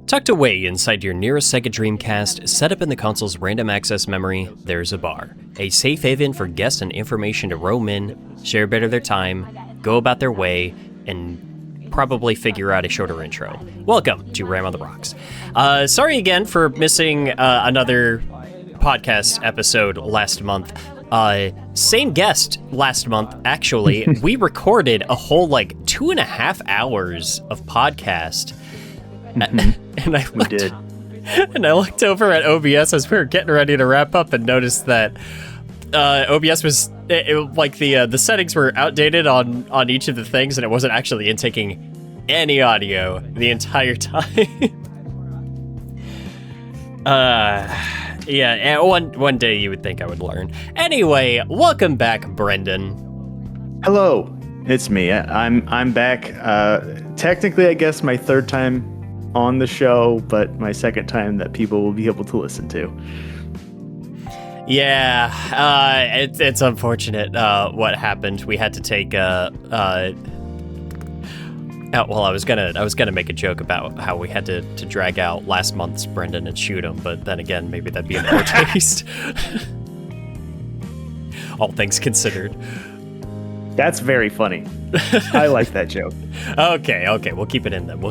Tucked away inside your nearest Sega Dreamcast, set up in the console's random access memory, there's a bar. A safe haven for guests and information to roam in, share a bit of their time, go about their way, and probably figure out a shorter intro. Welcome to Ram on the Rocks. Sorry again for missing another podcast episode last month. Same guest last month, actually. We recorded a whole 2.5 hours of podcast. And I looked over at OBS as we were getting ready to wrap up and noticed that OBS was the settings were outdated on each of the things, and it wasn't actually intaking any audio the entire time. Yeah, one day you would think I would learn. Anyway, welcome back, Brendan. Hello, it's me. I'm back. Technically, I guess my third time on the show, but my second time that people will be able to listen to. Yeah, it's unfortunate what happened. We had to take I was gonna make a joke about how we had to drag out last month's Brendan and shoot him, but then again, maybe that'd be in poor taste. All things considered. That's very funny. I like that joke. Okay, we'll keep it in then.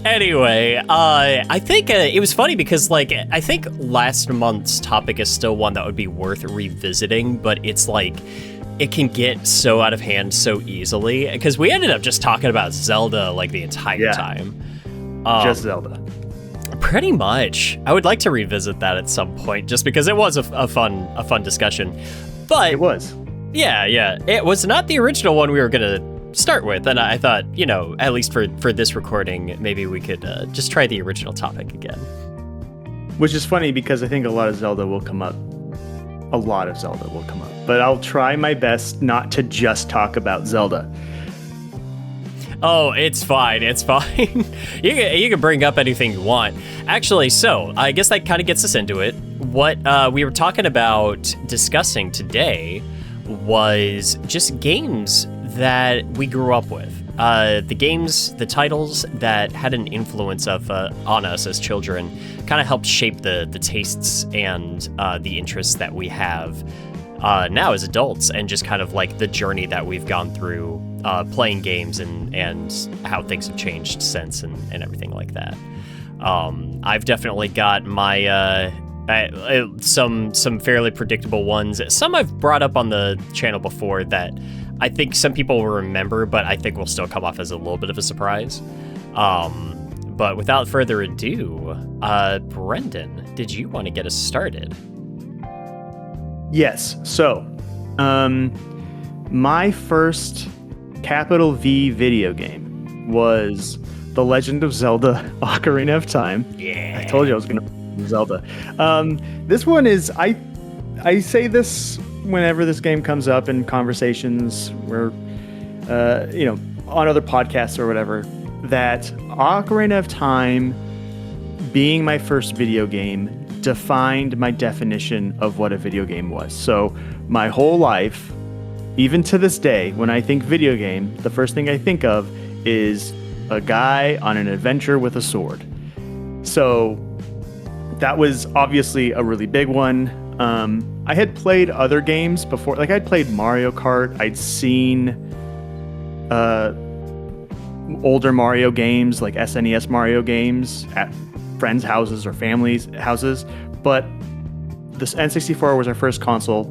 Anyway, I think it was funny because, I think last month's topic is still one that would be worth revisiting, but it's it can get so out of hand so easily, because we ended up just talking about Zelda, the entire time. Just Zelda. Pretty much. I would like to revisit that at some point, just because it was a fun discussion. But it was. Yeah. It was not the original one we were going to start with, and I thought, at least for this recording, maybe we could just try the original topic again. Which is funny, because I think a lot of Zelda will come up. But I'll try my best not to just talk about Zelda. Oh, it's fine. You can bring up anything you want. Actually, so I guess that kind of gets us into it. What we were talking about discussing today was just games that we grew up with. The titles that had an influence on us as children, kind of helped shape the tastes and the interests that we have now as adults, and just kind of the journey that we've gone through playing games and how things have changed since and everything like that. I've definitely got my some fairly predictable ones. Some I've brought up on the channel before that I think some people will remember, but I think will still come off as a little bit of a surprise. But without further ado, Brendan, did you want to get us started? Yes. So, my first capital V video game was The Legend of Zelda: Ocarina of Time. Yeah. I told you I was going to Zelda. This one is, I say this whenever this game comes up in conversations where, on other podcasts or whatever, that Ocarina of Time being my first video game defined my definition of what a video game was. So my whole life, even to this day, when I think video game, the first thing I think of is a guy on an adventure with a sword. So that was obviously a really big one. I had played other games before. I'd played Mario Kart. I'd seen older Mario games, like SNES Mario games, at friends' houses or families' houses. But this N64 was our first console.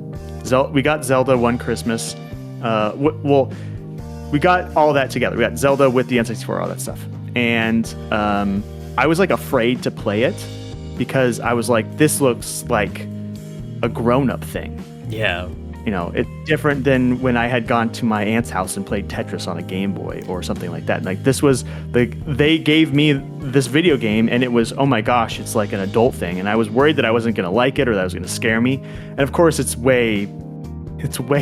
We got Zelda one Christmas. We got all that together. We got Zelda with the N64, all that stuff. And I was afraid to play it, because I was like, this looks like a grown-up thing. Yeah. It's different than when I had gone to my aunt's house and played Tetris on a Game Boy or something like that. This was they gave me this video game, and it was, oh my gosh, it's like an adult thing. And I was worried that I wasn't going to like it, or that it was going to scare me. And of course, it's way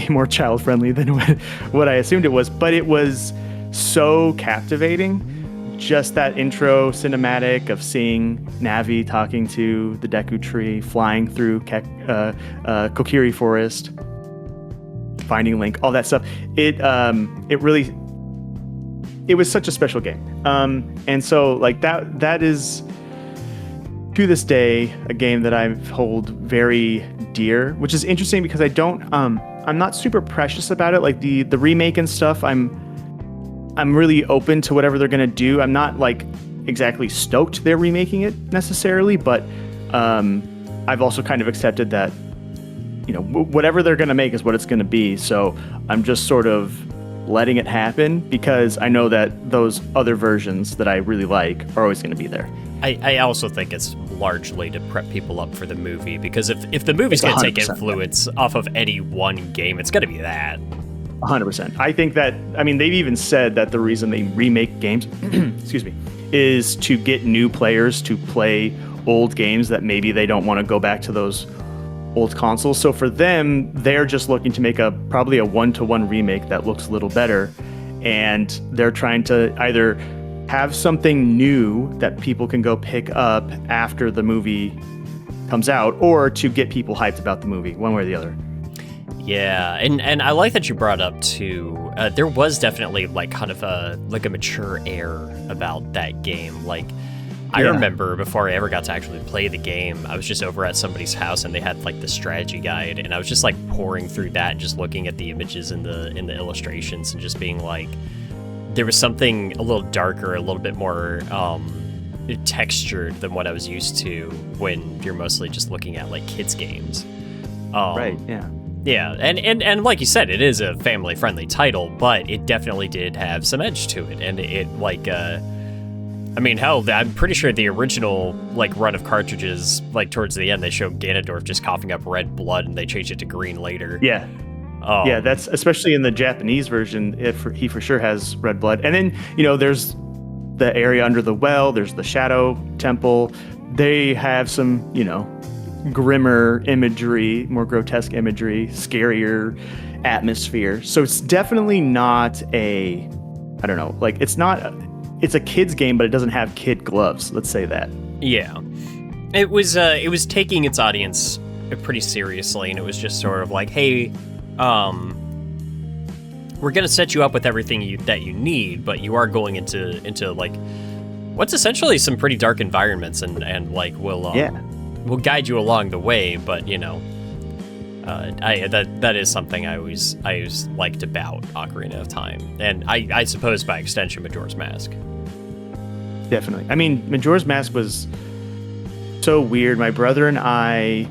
more child-friendly than what I assumed it was. But it was so captivating. Just that intro cinematic of seeing Navi talking to the Deku Tree, flying through Kokiri Forest, finding Link, all that stuff. It really it was such a special game. And so like that is to this day a game that I hold very dear, which is interesting because I'm not super precious about it. Like the remake and stuff, I'm really open to whatever they're gonna do. I'm not like exactly stoked they're remaking it necessarily, but I've also kind of accepted that, you know, whatever they're gonna make is what it's gonna be. So I'm just sort of letting it happen because I know that those other versions that I really like are always gonna be there. I also think it's largely to prep people up for the movie, because if the movie's going to take influence off of any one game, it's going to be that. 100%. I think that, I mean, they've even said that the reason they remake games, excuse me, is to get new players to play old games that maybe they don't want to go back to those old consoles. So for them, they're just looking to make probably a 1-to-1 remake that looks a little better. And they're trying to either have something new that people can go pick up after the movie comes out, or to get people hyped about the movie, one way or the other. Yeah, and I like that you brought up too. There was definitely like kind of a mature air about that game. Like I remember before I ever got to actually play the game, I was just over at somebody's house and they had like the strategy guide, and I was just like pouring through that, and just looking at the images in the illustrations, and just being like, there was something a little darker, a little bit more textured than what I was used to when you're mostly just looking at like kids games. Right. Yeah. Yeah, and like you said, it is a family-friendly title, but it definitely did have some edge to it, and it like, I mean, hell, I'm pretty sure the original like run of cartridges, like towards the end, they showed Ganondorf just coughing up red blood, and they changed it to green later. Yeah. Yeah, that's especially in the Japanese version. He for sure has red blood, and then you know there's the area under the well. There's the Shadow Temple. They have some, you know, grimmer imagery, more grotesque imagery, scarier atmosphere. So it's definitely not a, I don't know, like it's a kid's game, but it doesn't have kid gloves. Let's say that. Yeah, it was taking its audience pretty seriously, and it was just sort of like, hey, we're gonna set you up with everything that you need, but you are going into like what's essentially some pretty dark environments, and like we'll guide you along the way. But you know, that is something I always liked about Ocarina of Time, and I suppose by extension Majora's Mask. Definitely. I mean, Majora's Mask was so weird. My brother and I.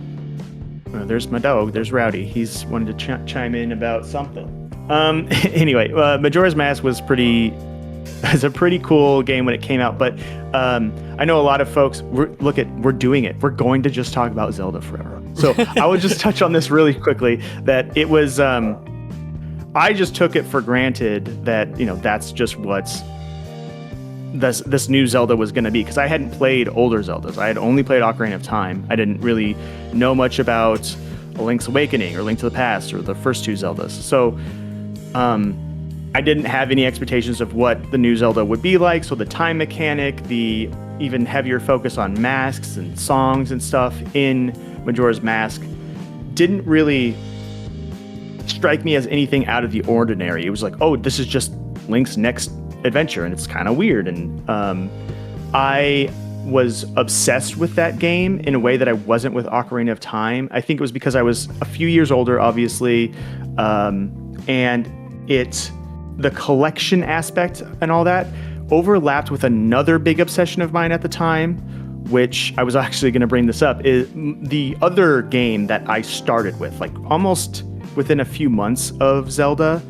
There's my dog. There's Rowdy. He's wanted to chime in about something. Anyway, Majora's Mask was a pretty cool game when it came out. But I know a lot of folks. We're doing it. We're going to just talk about Zelda forever. So I would just touch on this really quickly. That it was. I just took it for granted that, you know, that's just what's this new Zelda was going to be, because I hadn't played older Zeldas. I had only played Ocarina of Time. I didn't really know much about A Link's Awakening or Link to the Past or the first two Zeldas. So I didn't have any expectations of what the new Zelda would be like. So the time mechanic, the even heavier focus on masks and songs and stuff in Majora's Mask didn't really strike me as anything out of the ordinary. It was like, oh, this is just Link's next adventure, and it's kind of weird. And I was obsessed with that game in a way that I wasn't with Ocarina of Time. I think it was because I was a few years older, obviously, and the collection aspect and all that overlapped with another big obsession of mine at the time, which I was actually going to bring this up, is the other game that I started with, like almost within a few months of Zelda,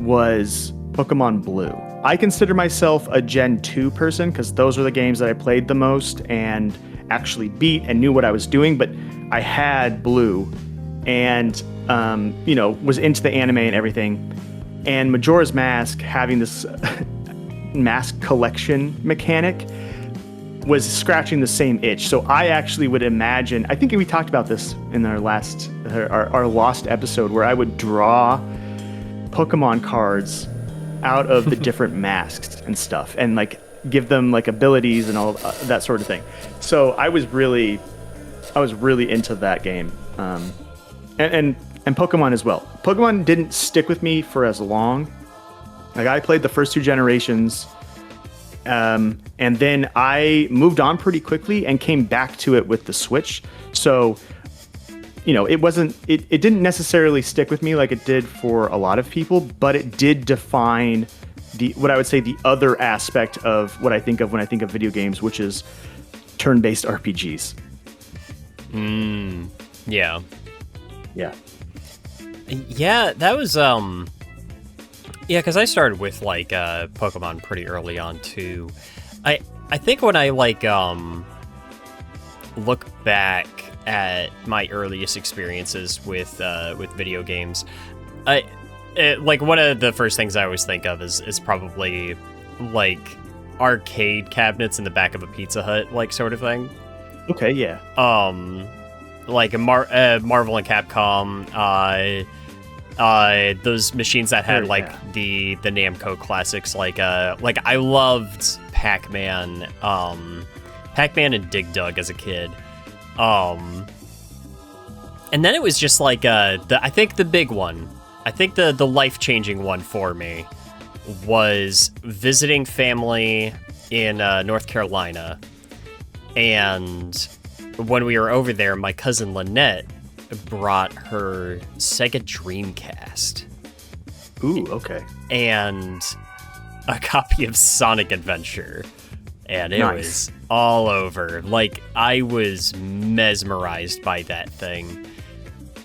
was Pokemon Blue. I consider myself a Gen 2 person because those are the games that I played the most and actually beat and knew what I was doing, but I had Blue and, you know, was into the anime and everything. And Majora's Mask, having this mask collection mechanic, was scratching the same itch. So I actually would imagine, I think we talked about this in our lost episode, where I would draw Pokemon cards out of the different masks and stuff, and like give them like abilities and all that sort of thing. So I was really into that game, and Pokemon as well. Pokemon didn't stick with me for as long Like I played the first 2 generations, and then I moved on pretty quickly and came back to it with the Switch. So, it didn't necessarily stick with me like it did for a lot of people, but it did define what I would say the other aspect of what I think of when I think of video games, which is turn-based RPGs. Yeah. Yeah. Yeah, that was yeah, because I started with like Pokemon pretty early on too. I think when I like look back at my earliest experiences with video games, like one of the first things I always think of is probably like arcade cabinets in the back of a Pizza Hut, like sort of thing. Okay, yeah. Like a Marvel and Capcom, those machines that had the Namco classics, like I loved Pac-Man, and Dig Dug as a kid, and then it was just like I think the big one, I think the life-changing one for me was visiting family in North Carolina, and when we were over there, my cousin Lynette brought her Sega Dreamcast. Ooh, okay. And a copy of Sonic Adventure. And it was all over. Like, I was mesmerized by that thing.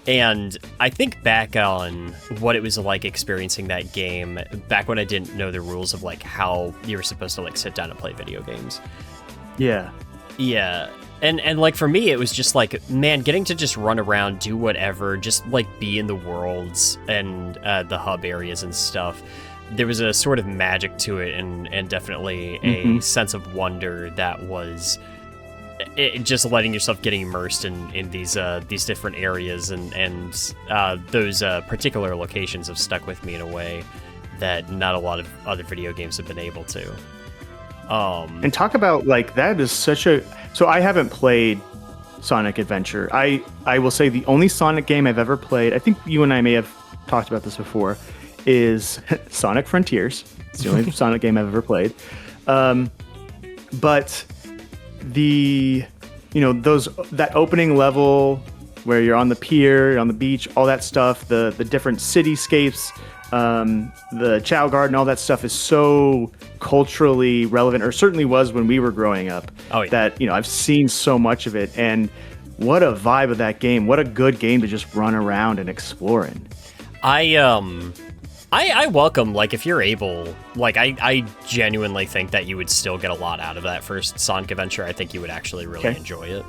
And I think back on what it was like experiencing that game back when I didn't know the rules of like how you were supposed to like sit down and play video games. Yeah. Yeah. And like for me, it was just like, man, getting to just run around, do whatever, just like be in the worlds and the hub areas and stuff. There was a sort of magic to it, and definitely a sense of wonder that was just letting yourself get immersed in these different areas, and those particular locations have stuck with me in a way that not a lot of other video games have been able to. And talk about like that is such a. So I haven't played Sonic Adventure. I will say the only Sonic game I've ever played, I think you and I may have talked about this before, is Sonic Frontiers. It's the only Sonic game I've ever played. But that opening level where you're on the pier, you're on the beach, all that stuff, the different cityscapes, the Chow Garden, all that stuff is so culturally relevant, or certainly was when we were growing up. Oh, yeah. That I've seen so much of it, and what a vibe of that game! What a good game to just run around and explore in. I welcome, like, if you're able, like, I genuinely think that you would still get a lot out of that first Sonic Adventure. I think you would actually really enjoy it.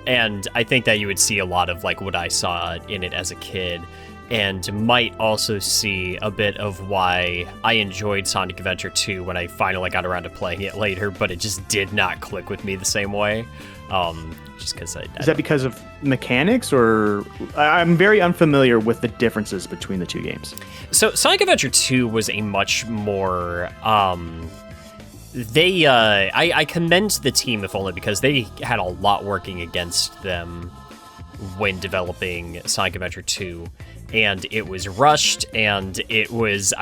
And I think that you would see a lot of, like, what I saw in it as a kid, and might also see a bit of why I enjoyed Sonic Adventure 2 when I finally got around to playing it later, but it just did not click with me the same way. Just because Is that because of mechanics, or I'm very unfamiliar with the differences between the two games? So Sonic Adventure 2 was a much more I commend the team, if only because they had a lot working against them when developing Sonic Adventure 2. And it was rushed, and I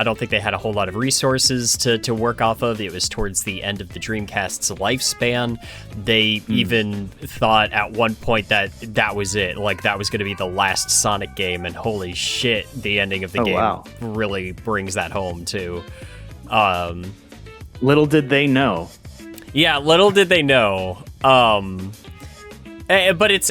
don't think they had a whole lot of resources to work off of. It was towards the end of the Dreamcast's lifespan. They even thought at one point that was it. Like, that was going to be the last Sonic game, and holy shit, the ending of the game really brings that home, too. Little did they know. Yeah, little did they know. But it's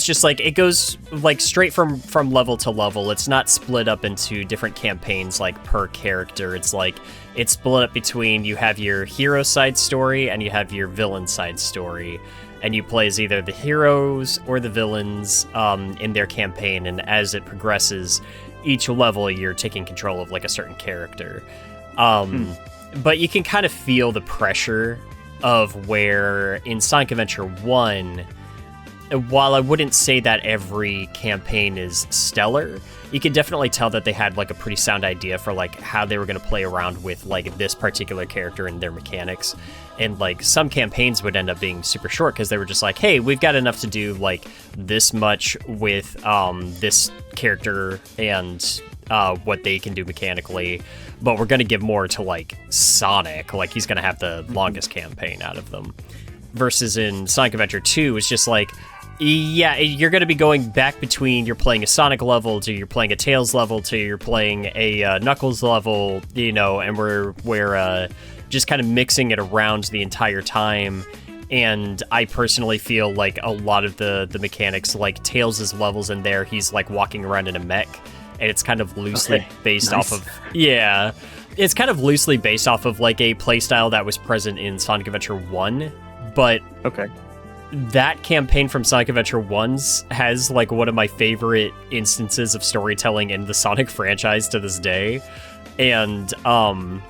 just like it goes like straight from level to level. It's not split up into different campaigns like per character. It's like it's split up between, you have your hero side story and you have your villain side story, and you play as either the heroes or the villains in their campaign. And as it progresses, each level you're taking control of like a certain character. But you can kind of feel the pressure of where in Sonic Adventure 1. While I wouldn't say that every campaign is stellar, you can definitely tell that they had like a pretty sound idea for like how they were going to play around with like this particular character and their mechanics. And like some campaigns would end up being super short because they were just like, hey, we've got enough to do like this much with this character and what they can do mechanically, but we're going to give more to like Sonic. Like he's going to have the longest campaign out of them. Versus in Sonic Adventure 2, it's just like, yeah, you're going to be going back between you're playing a Sonic level to you're playing a Tails level to you're playing a Knuckles level, you know, and we're just kind of mixing it around the entire time. And I personally feel like a lot of the mechanics, like Tails' levels in there, he's like walking around in a mech, and it's kind of loosely based off of, yeah, it's kind of loosely based off of like a playstyle that was present in Sonic Adventure 1, but that campaign from Sonic Adventure 1's has like one of my favorite instances of storytelling in the Sonic franchise to this day. And starring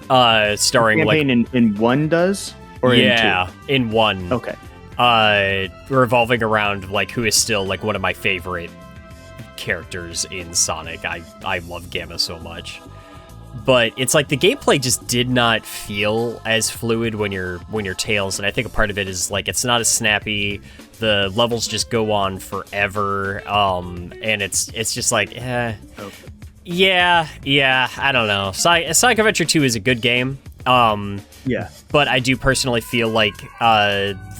the campaign like in 1 does? Or in 1. Okay. Revolving around like who is still like one of my favorite characters in Sonic. I love Gamma so much. But it's like the gameplay just did not feel as fluid when you're Tails, and I think a part of it is like it's not as snappy. The levels just go on forever, and it's just like, yeah, I don't know. Sonic Adventure 2 is a good game. But I do personally feel like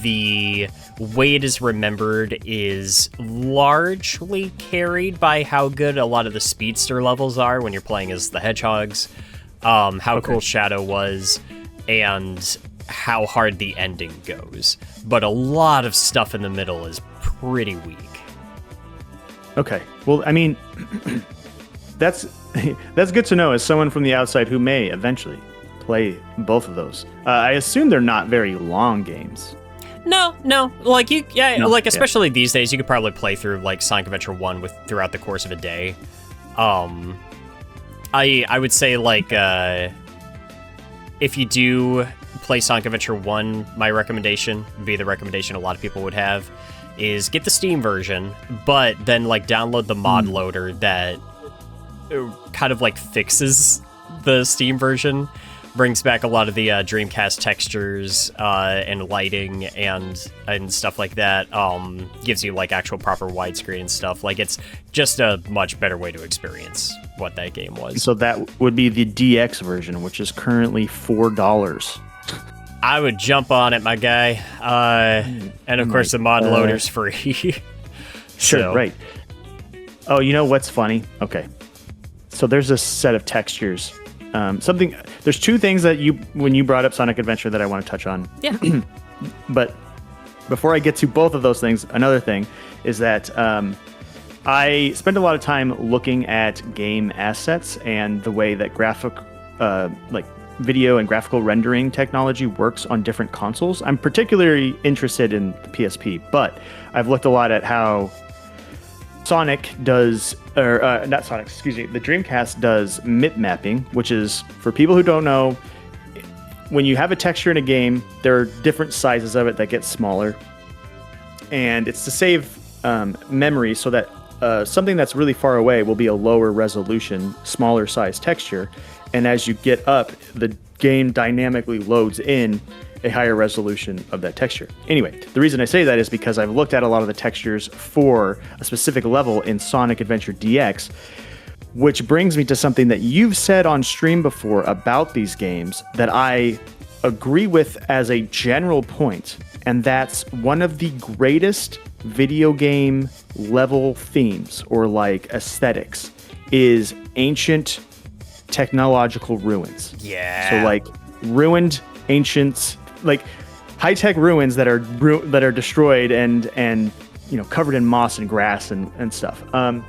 the way it is remembered is largely carried by how good a lot of the speedster levels are when you're playing as the hedgehogs, how cool Shadow was, and how hard the ending goes. But a lot of stuff in the middle is pretty weak. Okay. Well, I mean, that's good to know as someone from the outside who may eventually play both of those. I assume they're not very long games. No. Like especially these days, you could probably play through like Sonic Adventure 1 throughout the course of a day. I would say like if you do play Sonic Adventure 1, my recommendation would be the recommendation a lot of people would have is get the Steam version, but then like download the mod loader that kind of like fixes the Steam version. Brings back a lot of the Dreamcast textures and lighting and stuff like that. Gives you like actual proper widescreen and stuff. Like it's just a much better way to experience what that game was. So that would be the DX version, which is currently $4. I would jump on it, my guy. And of course, the mod loader's free. Sure, right. Oh, you know what's funny? Okay, so there's a set of textures. There's two things that when you brought up Sonic Adventure that I want to touch on. Yeah. But before I get to both of those things, another thing is that I spend a lot of time looking at game assets and the way that like video and graphical rendering technology works on different consoles. I'm particularly interested in the PSP, but I've looked a lot at how Sonic does, or not Sonic, excuse me, the Dreamcast does MIP mapping, which is, for people who don't know, when you have a texture in a game, there are different sizes of it that get smaller. And it's to save memory so that something that's really far away will be a lower resolution, smaller size texture. And as you get up, the game dynamically loads in a higher resolution of that texture. Anyway, the reason I say that is because I've looked at a lot of the textures for a specific level in Sonic Adventure DX, which brings me to something that you've said on stream before about these games that I agree with as a general point, and that's one of the greatest video game level themes or like aesthetics is ancient technological ruins. Yeah. So like ruined ancient, like high-tech ruins that are destroyed and covered in moss and grass and stuff. And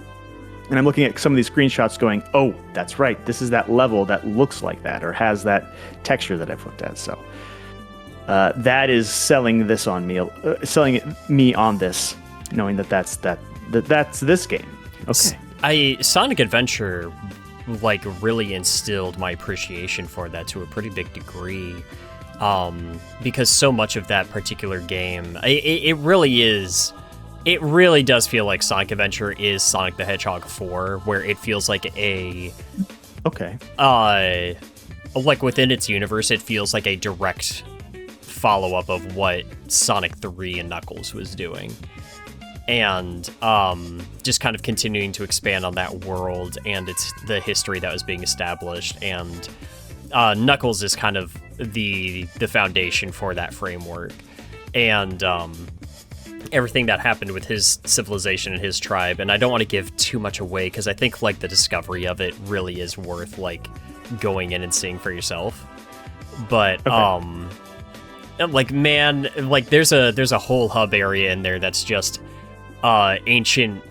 I'm looking at some of these screenshots going, oh, that's right. This is that level that looks like that or has that texture that I've looked at. So that is selling me on this, knowing that's this game. Okay. Sonic Adventure like really instilled my appreciation for that to a pretty big degree. Because so much of that particular game, it really does feel like Sonic Adventure is Sonic the Hedgehog 4, where it feels like like within its universe, it feels like a direct follow-up of what Sonic 3 and Knuckles was doing. and just kind of continuing to expand on that world and the history that was being established. And Knuckles is kind of the foundation for that framework, and everything that happened with his civilization and his tribe. And I don't want to give too much away because I think like the discovery of it really is worth like going in and seeing for yourself. But like, man, like there's a whole hub area in there that's just ancient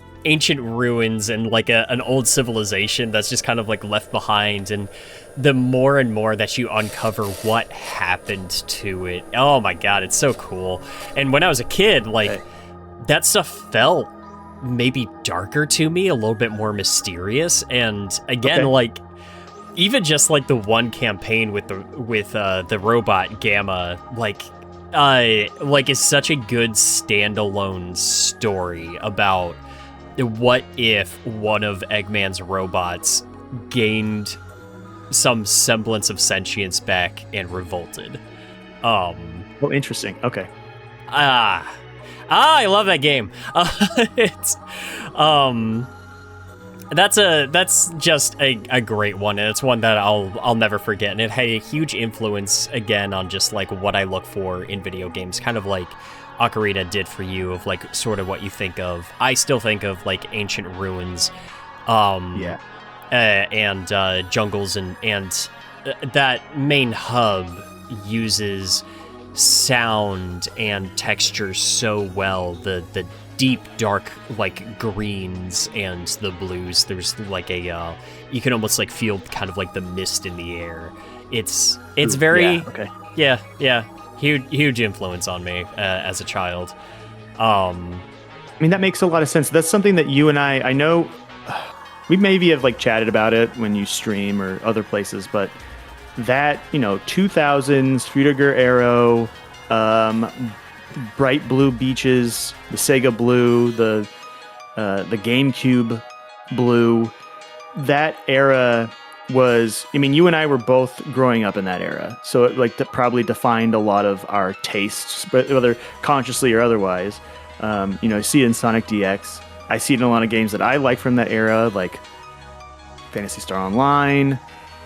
ruins and like an old civilization that's just kind of like left behind. And the more and more that you uncover what happened to it, oh my god, it's so cool. And when I was a kid, like that stuff felt maybe darker to me, a little bit more mysterious. And again, like even just like the one campaign with the robot Gamma, like is such a good standalone story about what if one of Eggman's robots gained some semblance of sentience back and revolted. Oh, interesting. Okay. I love that game. It's that's just a great one, and it's one that I'll never forget. And it had a huge influence again on just like what I look for in video games, kind of like Ocarina did for you, of like sort of what you think of. I still think of like ancient ruins, and jungles, and that main hub uses sound and texture so well. The deep dark like greens and the blues. There's like a you can almost like feel kind of like the mist in the air. It's very huge influence on me as a child. I mean, that makes a lot of sense. That's something that you and I know we maybe have like chatted about it when you stream or other places, but that, 2000s Frutiger Arrow, bright blue beaches, the Sega blue, the GameCube blue, that era was, you and I were both growing up in that era. So it probably defined a lot of our tastes, but whether consciously or otherwise. I see it in Sonic DX. I see it in a lot of games that I like from that era, like Phantasy Star Online,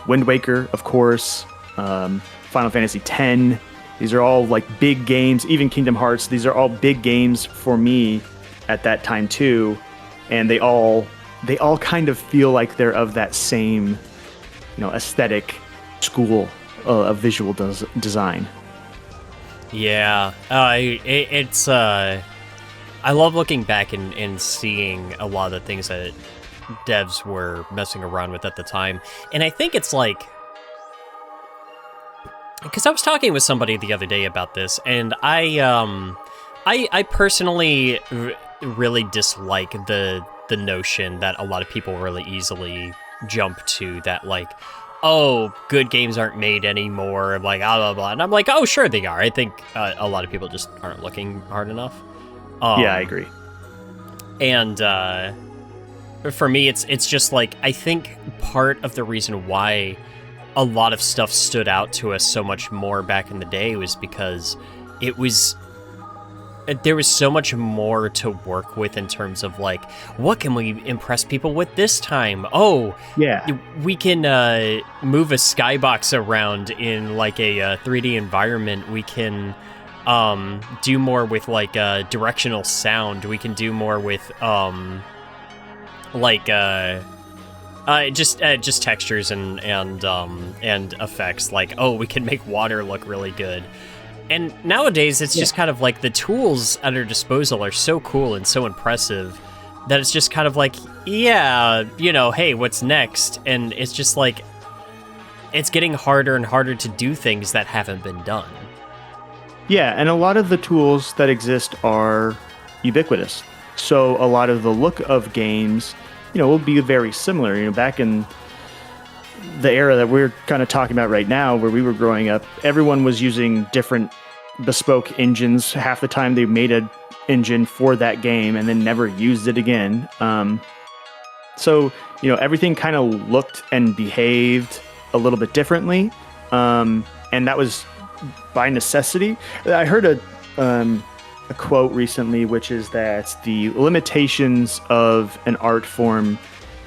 Wind Waker, of course, Final Fantasy X. These are all like big games, even Kingdom Hearts. These are all big games for me at that time too. And they all kind of feel like they're of that same, aesthetic school of visual design. Yeah, it's I love looking back and seeing a lot of the things that devs were messing around with at the time. And I think it's like, because I was talking with somebody the other day about this, and I personally really dislike the notion that a lot of people really easily jump to, that like, oh, good games aren't made anymore, like blah blah blah. And I'm like, oh, sure they are. I think a lot of people just aren't looking hard enough. Yeah, I agree. And for me, it's just like, I think part of the reason why a lot of stuff stood out to us so much more back in the day was because there was so much more to work with in terms of like, what can we impress people with this time? Oh, yeah, we can move a skybox around in like a 3D environment. We can do more with like directional sound. We can do more with just textures and effects. Like, oh, we can make water look really good. And nowadays, it's just kind of like the tools at our disposal are so cool and so impressive that it's just kind of like, yeah, hey, what's next? And it's just like, it's getting harder and harder to do things that haven't been done. Yeah, and a lot of the tools that exist are ubiquitous. So a lot of the look of games, will be very similar. Back in the era that we're kind of talking about right now, where we were growing up, everyone was using different bespoke engines. Half the time they made an engine for that game and then never used it again. So, everything kind of looked and behaved a little bit differently. And that was by necessity. I heard a quote recently, which is that the limitations of an art form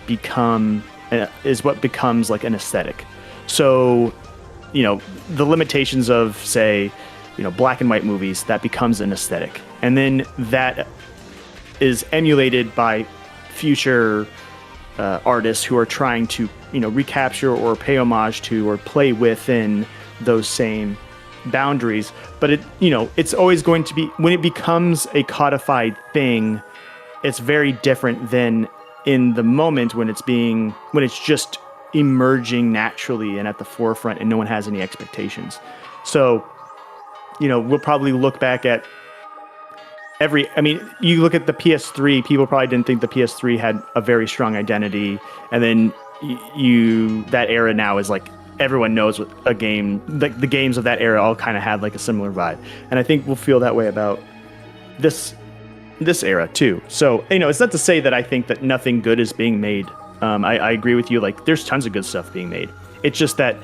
is what becomes like an aesthetic. So, the limitations of, say, black and white movies, that becomes an aesthetic. And then that is emulated by future artists who are trying to, recapture or pay homage to or play within those same boundaries. But it's always going to be, when it becomes a codified thing, it's very different than in the moment when it's just emerging naturally and at the forefront and no one has any expectations. So, we'll probably look back at you look at the PS3, people probably didn't think the PS3 had a very strong identity. And then that era now is like, everyone knows what a game, like the games of that era all kind of had like a similar vibe. And I think we'll feel that way about this era too. So, it's not to say that I think that nothing good is being made. I agree with you. Like, there's tons of good stuff being made. It's just that,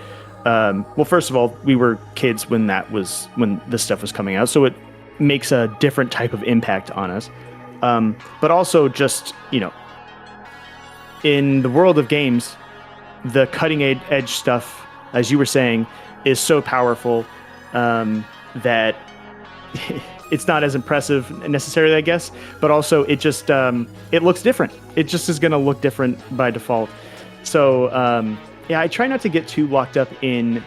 well, first of all, we were kids when this stuff was coming out. So it makes a different type of impact on us. But also just, in the world of games, the cutting edge stuff, as you were saying, is so powerful that it's not as impressive necessarily, I guess, but also it just it looks different. It just is going to look different by default. So I try not to get too locked up in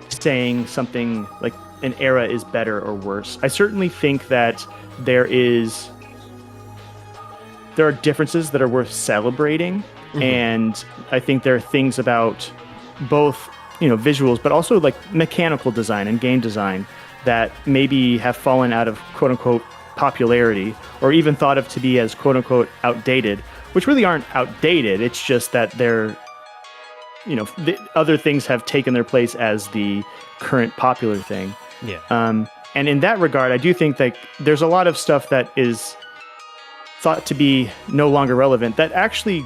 saying something like an era is better or worse. I certainly think that there are differences that are worth celebrating. Mm-hmm. And I think there are things about both, visuals, but also like mechanical design and game design that maybe have fallen out of quote unquote popularity or even thought of to be as quote unquote outdated, which really aren't outdated. It's just that they're, the other things have taken their place as the current popular thing. Yeah. And in that regard, I do think that there's a lot of stuff that is thought to be no longer relevant that actually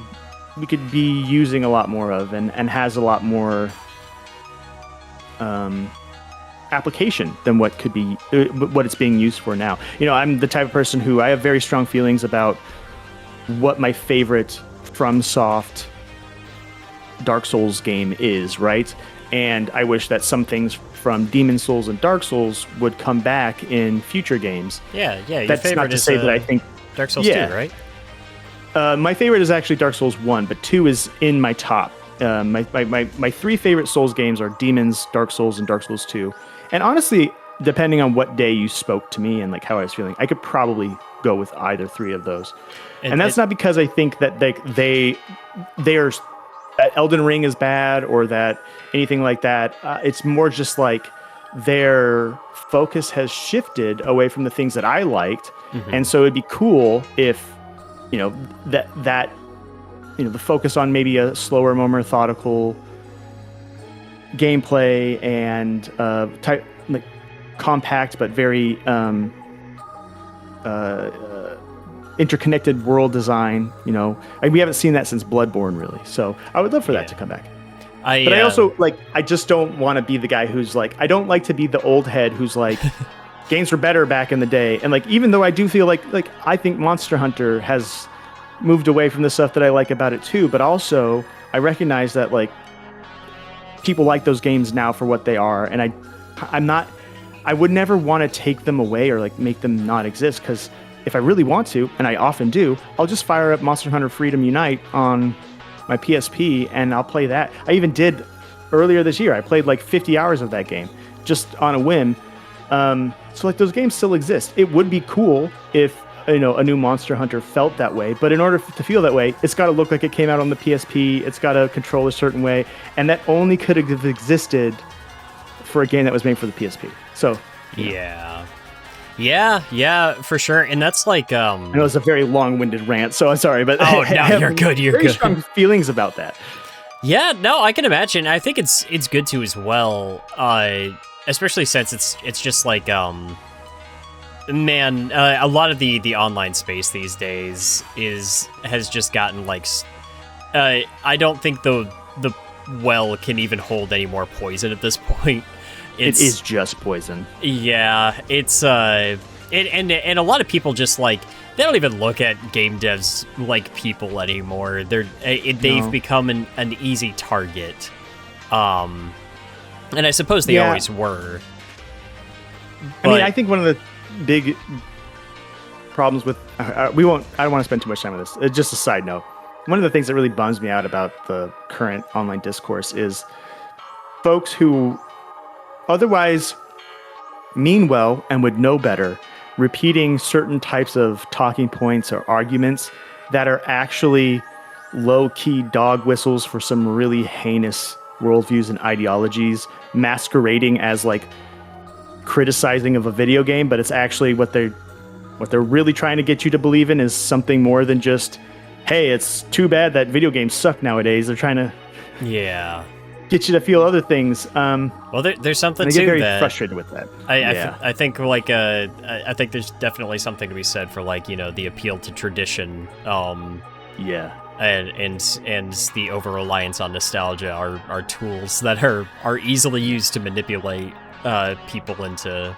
we could be using a lot more of and has a lot more application than what could be what it's being used for now. I'm the type of person who I have very strong feelings about what my favorite FromSoft Dark Souls game is, right? And I wish that some things from Demon Souls and Dark Souls would come back in future games. Yeah. Your That's favorite not to is say that I think Dark Souls 2, right? My favorite is actually Dark Souls 1, but 2 is in my top. My three favorite Souls games are Demons, Dark Souls, and Dark Souls 2. And honestly, depending on what day you spoke to me and like how I was feeling, I could probably go with either three of those. And that's not because I think that they are Elden Ring is bad or that anything like that. It's more just like their focus has shifted away from the things that I liked. Mm-hmm. And so it'd be cool if, that the focus on maybe a slower, more methodical gameplay and type like compact but very interconnected world design. We haven't seen that since Bloodborne, really. So I would love for that to come back. But I also I just don't want to be the guy who's like, I don't like to be the old head who's like, games were better back in the day. And like, even though I do feel like I think Monster Hunter has moved away from the stuff that I like about it too, but also I recognize that like people like those games now for what they are. And I would never want to take them away or like make them not exist. Cause if I really want to, and I often do, I'll just fire up Monster Hunter Freedom Unite on my PSP and I'll play that. I even did earlier this year. I played like 50 hours of that game just on a whim. So like those games still exist. It would be cool if, a new Monster Hunter felt that way, but in order to feel that way, it's got to look like it came out on the PSP. It's got to control a certain way. And that only could have existed for a game that was made for the PSP. So, Yeah, for sure. And that's like I know it's a very long-winded rant, so I'm sorry, but no, you're good. Very strong feelings about that. Yeah, no, I can imagine. I think it's good too as well. Especially since it's just like man, a lot of the online space these days has just gotten like I don't think the well can even hold any more poison at this point. It is just poison. Yeah, it's And a lot of people just like they don't even look at game devs like people anymore. They've become an easy target. And I suppose they always were. I mean, I think one of the big problems with I don't want to spend too much time on this. Just a side note. One of the things that really bums me out about the current online discourse is folks who otherwise mean well and would know better repeating certain types of talking points or arguments that are actually low-key dog whistles for some really heinous worldviews and ideologies masquerading as like criticizing of a video game, but it's actually what they're really trying to get you to believe in is something more than just, hey, it's too bad that video games suck nowadays. They're trying to get you to feel other things. Well, there's something to that. I get very frustrated with that. I think like I think there's definitely something to be said for like the appeal to tradition. And the over reliance on nostalgia are tools that are easily used to manipulate people into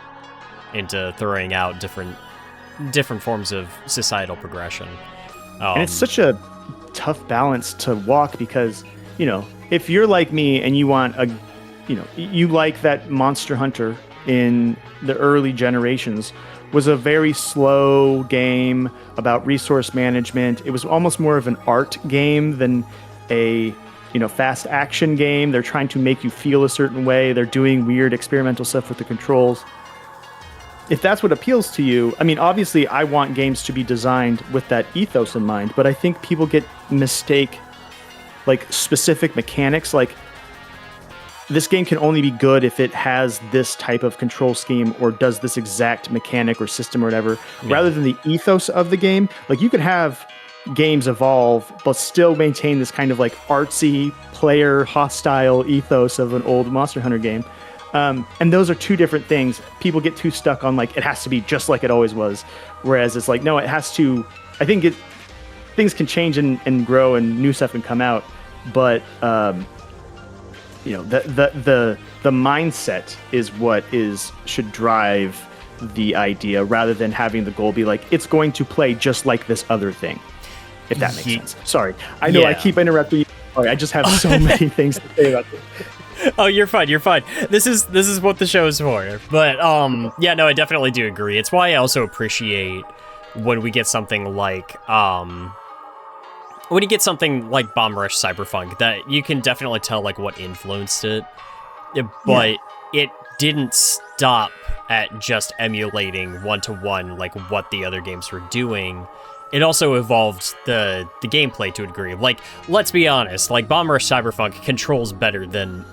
throwing out different forms of societal progression. And it's such a tough balance to walk because, if you're like me and you want you like that Monster Hunter in the early generations was a very slow game about resource management. It was almost more of an art game than a, fast action game. They're trying to make you feel a certain way. They're doing weird experimental stuff with the controls. If that's what appeals to you, I mean, obviously I want games to be designed with that ethos in mind, but I think people mistake like specific mechanics. Like this game can only be good if it has this type of control scheme or does this exact mechanic or system or whatever, rather than the ethos of the game. Like you could have games evolve, but still maintain this kind of like artsy player hostile ethos of an old Monster Hunter game. And those are two different things. People get too stuck on like, it has to be just like it always was. Whereas it's like, no, it has to, I think things can change and grow and new stuff can come out. But, the mindset is what should drive the idea rather than having the goal be like, it's going to play just like this other thing. If that makes sense. Sorry. I know I keep interrupting you. Sorry, I just have so many things to say about this. Oh, you're fine. This is what the show is for. But no, I definitely do agree. It's why I also appreciate when we get something like Bomb Rush Cyberpunk, that you can definitely tell like what influenced it. But it didn't stop at just emulating one-to-one like what the other games were doing. It also evolved the gameplay to a degree. Like, let's be honest, like Bomb Rush Cyberpunk controls better than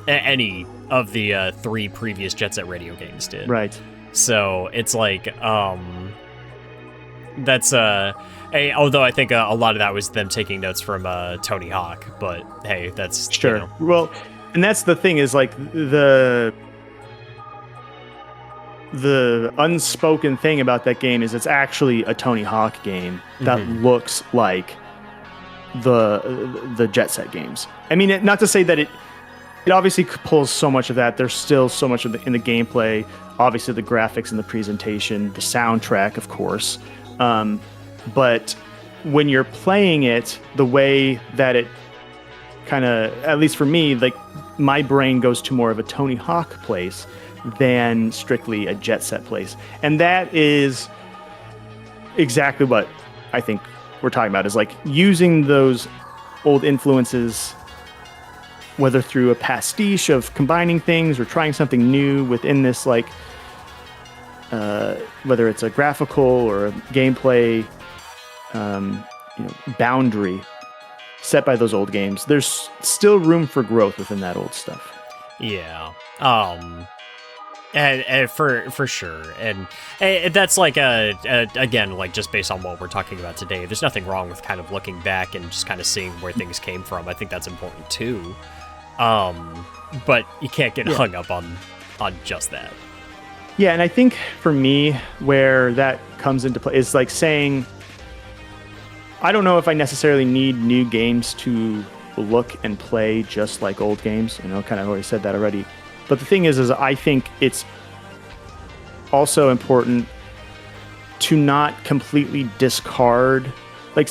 any of the 3 previous Jet Set Radio games did. Right. So it's like, that's although I think a lot of that was them taking notes from Tony Hawk, but hey, that's sure. Well, and that's the thing is like the unspoken thing about that game is it's actually a Tony Hawk game that looks like the Jet Set games. I mean, not to say that it obviously pulls so much of that. There's still so much of in the gameplay. Obviously, the graphics and the presentation, the soundtrack, of course. But when you're playing it, the way that it kind of, at least for me, like my brain goes to more of a Tony Hawk place than strictly a Jet Set place. And that is exactly what I think we're talking about, is like using those old influences, whether through a pastiche of combining things or trying something new within this, like, whether it's a graphical or a gameplay, boundary set by those old games. There's still room for growth within that old stuff. Yeah. And for sure, and that's like again, like just based on what we're talking about today, there's nothing wrong with kind of looking back and just kind of seeing where things came from. I think that's important too, but you can't get hung up on just that. Yeah, and I think for me, where that comes into play is like saying, I don't know if I necessarily need new games to look and play just like old games. Kind of already said that already. But the thing is I think it's also important to not completely discard, like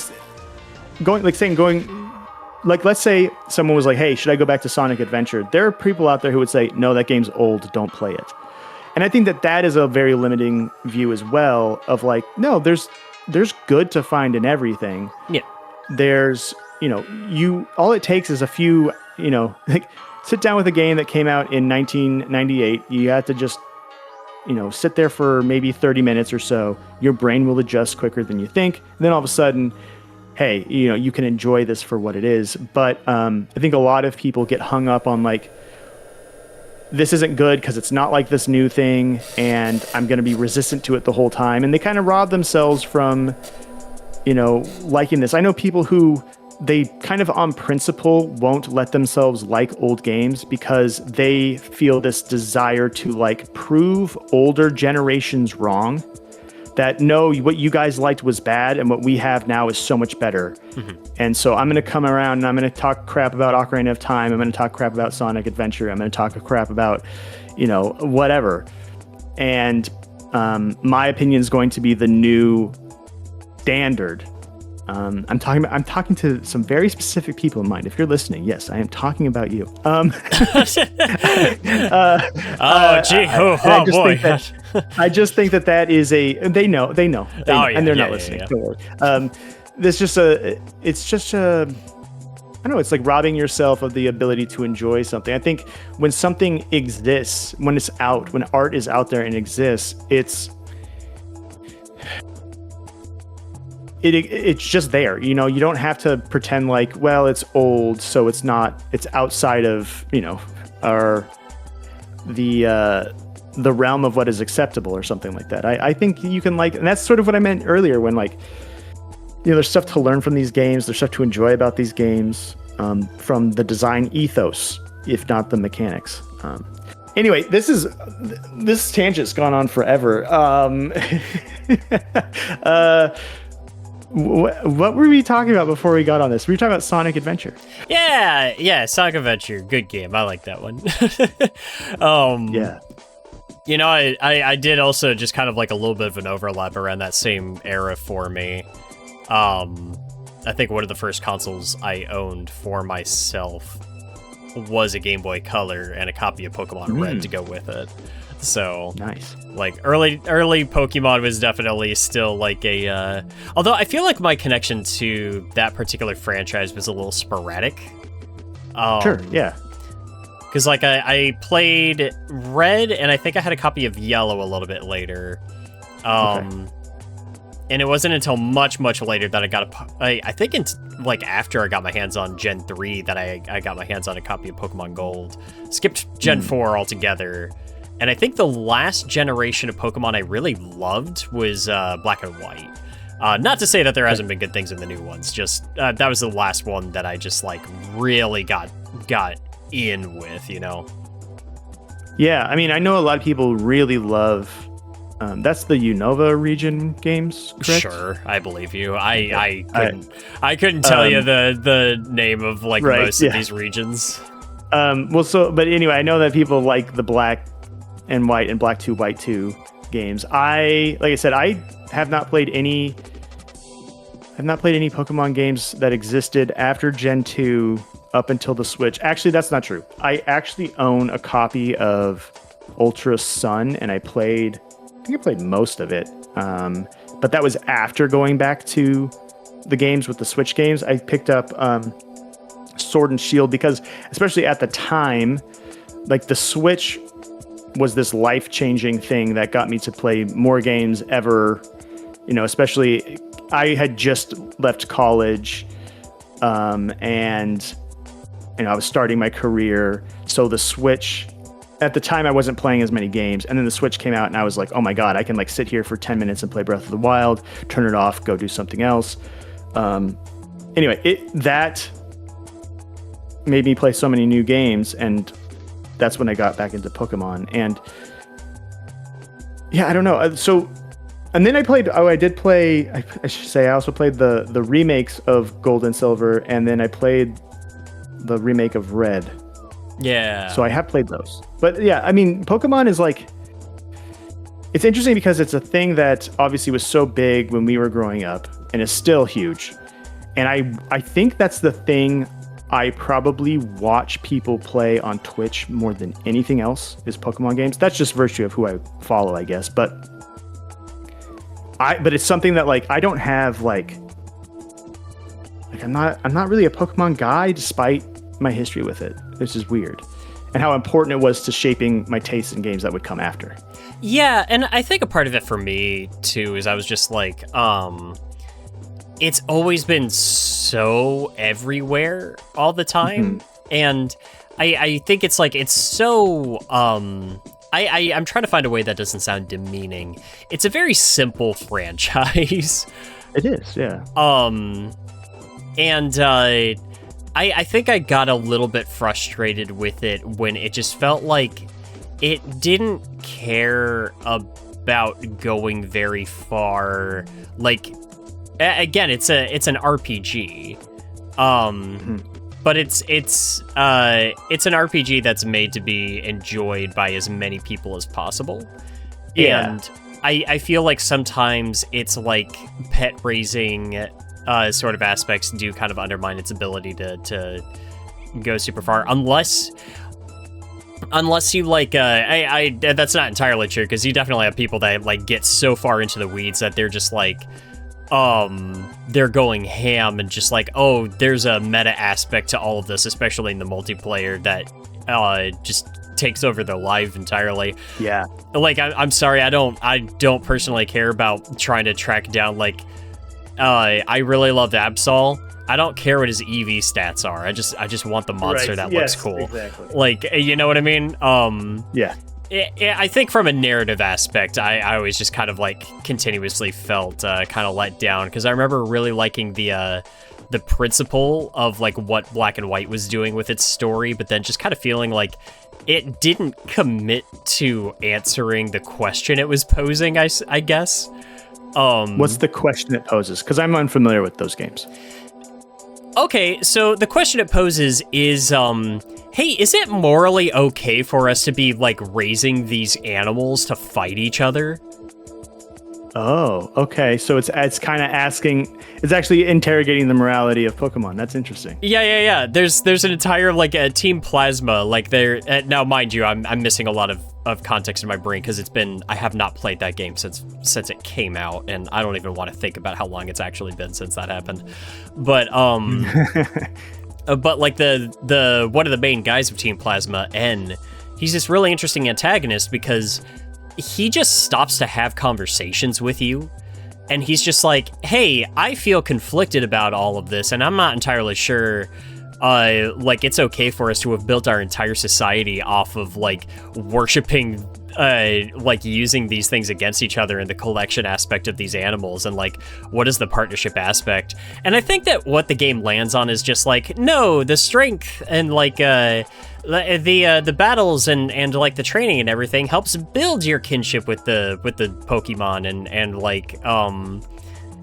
let's say someone was like, hey, should I go back to Sonic Adventure? There are people out there who would say, no, that game's old, don't play it. And I think that is a very limiting view as well of like, no, there's good to find in everything. Yeah. There's, all it takes is a few, like sit down with a game that came out in 1998. You have to just, sit there for maybe 30 minutes or so. Your brain will adjust quicker than you think. And then all of a sudden, hey, you can enjoy this for what it is. But I think a lot of people get hung up on like, this isn't good because it's not like this new thing and I'm going to be resistant to it the whole time. And they kind of rob themselves from, liking this. I know people who they kind of on principle won't let themselves like old games because they feel this desire to like prove older generations wrong. That no, what you guys liked was bad and what we have now is so much better. Mm-hmm. And so I'm going to come around and I'm going to talk crap about Ocarina of Time. I'm going to talk crap about Sonic Adventure. I'm going to talk crap about, whatever. And my opinion is going to be the new standard. I'm talking to some very specific people in mind. If you're listening, yes, I am talking about you. Oh, gee, boy. I just think that is they know, and they're not listening. Yeah. Don't worry. It's just I don't know. It's like robbing yourself of the ability to enjoy something. I think when something exists, when it's out, when art is out there and exists, it's just there. You don't have to pretend like, well, it's old, so it's outside of the realm of what is acceptable or something like that. I think you can and that's sort of what I meant earlier when there's stuff to learn from these games. There's stuff to enjoy about these games from the design ethos, if not the mechanics. Anyway, this tangent's gone on forever. What were we talking about before we got on this? We were talking about Sonic Adventure. Yeah, Sonic Adventure, good game. I like that one. Yeah. I did also just kind of like a little bit of an overlap around that same era for me. I think one of the first consoles I owned for myself was a Game Boy Color and a copy of Pokemon Red to go with it. So nice. Like early Pokemon was definitely still like a although I feel like my connection to that particular franchise was a little sporadic. Sure, yeah. Because like I played Red and I think I had a copy of Yellow a little bit later. Okay. And it wasn't until much later that I got I think after I got my hands on Gen 3 that I got my hands on a copy of Pokemon Gold. Skipped Gen 4 altogether. And I think the last generation of Pokemon I really loved was Black and White. Not to say that there hasn't been good things in the new ones, just that was the last one that I just like really got in with, Yeah, I mean, I know a lot of people really love that's the Unova region games, correct? Sure, I believe you. I couldn't tell you the name of like most of these regions. But anyway, I know that people like the Black and White and Black 2, White 2 games. Like I said, I have not played any Pokemon games that existed after Gen 2 up until the Switch. Actually, that's not true. I actually own a copy of Ultra Sun, and I think I played most of it. But that was after going back to the games with the Switch games. I picked up Sword and Shield because, especially at the time, like the Switch was this life-changing thing that got me to play more games ever. Especially I had just left college, and I was starting my career. So the Switch, at the time I wasn't playing as many games, and then the Switch came out and I was like, oh my God, I can like sit here for 10 minutes and play Breath of the Wild, turn it off, go do something else. Anyway, that made me play so many new games, and that's when I got back into Pokemon. And yeah, I don't know. And then I should say I also played the remakes of Gold and Silver, and then I played the remake of Red. Yeah. So I have played those. But yeah, I mean, Pokemon is like, it's interesting because it's a thing that obviously was so big when we were growing up and is still huge. And I think that's the thing I probably watch people play on Twitch more than anything else is Pokemon games. That's just virtue of who I follow, I guess. But it's something that like I don't have like I'm not really a Pokemon guy despite my history with it, which is weird. And how important it was to shaping my taste in games that would come after. Yeah, and I think a part of it for me too is I was just like, it's always been so everywhere all the time. And I think it's like, it's so, I'm trying to find a way that doesn't sound demeaning. It's a very simple franchise. It is, yeah. And I think I got a little bit frustrated with it when it just felt like it didn't care about going very far. Like, again, it's an RPG, but it's an RPG that's made to be enjoyed by as many people as possible. Yeah. And I feel like sometimes it's like pet raising sort of aspects do kind of undermine its ability to go super far, unless you like I that's not entirely true, because you definitely have people that like get so far into the weeds that they're just like they're going ham and just like, oh, there's a meta aspect to all of this, especially in the multiplayer, that just takes over their life entirely. Yeah, like I'm sorry, I don't personally care about trying to track down like I really loved Absol. I don't care what his EV stats are. I just want the monster that looks cool. Exactly. Like, you know what I mean? Yeah. I think from a narrative aspect, I always just kind of like continuously felt kind of let down, because I remember really liking the principle of like what Black and White was doing with its story, but then just kind of feeling like it didn't commit to answering the question it was posing, I guess. What's the question it poses? Because I'm unfamiliar with those games. Okay, so the question it poses is, hey, is it morally okay for us to be, like, raising these animals to fight each other? Oh, okay. So it's kind of asking, it's actually interrogating the morality of Pokemon. That's interesting. Yeah. There's an entire, like, Team Plasma, like, now, mind you, I'm missing a lot of context in my brain, because I have not played that game since it came out, and I don't even want to think about how long it's actually been since that happened. But, but like the one of the main guys of Team Plasma, N, he's this really interesting antagonist because he just stops to have conversations with you, and he's just like, hey, I feel conflicted about all of this, and I'm not entirely sure like it's okay for us to have built our entire society off of like worshiping like using these things against each other in the collection aspect of these animals, and like what is the partnership aspect. And I think that what the game lands on is just like, no, the strength and like the battles and like the training and everything helps build your kinship with the Pokemon, and like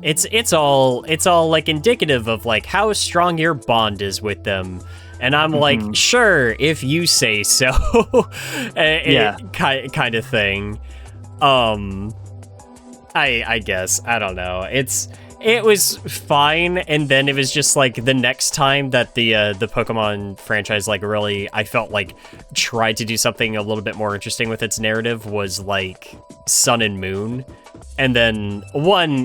it's all like indicative of like how strong your bond is with them. And I'm like, sure, if you say so. Yeah, kind of thing. I guess, I don't know. It was fine, and then it was just like the next time that the Pokemon franchise like really, I felt like, tried to do something a little bit more interesting with its narrative was like Sun and Moon. And then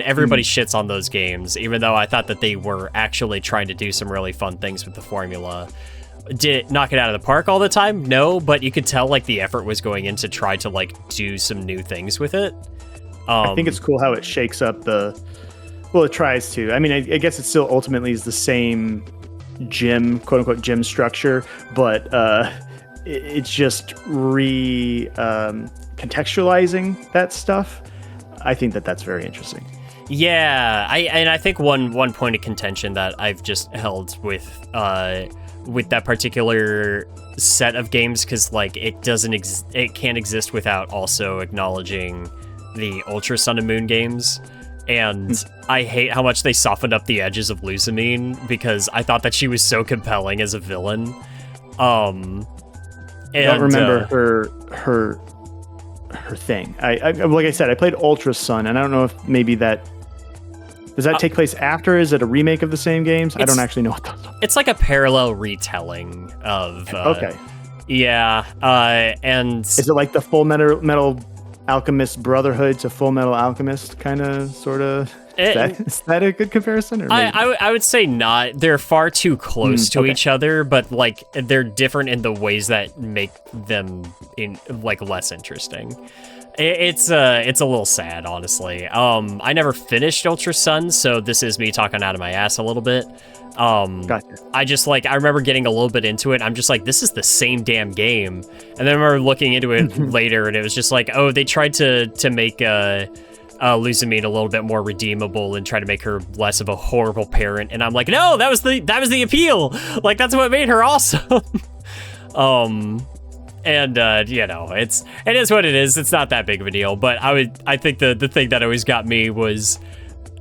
everybody shits on those games, even though I thought that they were actually trying to do some really fun things with the formula. Did it knock it out of the park all the time? No, but you could tell like the effort was going in to try to like do some new things with it. I think it's cool how it shakes up it tries to. I mean, I guess it still ultimately is the same gym, quote unquote gym structure, but it's just contextualizing that stuff. I think that's very interesting. Yeah, I think one point of contention that I've just held with that particular set of games, because like it can't exist without also acknowledging the Ultra Sun and Moon games. And I hate how much they softened up the edges of Lusamine, because I thought that she was so compelling as a villain. I don't remember her thing. I like I said, I played Ultra Sun, and I don't know if maybe that does that take place after? Is it a remake of the same games? I don't actually know what those are. It's like a parallel retelling of. Okay. Yeah, and is it like the Full Metal Alchemist Brotherhood to Full Metal Alchemist kind of sort of? Is that a good comparison? Or I would say not. They're far too close to each other, but like they're different in the ways that make them less interesting. It's a little sad, honestly. I never finished Ultra Sun, so this is me talking out of my ass a little bit. Gotcha. I remember getting a little bit into it. I'm just like, this is the same damn game. And then I remember looking into it later, and it was just like, oh, they tried to make Luzamine a little bit more redeemable and try to make her less of a horrible parent. And I'm like, no, that was the appeal. Like, that's what made her awesome. And it is what it is. It's not that big of a deal. But I think the thing that always got me was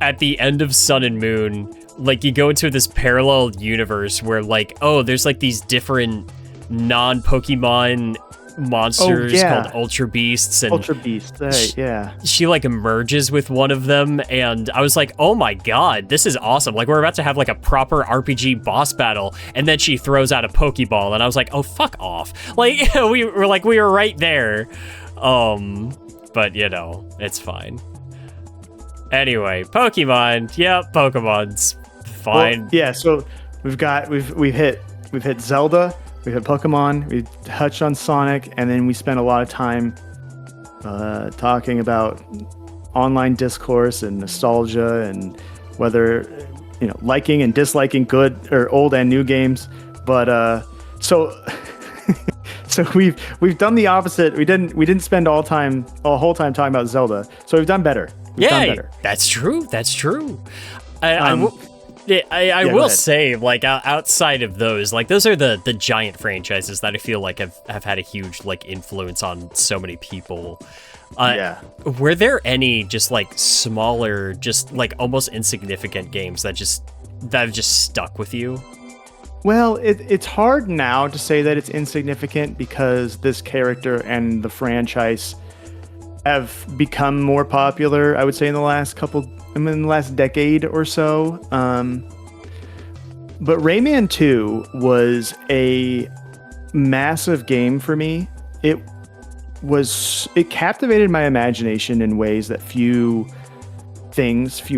at the end of Sun and Moon, like you go into this parallel universe where like, oh, there's like these different non-Pokemon monsters called Ultra Beasts, and Ultra Beasts, yeah. She like emerges with one of them, and I was like, oh my god, this is awesome. Like we're about to have like a proper RPG boss battle, and then she throws out a Pokeball, and I was like, oh fuck off. Like we were right there. But you know, it's fine. Anyway, Pokemon. Yep, Pokemon's fine. Well, yeah, so we've hit Zelda. We had Pokemon, we touched on Sonic, and then we spent a lot of time talking about online discourse and nostalgia and whether, liking and disliking good or old and new games. But so we've done the opposite. We didn't spend a whole time talking about Zelda. So we've done better. Done better. That's true. I will say, like, outside of those, like, those are the giant franchises that I feel like have had a huge, like, influence on so many people. Were there any just, like, smaller, just, like, almost insignificant games that have just stuck with you? Well, it's hard now to say that it's insignificant because this character and the franchise have become more popular, I would say, in the last decade or so. But Rayman 2 was a massive game for me. It captivated my imagination in ways that few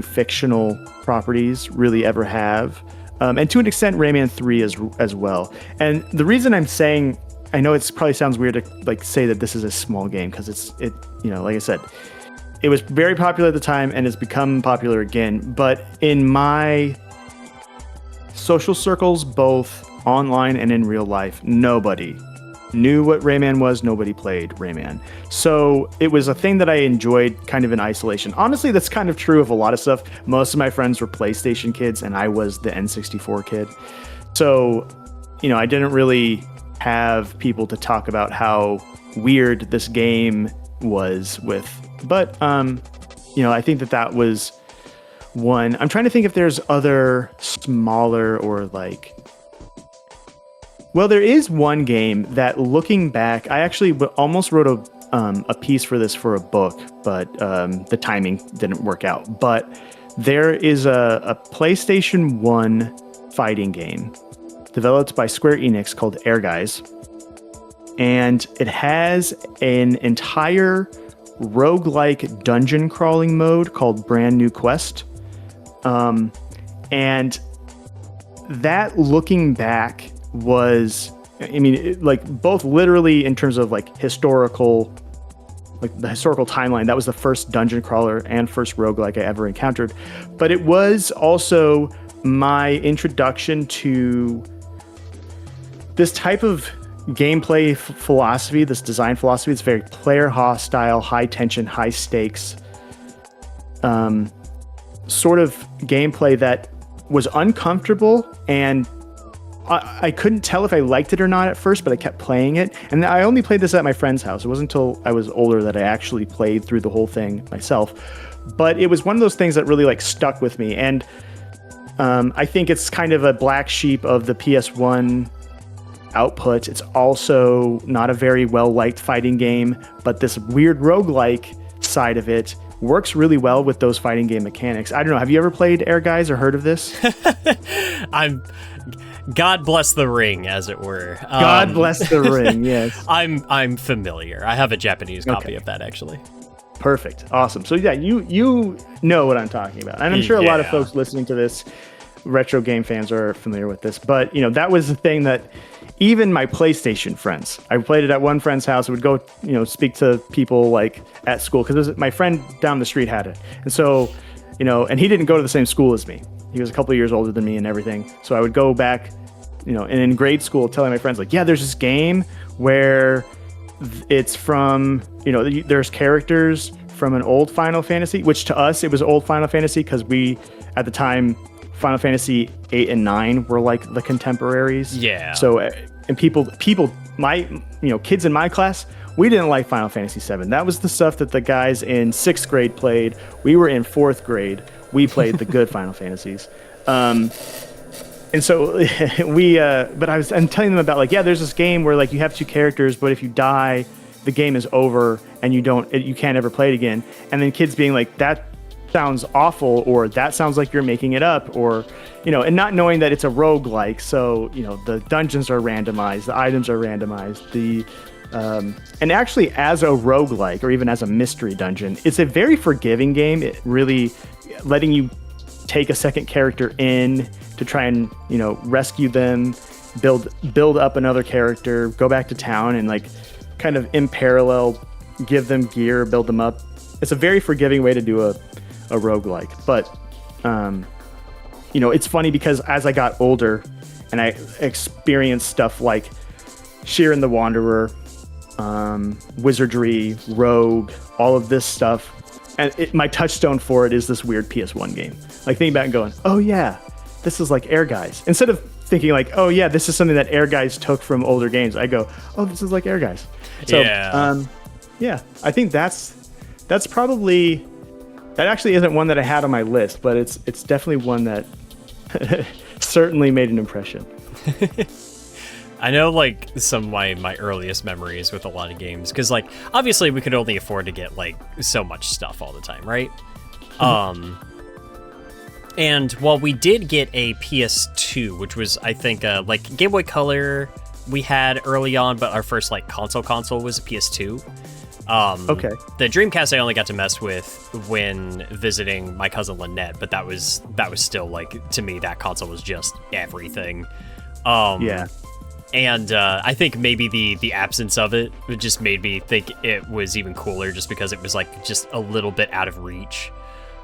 fictional properties really ever have. And to an extent, Rayman 3 as well. And the reason I'm saying, I know it probably sounds weird to like say that this is a small game because like I said, it was very popular at the time and has become popular again. But in my social circles, both online and in real life, nobody knew what Rayman was. Nobody played Rayman. So it was a thing that I enjoyed kind of in isolation. Honestly, that's kind of true of a lot of stuff. Most of my friends were PlayStation kids and I was the N64 kid. So, I didn't really have people to talk about how weird this game was with. But, I think that was one. I'm trying to think if there's other smaller or like... Well, there is one game that, looking back, I actually almost wrote a piece for this for a book, but the timing didn't work out. But there is a PlayStation 1 fighting game developed by Square Enix called Air Guys. And it has an entire roguelike dungeon crawling mode called Brand New Quest. And that, looking back, was, both literally in terms of like historical, like the historical timeline, that was the first dungeon crawler and first roguelike I ever encountered. But it was also my introduction to this type of gameplay philosophy, this design philosophy. It's very player hostile, high tension, high stakes, sort of gameplay that was uncomfortable, and I couldn't tell if I liked it or not at first, but I kept playing it. And I only played this at my friend's house. It wasn't until I was older that I actually played through the whole thing myself. But it was one of those things that really like stuck with me. And I think it's kind of a black sheep of the PS1 output. It's also not a very well-liked fighting game, but this weird roguelike side of it works really well with those fighting game mechanics. I don't know. Have you ever played Air Guys or heard of this? God bless the ring, as it were. God bless the ring. Yes. I'm familiar. I have a Japanese copy of that, actually. Perfect. Awesome. So yeah, you know what I'm talking about. And I'm sure a lot of folks listening to this, retro game fans, are familiar with this. But, that was the thing that even my PlayStation friends, I played it at one friend's house, would go, speak to people like at school, because my friend down the street had it. And so, and he didn't go to the same school as me. He was a couple of years older than me and everything. So I would go back, and in grade school telling my friends, like, yeah, there's this game where it's from, there's characters from an old Final Fantasy, which to us, it was old Final Fantasy because we, at the time, Final Fantasy 8 and 9 were like the contemporaries. Yeah. So, and people, my, kids in my class, we didn't like Final Fantasy 7. That was the stuff that the guys in 6th grade played. We were in 4th grade. We played the good Final Fantasies. And so but I'm telling them about, like, yeah, there's this game where, like, you have 2 characters, but if you die, the game is over and you can't ever play it again. And then kids being like, that sounds awful, or that sounds like you're making it up, or, and not knowing that it's a roguelike. So, the dungeons are randomized, the items are randomized, and actually as a roguelike, or even as a mystery dungeon, it's a very forgiving game. It really letting you take a second character in to try and, rescue them, build up another character, go back to town, and, like, kind of in parallel give them gear, build them up. It's a very forgiving way to do a roguelike. But it's funny because as I got older and I experienced stuff like Shiren the Wanderer, Wizardry, Rogue, all of this stuff, and my touchstone for it is this weird PS1 game. Like, thinking back and going, oh yeah, this is like Air Guys. Instead of thinking like, oh yeah, this is something that Air Guys took from older games, I go, oh, this is like Air Guys. So, yeah, I think that's probably, that actually isn't one that I had on my list, but it's definitely one that certainly made an impression. I know, like, some of my earliest memories with a lot of games, because, like, obviously we could only afford to get, like, so much stuff all the time, right? And while we did get a PS2, which was, I think, like, Game Boy Color we had early on, but our first, like, console was a PS2. Okay. The Dreamcast I only got to mess with when visiting my cousin Lynette, but that was still, like, to me, that console was just everything. Yeah. And I think maybe the absence of it just made me think it was even cooler, just because it was, like, just a little bit out of reach.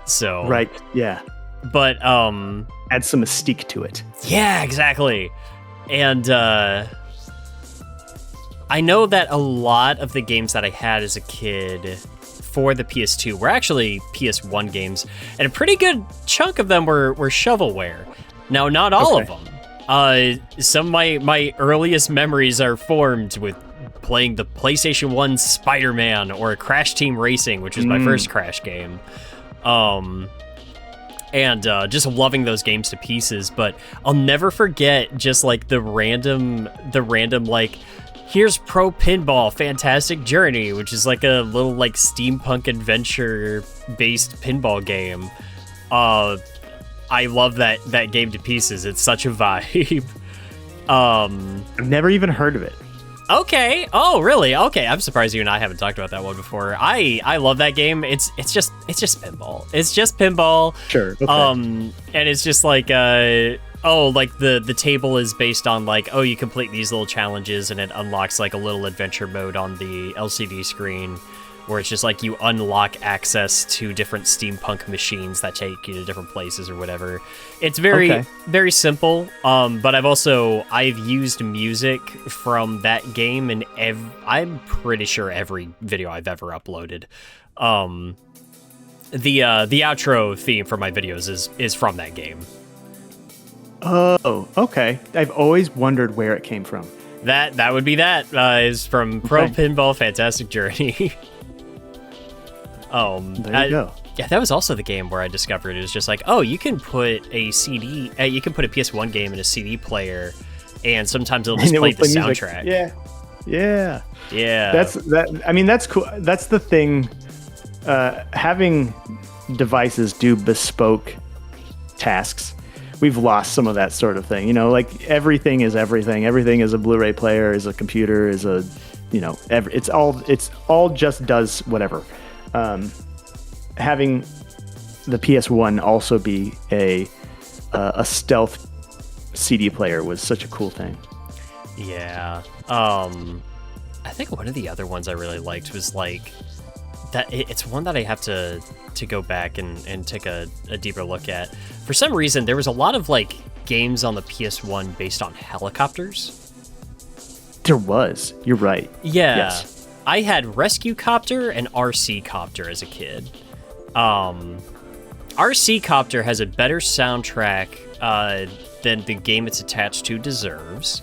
So right, yeah. But add some mystique to it. Yeah, exactly. And I know that a lot of the games that I had as a kid for the PS2 were actually PS1 games, and a pretty good chunk of them were shovelware. Now, not all of them. Some of my earliest memories are formed with playing the PlayStation 1 Spider-Man or Crash Team Racing, which was my first Crash game. And just loving those games to pieces. But I'll never forget just, like, the random like, here's Pro Pinball Fantastic Journey, which is like a little, like, steampunk adventure based pinball game. I love that game to pieces. It's such a vibe. I've never even heard of it. Okay. Oh, really? Okay. I'm surprised you and I haven't talked about that one before. I love that game. It's just pinball. It's just pinball. Sure. Okay. And it's just like like the table is based on, like, oh, you complete these little challenges and it unlocks, like, a little adventure mode on the LCD screen, where it's just like you unlock access to different steampunk machines that take you to different places or whatever. It's very simple. But I've used music from that game in I'm pretty sure every video I've ever uploaded. The outro theme for my videos is from that game. Oh, okay. I've always wondered where it came from. That would be is from Pro Pinball Fantastic Journey. There you go. Yeah, that was also the game where I discovered it was just like, oh, you can put a CD, you can put a PS1 game in a CD player, and sometimes it'll just play the soundtrack. Yeah. That's cool. That's the thing. Having devices do bespoke tasks, we've lost some of that sort of thing. Like everything is everything. Everything is a Blu-ray player, is a computer, is a, it's all just does whatever. Having the PS1 also be a stealth CD player was such a cool thing. Yeah. I think one of the other ones I really liked was like that. It's one that I have to go back and take a deeper look at. For some reason, there was a lot of like games on the PS1 based on helicopters. There was. You're right. Yeah. Yes. I had Rescue Copter and RC Copter as a kid. RC Copter has a better soundtrack than the game it's attached to deserves.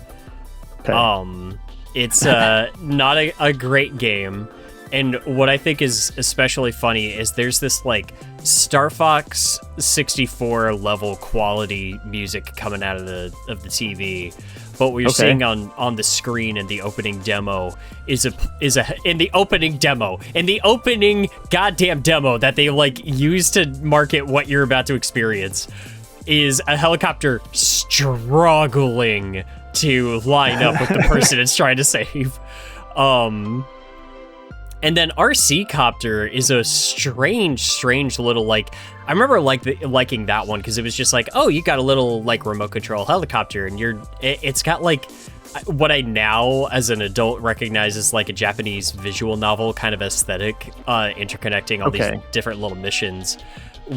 Okay. It's not a great game, and what I think is especially funny is there's this like Star Fox 64 level quality music coming out of the TV, but what you're seeing on the screen in the opening demo is in the opening goddamn demo that they like use to market what you're about to experience is a helicopter struggling to line up with the person it's trying to save. And then RC Copter is a strange little like. I remember liking that one because it was just like, oh, you got a little like remote control helicopter, and it's got like what I now as an adult recognize as like a Japanese visual novel kind of aesthetic, interconnecting all these different little missions.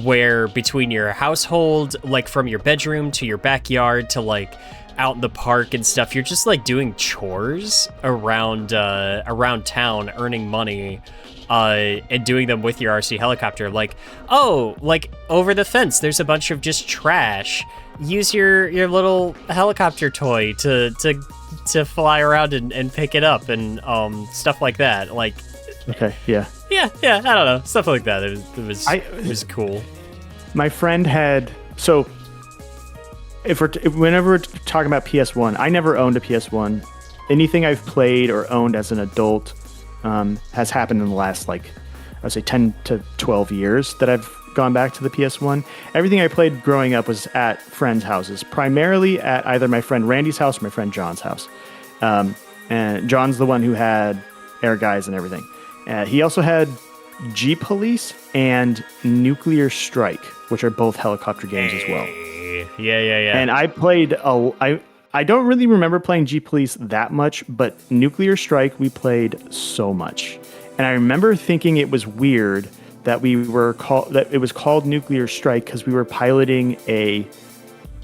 Where between your household, like from your bedroom to your backyard to like out in the park and stuff, you're just like doing chores around town, earning money, and doing them with your RC helicopter. Like, oh, like over the fence, there's a bunch of just trash. Use your little helicopter toy to fly around and pick it up and stuff like that. Like, yeah, I don't know, stuff like that. It was cool. My friend had whenever we're talking about PS1, I never owned a PS1. Anything I've played or owned as an adult has happened in the last, like, I would say 10 to 12 years that I've gone back to the PS1. Everything I played growing up was at friends' houses, primarily at either my friend Randy's house or my friend John's house. And John's the one who had Air Guys and everything. He also had G-Police and Nuclear Strike, which are both helicopter games as well. Yeah. And I played I don't really remember playing G-Police that much, but Nuclear Strike we played so much. And I remember thinking it was weird that it was called Nuclear Strike because we were piloting a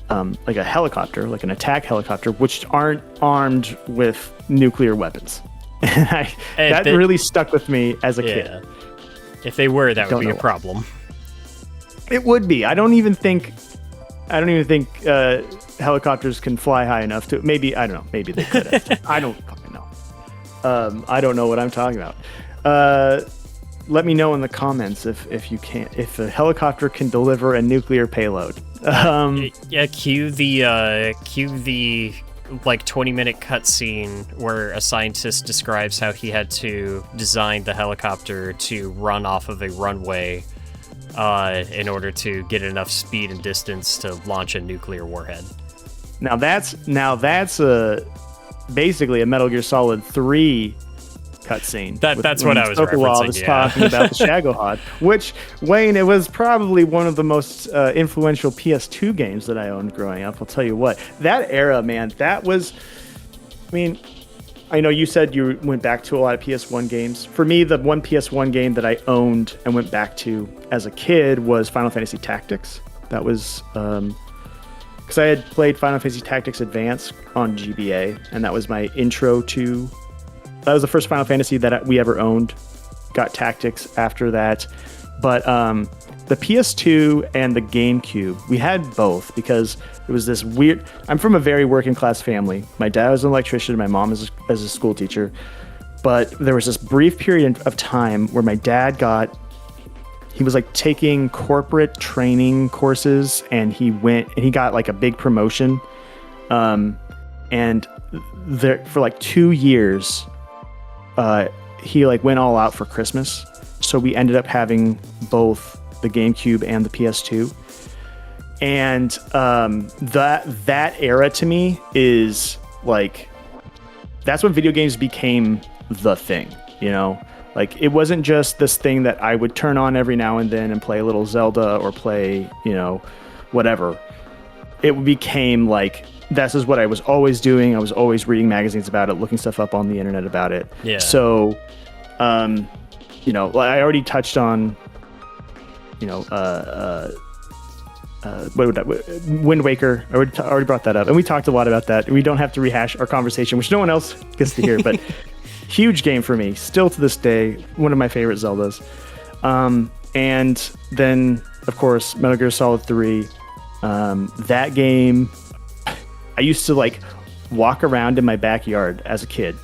helicopter, like an attack helicopter, which aren't armed with nuclear weapons. And that really stuck with me as a kid. If they were, that would be a problem. It would be. I don't even think helicopters can fly high enough to. Maybe I don't know. Maybe they could have. I don't fucking know. I don't know what I'm talking about. Let me know in the comments if you can. If a helicopter can deliver a nuclear payload. Cue the like 20-minute cutscene where a scientist describes how he had to design the helicopter to run off of a runway in order to get enough speed and distance to launch a nuclear warhead. Now that's basically a Metal Gear Solid 3 cutscene. That's what I was referencing. Was talking about the Shagohod, which, Wayne, it was probably one of the most influential PS2 games that I owned growing up. I'll tell you what, that era, man, that was. I mean, I know you said you went back to a lot of PS1 games. For me, the one PS1 game that I owned and went back to as a kid was Final Fantasy Tactics. That was because I had played Final Fantasy Tactics Advance on GBA, and that was my intro to. That was the first Final Fantasy that we ever owned. Got Tactics after that. But the PS2 and the GameCube, we had both because it was this weird. I'm from a very working class family. My dad was an electrician. My mom is a school teacher. But there was this brief period of time where my dad he was like taking corporate training courses, and he got like a big promotion. and there for like 2 years, he like went all out for Christmas. So we ended up having both the GameCube and the PS2. And that era to me is like, that's when video games became the thing, you know? Like, it wasn't just this thing that I would turn on every now and then and play a little Zelda or play, you know, whatever. It became like, this is what I was always doing. I was always reading magazines about it, looking stuff up on the internet about it. Yeah. So, you know, I already touched on, you know, Wind Waker. I already brought that up, and we talked a lot about that. We don't have to rehash our conversation, which no one else gets to hear, but huge game for me, still to this day, one of my favorite Zeldas. And then, of course, Metal Gear Solid 3. That game, I used to like walk around in my backyard as a kid,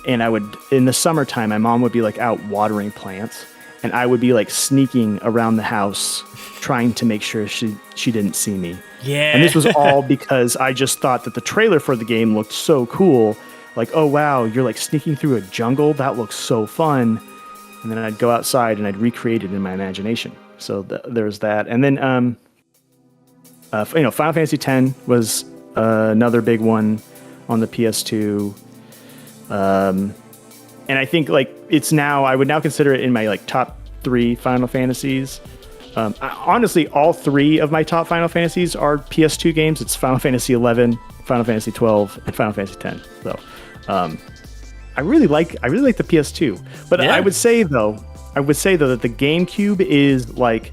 and I would, in the summertime, my mom would be like out watering plants, and I would be like sneaking around the house trying to make sure she didn't see me. Yeah. And this was all because I just thought that the trailer for the game looked so cool. Like, oh wow, you're like sneaking through a jungle. That looks so fun. And then I'd go outside and I'd recreate it in my imagination. So there's that. And then, you know, Final Fantasy X was another big one on the PS2. And I think like I would now consider it in my like top 3 Final Fantasies. Honestly, all 3 of my top Final Fantasies are PS2 games. It's Final Fantasy 11, Final Fantasy 12, and Final Fantasy 10. So, I really like the PS2. But yeah. I would say though that the GameCube is like,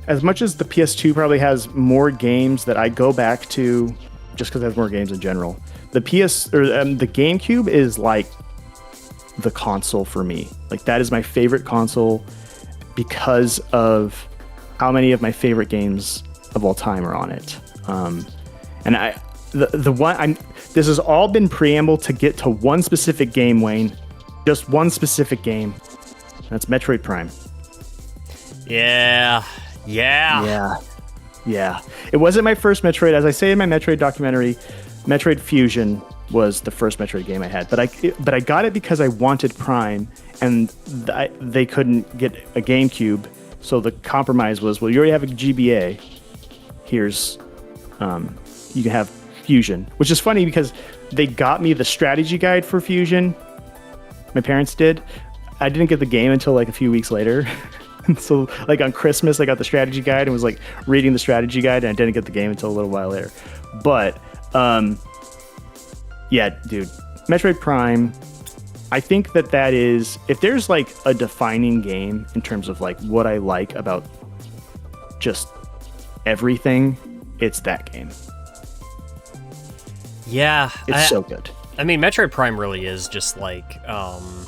as much as the PS2 probably has more games that I go back to, just because it has more games in general. The GameCube is like the console for me. Like, that is my favorite console because of how many of my favorite games of all time are on it. And this has all been preamble to get to one specific game, Wayne. Just one specific game. That's Metroid Prime. Yeah. It wasn't my first Metroid. As I say in my Metroid documentary, Metroid Fusion was the first Metroid game I had. But I got it because I wanted Prime, and they couldn't get a GameCube. So the compromise was, well, you already have a GBA. Here's, you can have Fusion, which is funny because they got me the strategy guide for Fusion. My parents did. I didn't get the game until like a few weeks later. So like on Christmas, I got the strategy guide and was like reading the strategy guide, and I didn't get the game until a little while later. But yeah, dude, Metroid Prime, I think that is, if there's like a defining game in terms of like what I like about just everything, it's that game. Yeah. It's so good. I mean, Metroid Prime really is just like, man,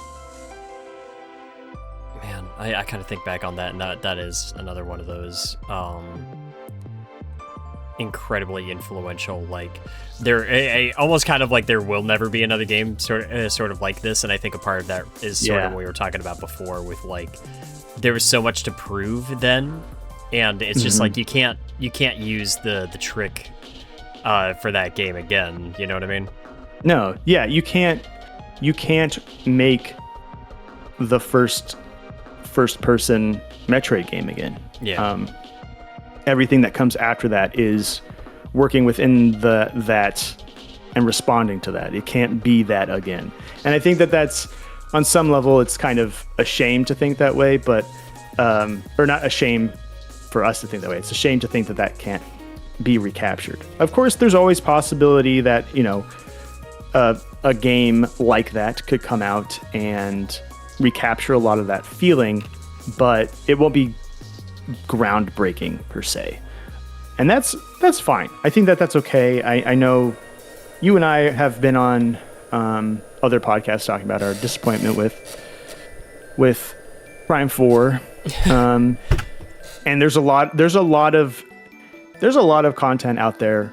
I kind of think back on that, and that is another one of those incredibly influential. Like, there, almost kind of like there will never be another game sort of like this, and I think a part of that is sort of what we were talking about before with like there was so much to prove then, and it's just like you can't use the trick for that game again. You know what I mean? No, yeah, you can't make the first person Metroid game again. Yeah. Everything that comes after that is working within that and responding to that. It can't be that again. And I think that's, on some level, it's kind of a shame to think that way, but or not a shame for us to think that way. It's a shame to think that can't be recaptured. Of course, there's always possibility that, you know, a game like that could come out and recapture a lot of that feeling, but it won't be groundbreaking per se. And that's fine. I think that's okay. I know you and I have been on other podcasts talking about our disappointment with Prime 4. And there's a lot of content out there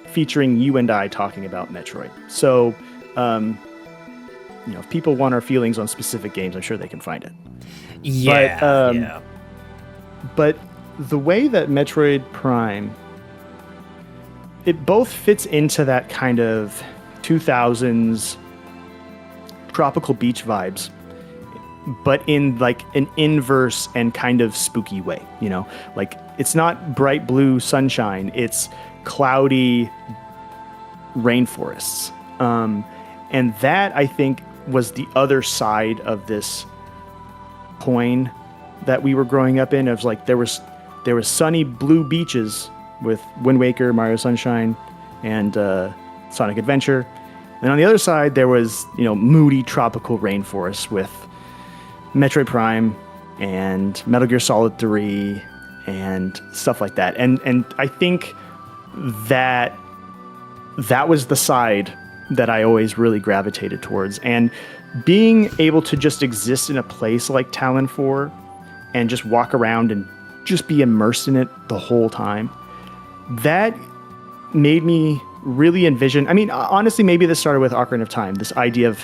featuring you and I talking about Metroid. So, you know, if people want our feelings on specific games, I'm sure they can find it. Yeah. But the way that Metroid Prime it both fits into that kind of 2000s tropical beach vibes, but in like an inverse and kind of spooky way, you know, like it's not bright blue sunshine, it's cloudy rainforests. And that, I think, was the other side of this coin that we were growing up in. It was like there was sunny blue beaches with Wind Waker, Mario Sunshine, and Sonic Adventure. And on the other side, there was, you know, moody tropical rainforest with Metroid Prime and Metal Gear Solid 3 and stuff like that. And I think that was the side that I always really gravitated towards. And being able to just exist in a place like Talon 4 and just walk around and just be immersed in it the whole time, that made me really envision, I mean, honestly, maybe this started with Ocarina of Time, this idea of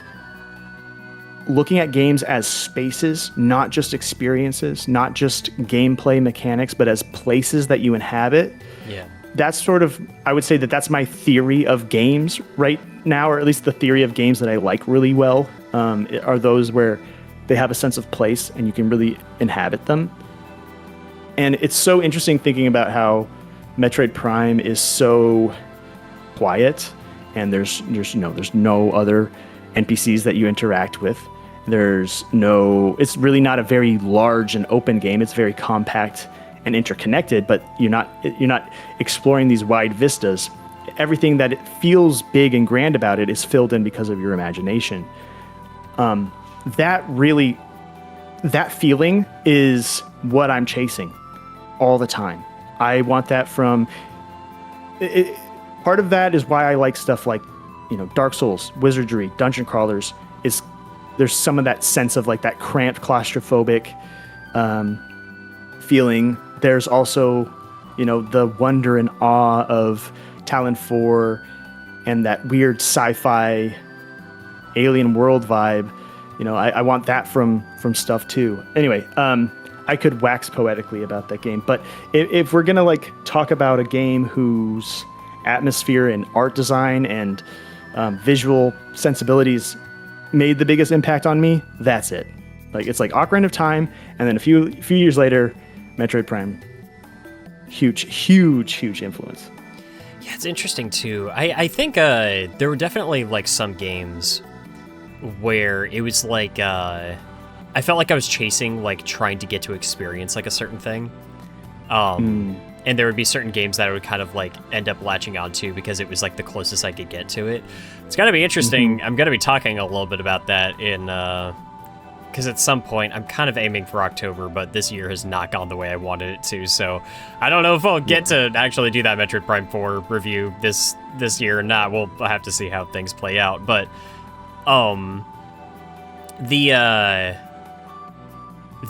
looking at games as spaces, not just experiences, not just gameplay mechanics, but as places that you inhabit. Yeah. That's sort of, I would say that that's my theory of games right now, or at least the theory of games that I like really well, are those where they have a sense of place and you can really inhabit them. And it's so interesting thinking about how Metroid Prime is so quiet, and there's no other NPCs that you interact with. It's really not a very large and open game. It's very compact and interconnected, but you're not exploring these wide vistas. Everything that it feels big and grand about it is filled in because of your imagination. That feeling is what I'm chasing all the time. I want that from it. Part of that is why I like stuff like, you know, Dark Souls, Wizardry, Dungeon Crawlers. There's some of that sense of like that cramped, claustrophobic feeling. There's also, you know, the wonder and awe of Talon 4 and that weird sci-fi alien world vibe. You know, I want that from stuff too. Anyway, I could wax poetically about that game, but if we're gonna like talk about a game whose atmosphere and art design and visual sensibilities made the biggest impact on me, that's it. Like, it's like Ocarina of Time, and then a few years later, Metroid Prime. Huge influence. Yeah, it's interesting too. I think there were definitely like some games where it was like I felt like I was chasing, like trying to get to experience like a certain thing. And there would be certain games that I would kind of like end up latching onto because it was like the closest I could get to it. It's going to be interesting. I'm going to be talking a little bit about that in because at some point I'm kind of aiming for October, but this year has not gone the way I wanted it to. So I don't know if I'll get to actually do that Metroid Prime 4 review this year or not. We'll have to see how things play out. But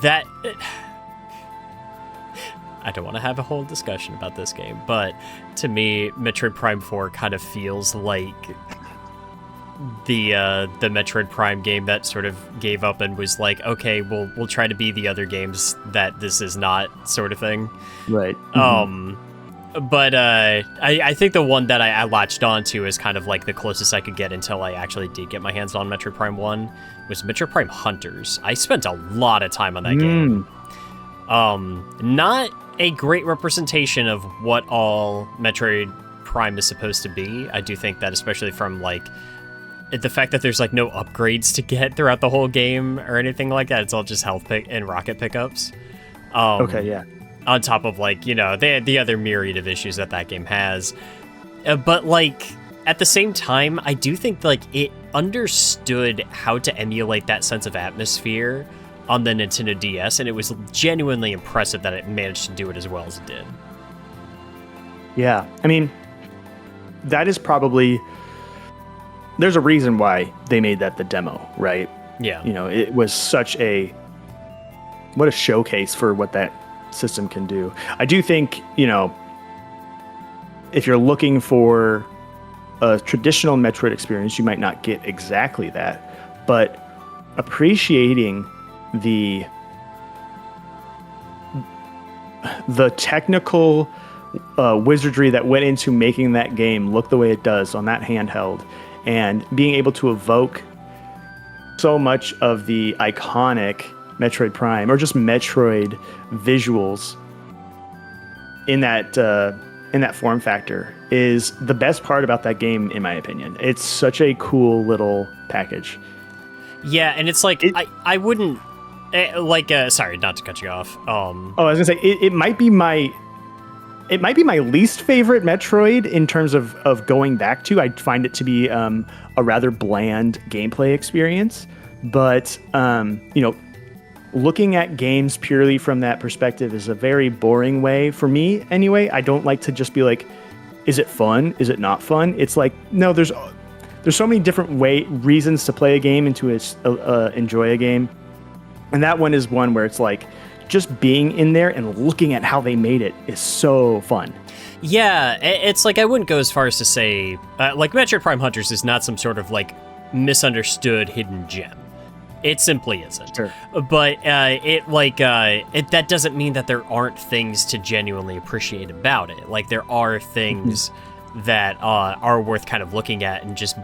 that I don't want to have a whole discussion about this game, but to me, Metroid Prime 4 kind of feels like the Metroid Prime game that sort of gave up and was like, okay, we'll try to be the other games that this is not, sort of thing. Right. But I think the one that I latched onto is kind of like the closest I could get until I actually did get my hands on Metroid Prime 1 was Metroid Prime Hunters. I spent a lot of time on that game. Not a great representation of what all Metroid Prime is supposed to be. I do think that, especially from like the fact that there's like no upgrades to get throughout the whole game or anything like that. It's all just health pick and rocket pickups. Okay, yeah. On top of like, you know, the other myriad of issues that game has. But like at the same time, I do think like it understood how to emulate that sense of atmosphere on the Nintendo DS, and it was genuinely impressive that it managed to do it as well as it did. Yeah, I mean, that is probably... There's a reason why they made that the demo, right? Yeah. You know, it was such a... What a showcase for what that system can do. I do think, you know, if you're looking for a traditional Metroid experience, you might not get exactly that, but appreciating the technical wizardry that went into making that game look the way it does on that handheld, and being able to evoke so much of the iconic Metroid Prime or just Metroid visuals in that form factor is the best part about that game, in my opinion. It's such a cool little package. Yeah, and it's like I wouldn't sorry, not to cut you off. I was gonna say it might be my least favorite Metroid in terms of going back to. I find it to be a rather bland gameplay experience, but looking at games purely from that perspective is a very boring way for me anyway. I don't like to just be like, is it fun? Is it not fun? It's like, no, there's so many different reasons to play a game and to enjoy a game. And that one is one where it's like, just being in there and looking at how they made it is so fun. Yeah, it's like I wouldn't go as far as to say, like Metroid Prime Hunters is not some sort of like misunderstood hidden gem. It simply isn't. Sure. But that doesn't mean that there aren't things to genuinely appreciate about it. Like there are things that are worth kind of looking at and just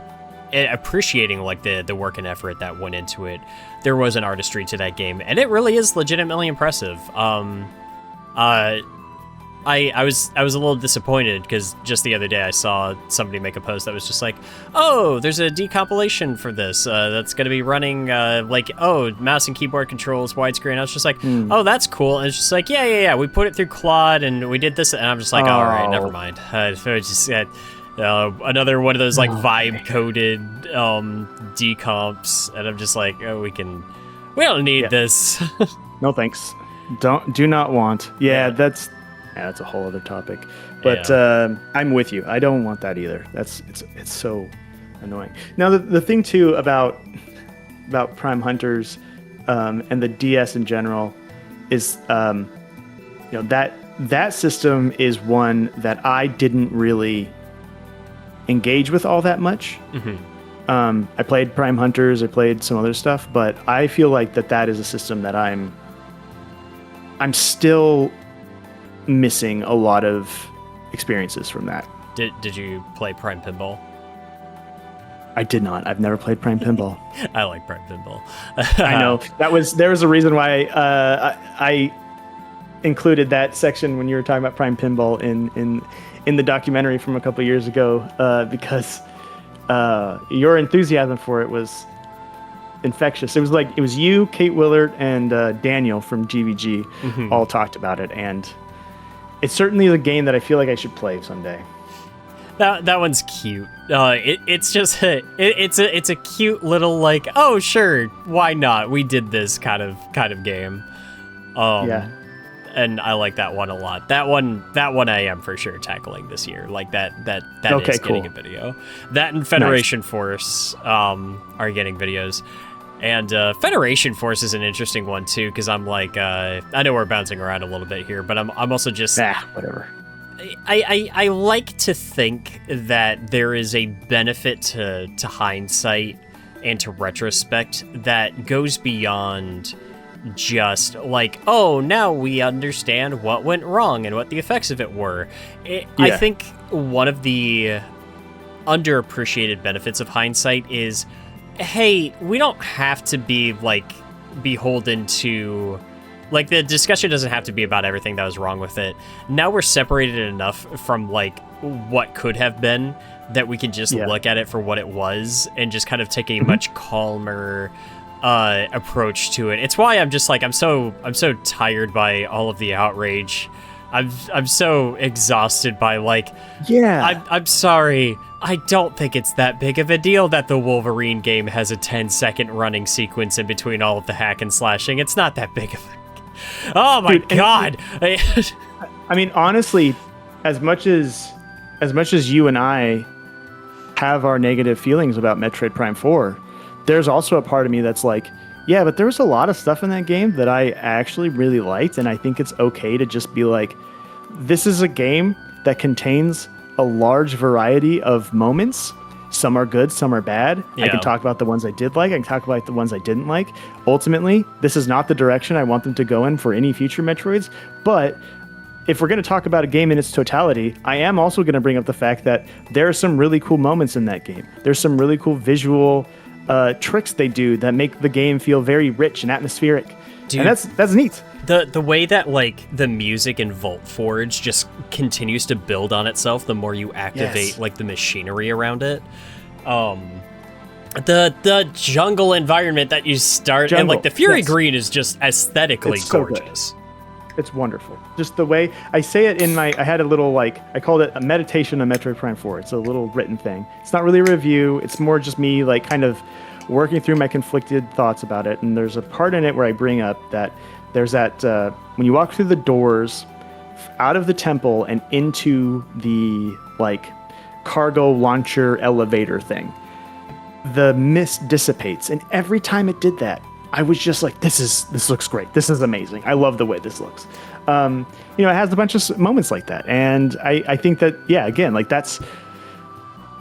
appreciating, like the work and effort that went into it. There was an artistry to that game, and it really is legitimately impressive. I was a little disappointed because just the other day I saw somebody make a post that was just like, oh, there's a decompilation for this that's going to be running mouse and keyboard controls widescreen. I was just like, oh, that's cool. And it's just like, yeah, we put it through Claude and we did this, and I'm just like, all right, never mind. Another one of those like vibe coded decomps, and I'm just like, oh, we don't need this. No thanks. Do not want. That's a whole other topic. But I'm with you. I don't want that either. It's so annoying. Now the thing too about Prime Hunters and the DS in general is that system is one that I didn't really engage with all that much. I played Prime Hunters, I played some other stuff, but I feel like that is a system that I'm still missing a lot of experiences from that. Did you play Prime Pinball? I did not. I've never played Prime Pinball. I like Prime Pinball. I know. There was a reason why I included that section when you were talking about Prime Pinball in the documentary from a couple years ago, because your enthusiasm for it was infectious. It was you, Kate Willard, and Daniel from GVG all talked about it, and it's certainly a game that I feel like I should play someday. That one's cute. It's just it's a cute little like, oh sure, why not? We did this kind of game. Yeah. And I like that one a lot. That one I am for sure tackling this year. Like that okay, is getting cool. a video. That and Federation Force are getting videos. And Federation Force is an interesting one too, because I'm like, I know we're bouncing around a little bit here, but I'm also just whatever. I like to think that there is a benefit to hindsight and to retrospect that goes beyond just like, oh, now we understand what went wrong and what the effects of it were. I think one of the underappreciated benefits of hindsight is, hey, we don't have to be like beholden to, like, the discussion doesn't have to be about everything that was wrong with it. Now we're separated enough from like what could have been that we can just look at it for what it was and just kind of take a much calmer approach to it. It's why I'm just like, I'm so tired by all of the outrage. I'm so exhausted by like, I'm sorry, I don't think it's that big of a deal that the Wolverine game has a 10-second running sequence in between all of the hack and slashing. It's not that big of a... Oh my God. I mean, honestly, as much as you and I have our negative feelings about Metroid Prime 4, there's also a part of me that's like, yeah, but there was a lot of stuff in that game that I actually really liked, and I think it's okay to just be like, this is a game that contains a large variety of moments. Some are good, some are bad. I can talk about the ones I did like, I can talk about the ones I didn't like. Ultimately, this is not the direction I want them to go in for any future Metroids, but if we're going to talk about a game in its totality, I am also going to bring up the fact that there are some really cool moments in that game. There's some really cool visual tricks they do that make the game feel very rich and atmospheric. Dude, and that's neat. The way that like the music in Vault Forge just continues to build on itself the more you activate like the machinery around it. The jungle environment that you start and like the Fury Green is just aesthetically gorgeous. It's wonderful. Just the way I say it I had a little I called it a meditation on Metroid Prime 4. It's a little written thing. It's not really a review. It's more just me kind of working through my conflicted thoughts about it. And there's a part in it where I bring up that there's that when you walk through the doors out of the temple and into the cargo launcher elevator thing, the mist dissipates. And every time it did that, I was just like, this looks great. This is amazing. I love the way this looks. It has a bunch of moments like that. And I think that, again, that's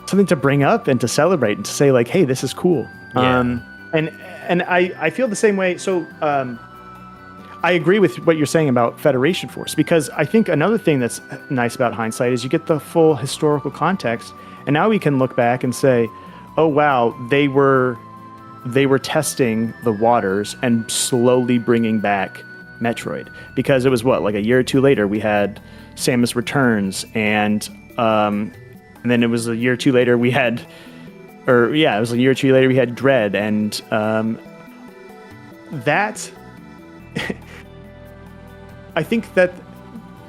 something to bring up and to celebrate and to say hey, this is cool. Yeah. And I feel the same way. So I agree with what you're saying about Federation Force, because I think another thing that's nice about hindsight is you get the full historical context. And now we can look back and say, oh, wow, they were testing the waters and slowly bringing back Metroid, because it was a year or two later we had Samus Returns, and then it was a year or two later we had Dread, and that I think that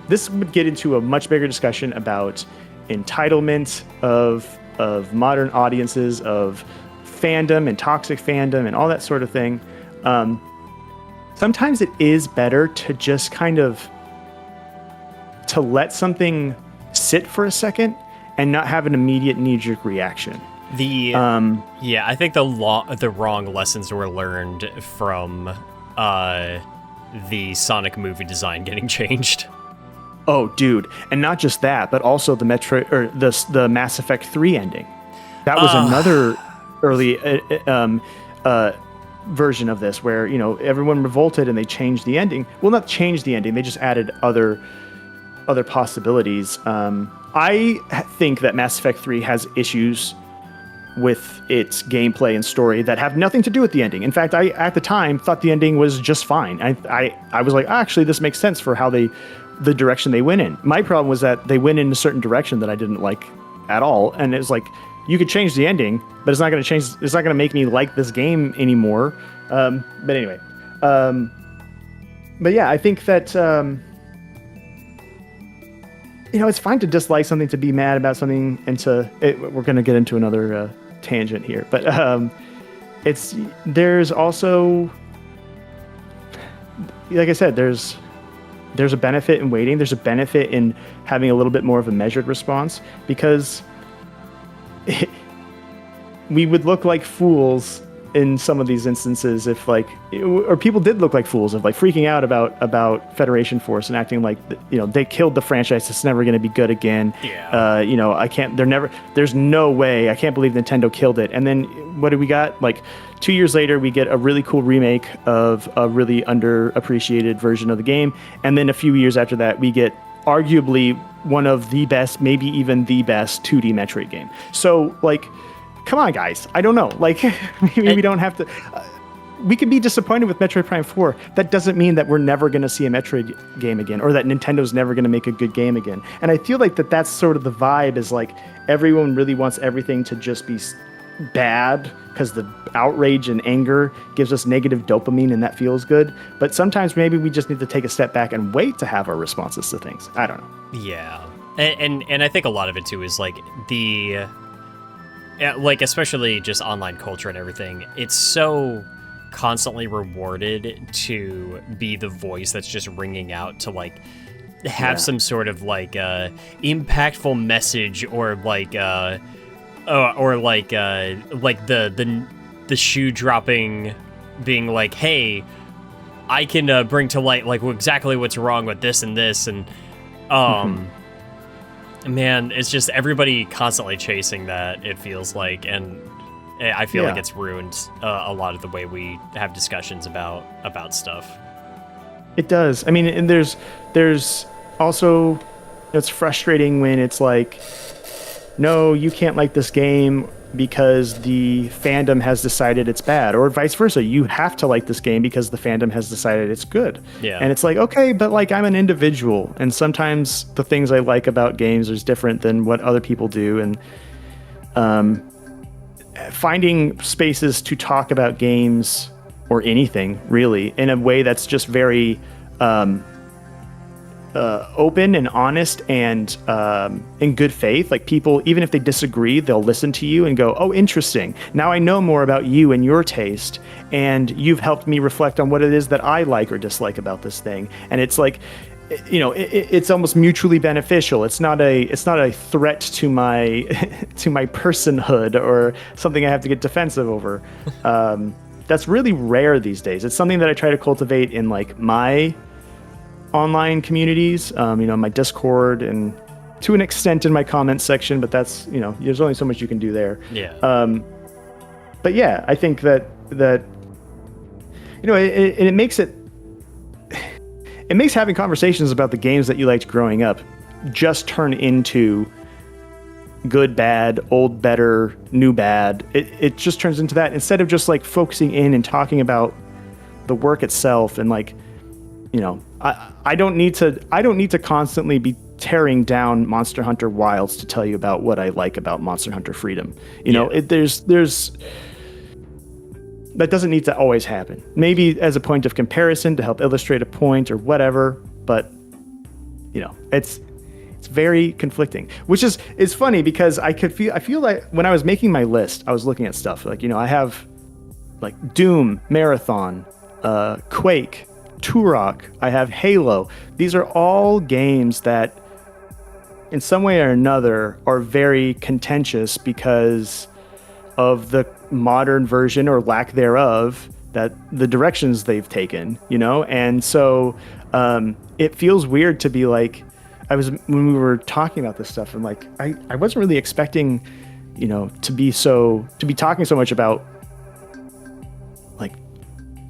this would get into a much bigger discussion about entitlement of modern audiences, of fandom and toxic fandom and all that sort of thing. Sometimes it is better to just kind of to let something sit for a second and not have an immediate knee-jerk reaction. I think the wrong lessons were learned from the Sonic movie design getting changed. Oh, dude, and not just that, but also the the Mass Effect 3 ending. That was another early version of this where everyone revolted and they changed the ending. Well, not changed the ending, they just added other possibilities. I think that Mass Effect 3 has issues with its gameplay and story that have nothing to do with the ending. In fact, I at the time thought the ending was just fine. I was like, actually, this makes sense for how the direction they went in. My problem was that they went in a certain direction that I didn't like at all, and it was like, you could change the ending, but it's not going to change. It's not going to make me like this game anymore. But anyway, but yeah, I think that it's fine to dislike something, to be mad about something, and we're going to get into another tangent here, but there's also, like I said, there's a benefit in waiting. There's a benefit in having a little bit more of a measured response, because we would look like fools in some of these instances if or people did look like fools of freaking out about Federation Force and acting like they killed the franchise, it's never going to be good again. There's no way, I can't believe Nintendo killed it. And then what do we got? 2 years later we get a really cool remake of a really underappreciated version of the game, and then a few years after that we get arguably one of the best, maybe even the best 2D Metroid game. So come on, guys. I don't know. Maybe we don't have to. We can be disappointed with Metroid Prime 4. That doesn't mean that we're never going to see a Metroid game again, or that Nintendo's never going to make a good game again. And I feel like that's sort of the vibe, is everyone really wants everything to just be bad, because the outrage and anger gives us negative dopamine, and that feels good. But sometimes maybe we just need to take a step back and wait to have our responses to things. I don't know. Yeah. And I think a lot of it too is especially just online culture and everything, it's so constantly rewarded to be the voice that's just ringing out to have some sort of impactful message, or the shoe dropping, being hey, I can bring to light exactly what's wrong with this and this, and man, it's just everybody constantly chasing that, it feels like, and I feel like it's ruined a lot of the way we have discussions about stuff. It does. I mean, and there's also it's frustrating when it's like, no, you can't like this game because the fandom has decided it's bad, or vice versa. You have to like this game because the fandom has decided it's good. Yeah. And it's like, okay, but like I'm an individual, and sometimes the things I like about games is different than what other people do. And finding spaces to talk about games or anything really in a way that's just very open and honest and in good faith. Like people, even if they disagree, they'll listen to you and go, oh, interesting. Now I know more about you and your taste, and you've helped me reflect on what it is that I like or dislike about this thing. And it's like, you know, it's almost mutually beneficial. It's not a threat to my to my personhood or something I have to get defensive over. That's really rare these days. It's something that I try to cultivate in like my online communities, you know, my Discord and to an extent in my comments section, but that's, you know, there's only so much you can do there. Yeah. But yeah, I think that you know, it makes having conversations about the games that you liked growing up just turn into good, bad, old, better, new, bad. It just turns into that instead of just like focusing in and talking about the work itself. And like, you know, I don't need to constantly be tearing down Monster Hunter Wilds to tell you about what I like about Monster Hunter Freedom. You know, there's that doesn't need to always happen. Maybe as a point of comparison to help illustrate a point or whatever, but you know, it's very conflicting, which is funny because I feel like when I was making my list, I was looking at stuff like, you know, I have like Doom, Marathon, Quake, Turok, I have Halo. These are all games that in some way or another are very contentious because of the modern version or lack thereof, that the directions they've taken, you know? And so it feels weird to be like, when we were talking about this stuff, and like, I wasn't really expecting, you know, to be talking so much about like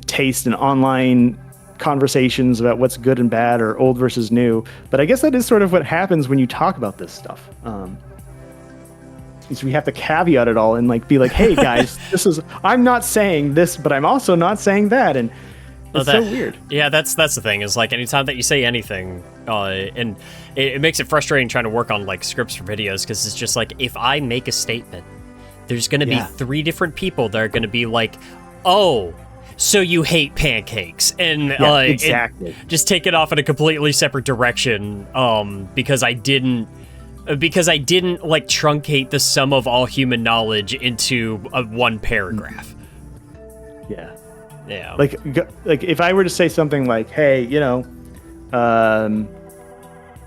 taste and online conversations about what's good and bad or old versus new. But I guess that is sort of what happens when you talk about this stuff. So we have to caveat it all and like be like, hey guys, I'm not saying this, but I'm also not saying that. And it's so weird. Yeah, that's the thing, is like anytime that you say anything, and it makes it frustrating trying to work on like scripts for videos, because it's just like, if I make a statement, there's going to be 3 different people that are going to be like, oh, so you hate pancakes, and exactly. And just take it off in a completely separate direction, because I didn't like truncate the sum of all human knowledge into one paragraph. Yeah. Yeah. Like if I were to say something like, hey, you know,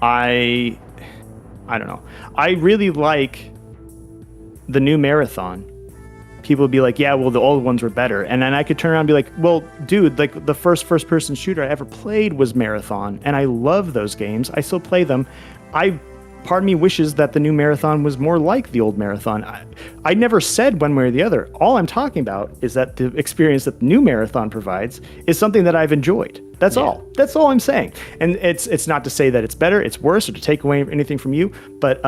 I don't know, I really like the new Marathon. People would be like, yeah, well, the old ones were better. And then I could turn around and be like, well, dude, like the first-person shooter I ever played was Marathon, and I love those games. I still play them. Part of me wishes that the new Marathon was more like the old Marathon. I never said one way or the other. All I'm talking about is that the experience that the new Marathon provides is something that I've enjoyed. That's all. That's all I'm saying. And it's not to say that it's better, it's worse, or to take away anything from you. But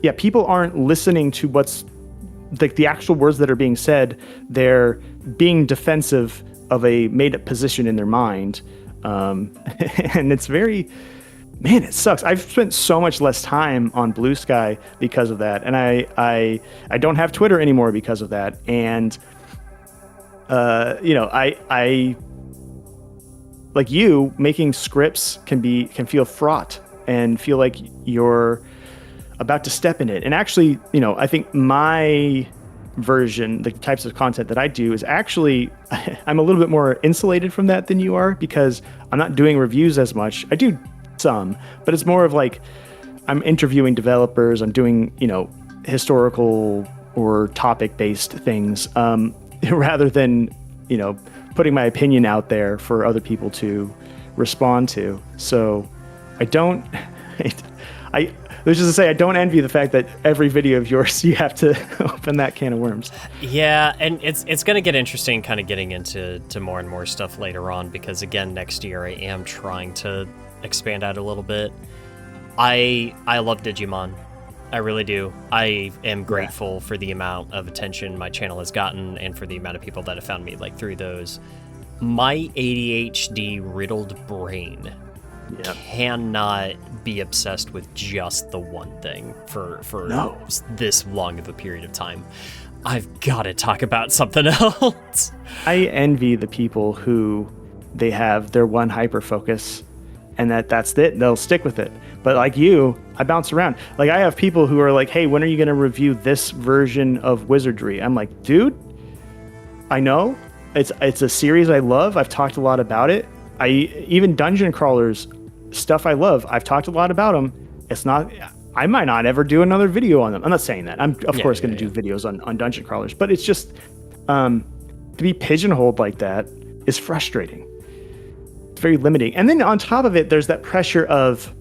yeah, people aren't listening to what's like the actual words that are being said. They're being defensive of a made-up position in their mind. And it's very... Man, it sucks. I've spent so much less time on Blue Sky because of that, and I don't have Twitter anymore because of that. And you know, I like you making scripts can feel fraught and feel like you're about to step in it. And actually, you know, I think my version, the types of content that I do, is actually I'm a little bit more insulated from that than you are, because I'm not doing reviews as much. I do some, but it's more of like I'm interviewing developers, I'm doing, you know, historical or topic-based things, rather than, you know, putting my opinion out there for other people to respond to. So I don't, let's just say I don't envy the fact that every video of yours you have to open that can of worms. Yeah, and it's going to get interesting kind of getting into more and more stuff later on, because again, next year I am trying to expand out a little bit. I love Digimon. I really do. I am grateful for the amount of attention my channel has gotten and for the amount of people that have found me like through those. My ADHD riddled brain cannot be obsessed with just the one thing for this long of a period of time. I've got to talk about something else. I envy the people who they have their one hyper focus and that's it. They'll stick with it. But like you, I bounce around. Like I have people who are like, hey, when are you going to review this version of Wizardry? I'm like, dude, I know. It's a series I love. I've talked a lot about it. Even Dungeon Crawlers, stuff I love. I've talked a lot about them. It's not... I might not ever do another video on them. I'm not saying that. I'm, of course, going to do videos on Dungeon Crawlers. But it's just... to be pigeonholed like that is frustrating. It's very limiting. And then on top of it, there's that pressure of...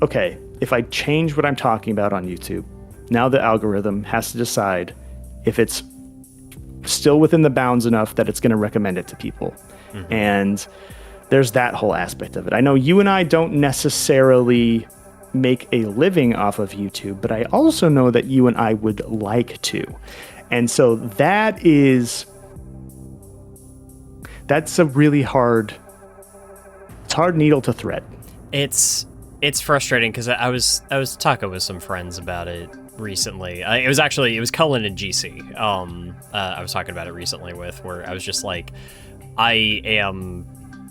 Okay, if I change what I'm talking about on YouTube, now the algorithm has to decide if it's still within the bounds enough that it's going to recommend it to people. Mm-hmm. And there's that whole aspect of it. I know you and I don't necessarily make a living off of YouTube, but I also know that you and I would like to. And so that's a really hard needle to thread. It's frustrating because I was talking with some friends about it recently. It was Cullen and GC. I was talking about it recently where I was just like, I am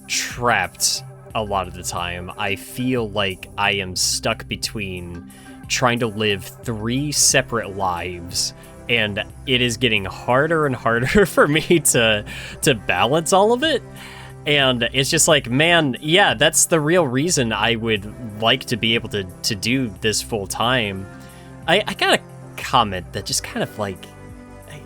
trapped a lot of the time. I feel like I am stuck between trying to live 3 separate lives, and it is getting harder and harder for me to balance all of it. And it's just like, man, yeah, that's the real reason I would like to be able to do this full time. I got a comment that just kind of like,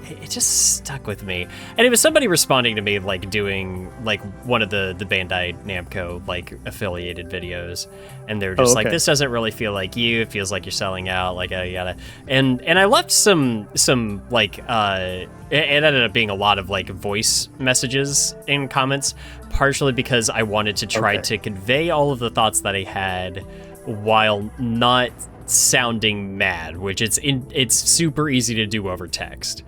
it just stuck with me. And it was somebody responding to me, like doing like one of the Bandai Namco like affiliated videos. And they're just like, this doesn't really feel like you. It feels like you're selling out, like yada. And I left some like, it ended up being a lot of like voice messages in comments, partially because I wanted to try to convey all of the thoughts that I had while not sounding mad, which it's super easy to do over text.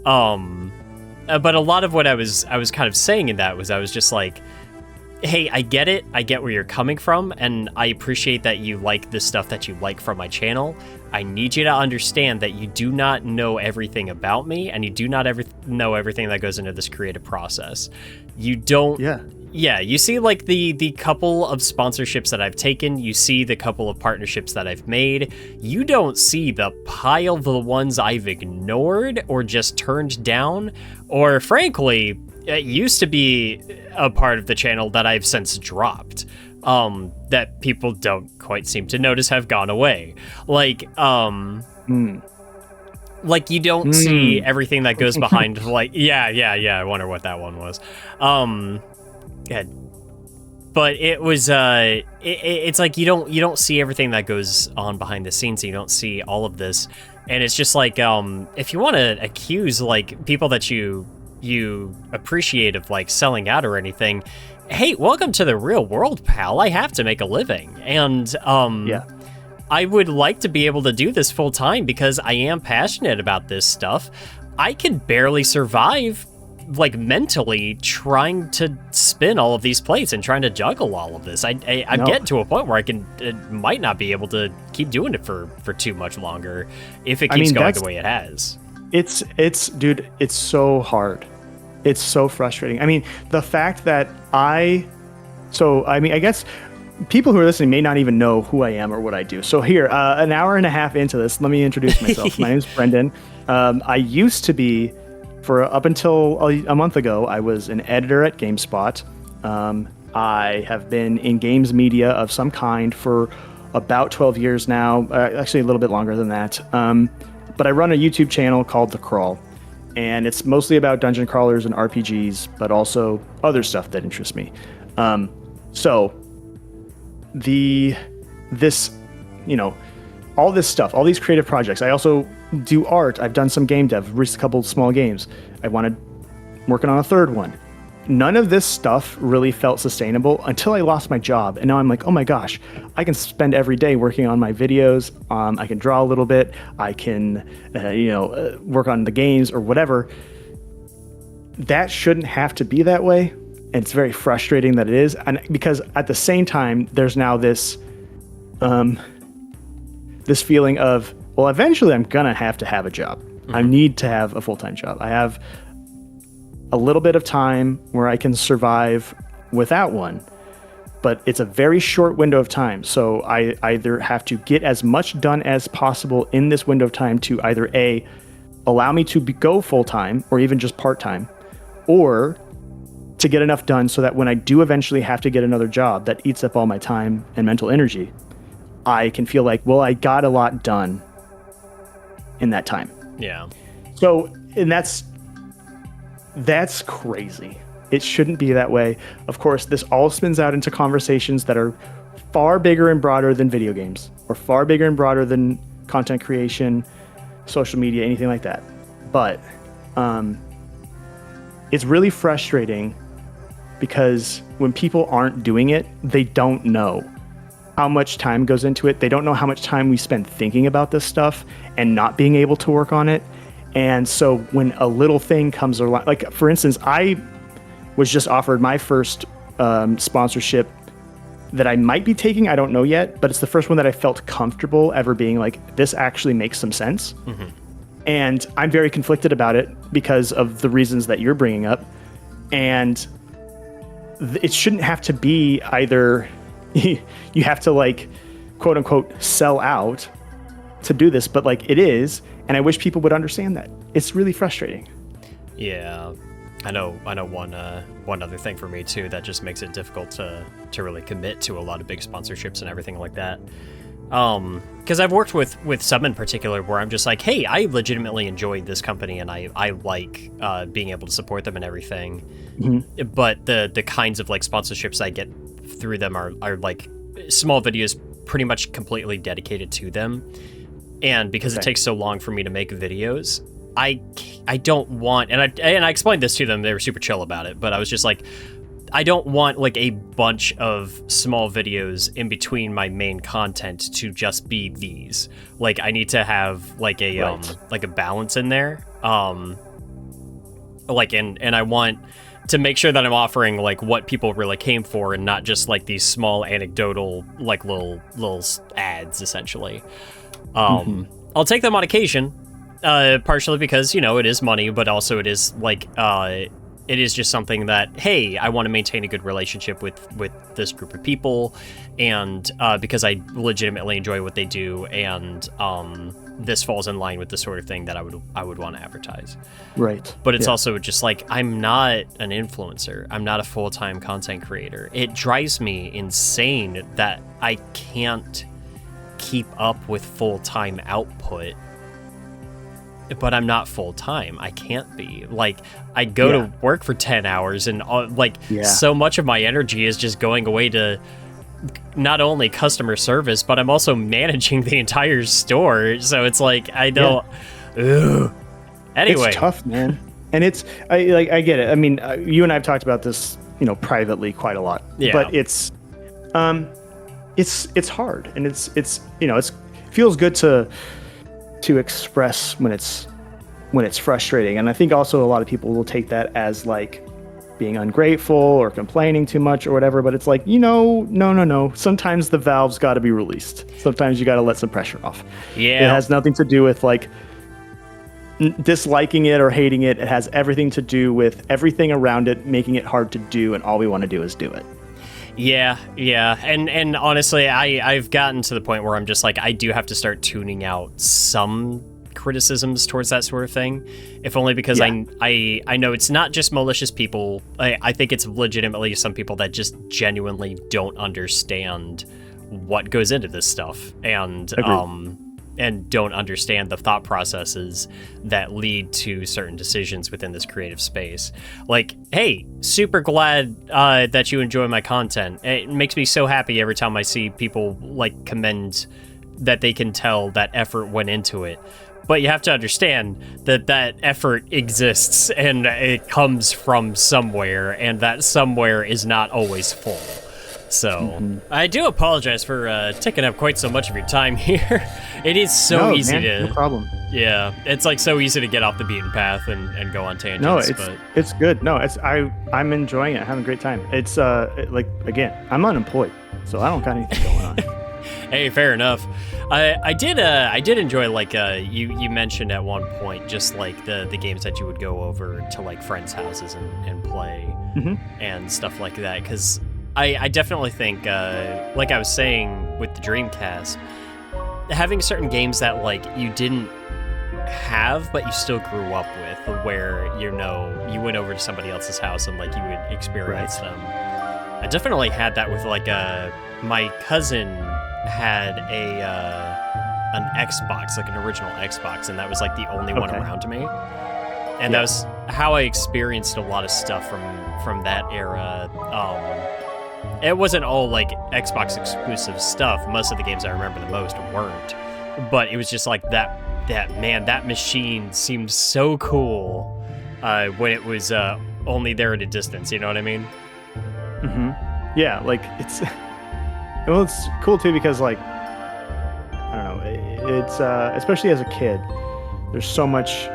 But a lot of what I was kind of saying in that was I was just like, hey, I get it. I get where you're coming from, and I appreciate that you like the stuff that you like from my channel. I need you to understand that you do not know everything about me, and you do not know everything that goes into this creative process. You don't... Yeah, you see like the couple of sponsorships that I've taken, you see the couple of partnerships that I've made, you don't see the pile of the ones I've ignored or just turned down, or frankly, it used to be a part of the channel that I've since dropped, that people don't quite seem to notice have gone away. Like, like you don't see everything that goes behind, like, yeah, I wonder what that one was. But it was it's like you don't see everything that goes on behind the scenes. So you don't see all of this, and it's just like if you want to accuse like people that you appreciate of like selling out or anything, hey, welcome to the real world, pal. I have to make a living, and I would like to be able to do this full time because I am passionate about this stuff. I can barely survive like mentally trying to spin all of these plates and trying to juggle all of this. I'm getting to a point where I might not be able to keep doing it for too much longer if it keeps going the way it has. Dude, it's so hard. It's so frustrating. I mean, the fact that I guess people who are listening may not even know who I am or what I do. So here, an hour and a half into this, let me introduce myself. My name is Brendan. I used to be, for up until a month ago, I was an editor at GameSpot. I have been in games media of some kind for about 12 years now, actually a little bit longer than that. But I run a YouTube channel called The Crawl, and it's mostly about dungeon crawlers and RPGs, but also other stuff that interests me. So all this stuff, all these creative projects. I also do art. I've done some game dev, released a couple small games. I wanted working on a third one. none of this stuff really felt sustainable until I lost my job. And now I'm like, oh my gosh, I can spend every day working on my videos. I can draw a little bit. I can, work on the games or whatever. That shouldn't have to be that way. And it's very frustrating that it is. And because at the same time, there's now this feeling of, well, eventually I'm going to have a job. Mm-hmm. I need to have a full-time job. I have a little bit of time where I can survive without one, but it's a very short window of time. So I either have to get as much done as possible in this window of time to either A, allow me to go full-time or even just part-time, or to get enough done so that when I do eventually have to get another job that eats up all my time and mental energy, I can feel like, well, I got a lot done in that time. Yeah. So, and that's crazy. It shouldn't be that way. Of course, this all spins out into conversations that are far bigger and broader than video games, or far bigger and broader than content creation, social media, anything like that. But it's really frustrating because when people aren't doing it, they don't know how much time goes into it. They don't know how much time we spend thinking about this stuff and not being able to work on it. And so when a little thing comes along, like for instance, I was just offered my first sponsorship that I might be taking. I don't know yet, but it's the first one that I felt comfortable ever being like, this actually makes some sense. Mm-hmm. And I'm very conflicted about it because of the reasons that you're bringing up. And it shouldn't have to be either you have to like, quote unquote, sell out to do this, but like it is. And I wish people would understand that. It's really frustrating. Yeah, I know one other thing for me too that just makes it difficult to really commit to a lot of big sponsorships and everything like that. Because I've worked with some in particular where I'm just like, hey, I legitimately enjoy this company and I like being able to support them and everything. Mm-hmm. But the kinds of like sponsorships I get through them are like small videos pretty much completely dedicated to them. And because it takes so long for me to make videos, I don't want, and I explained this to them, they were super chill about it, but I was just like, I don't want like a bunch of small videos in between my main content to just be these. Like I need to have like a like a balance in there. Like and I want to make sure that I'm offering like what people really came for and not just like these small anecdotal like little ads essentially. I'll take them on occasion, partially because, it is money, but also it is like, it is just something that, hey, I want to maintain a good relationship with this group of people, and because I legitimately enjoy what they do, and this falls in line with the sort of thing that I would want to advertise. Right. But it's also just like, I'm not an influencer. I'm not a full-time content creator. It drives me insane that I can't keep up with full-time output, but I'm not full-time. I can't be. Like, I go to work for 10 hours and so much of my energy is just going away to not only customer service, but I'm also managing the entire store. So it's like, I don't, anyway. It's tough, man. And I get it. I mean, you and I have talked about this, privately quite a lot, but it's hard, and it's feels good to express when it's frustrating. And I think also a lot of people will take that as like being ungrateful or complaining too much or whatever, but it's like, no. Sometimes the valve's got to be released. Sometimes you got to let some pressure off. Yeah. It has nothing to do with like disliking it or hating it. It has everything to do with everything around it making it hard to do, and all we want to do is do it. Yeah. And honestly, I've gotten to the point where I'm just like, I do have to start tuning out some criticisms towards that sort of thing, if only because I know it's not just malicious people. I think it's legitimately some people that just genuinely don't understand what goes into this stuff, and don't understand the thought processes that lead to certain decisions within this creative space. Like, hey, super glad that you enjoy my content. It makes me so happy every time I see people like commend that they can tell that effort went into it. But you have to understand that that effort exists and it comes from somewhere, and that somewhere is not always full. So I do apologize for taking up quite so much of your time here. It is so easy to... No problem. Yeah, it's like so easy to get off the beaten path and go on tangents. No, but... it's good. No, I'm enjoying it, having a great time. It's like, again, I'm unemployed, so I don't got anything going on. Hey, fair enough. I did enjoy, like, you mentioned at one point just like the games that you would go over to like friends' houses and play and stuff like that, because I definitely think, like I was saying with the Dreamcast, having certain games that like you didn't have but you still grew up with, where you went over to somebody else's house and like you would experience them. I definitely had that with like my cousin had an Xbox, like an original Xbox, and that was like the only one around me. And that was how I experienced a lot of stuff from that era. It wasn't all like Xbox exclusive stuff. Most of the games I remember the most weren't. But it was just like that machine seemed so cool when it was only there at a distance, you know what I mean? Yeah, like it's cool too because like I don't know, it's especially as a kid, there's so much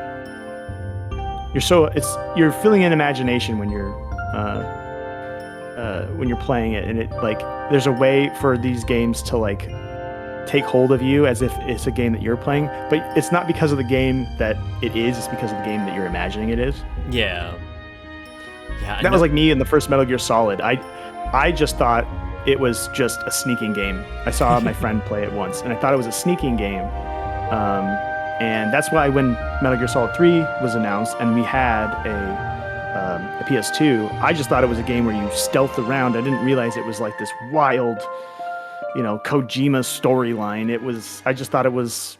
you're feeling an imagination when you're playing it, and it like there's a way for these games to like take hold of you as if it's a game that you're playing, but it's not because of the game that it is, it's because of the game that you're imagining it is. Yeah, that was like me in the first Metal Gear Solid. I just thought it was just a sneaking game. I saw my friend play it once, and I thought it was a sneaking game. And that's why when Metal Gear Solid 3 was announced and we had a PS2, I just thought it was a game where you stealthed around. I didn't realize it was like this wild, Kojima storyline. I just thought it was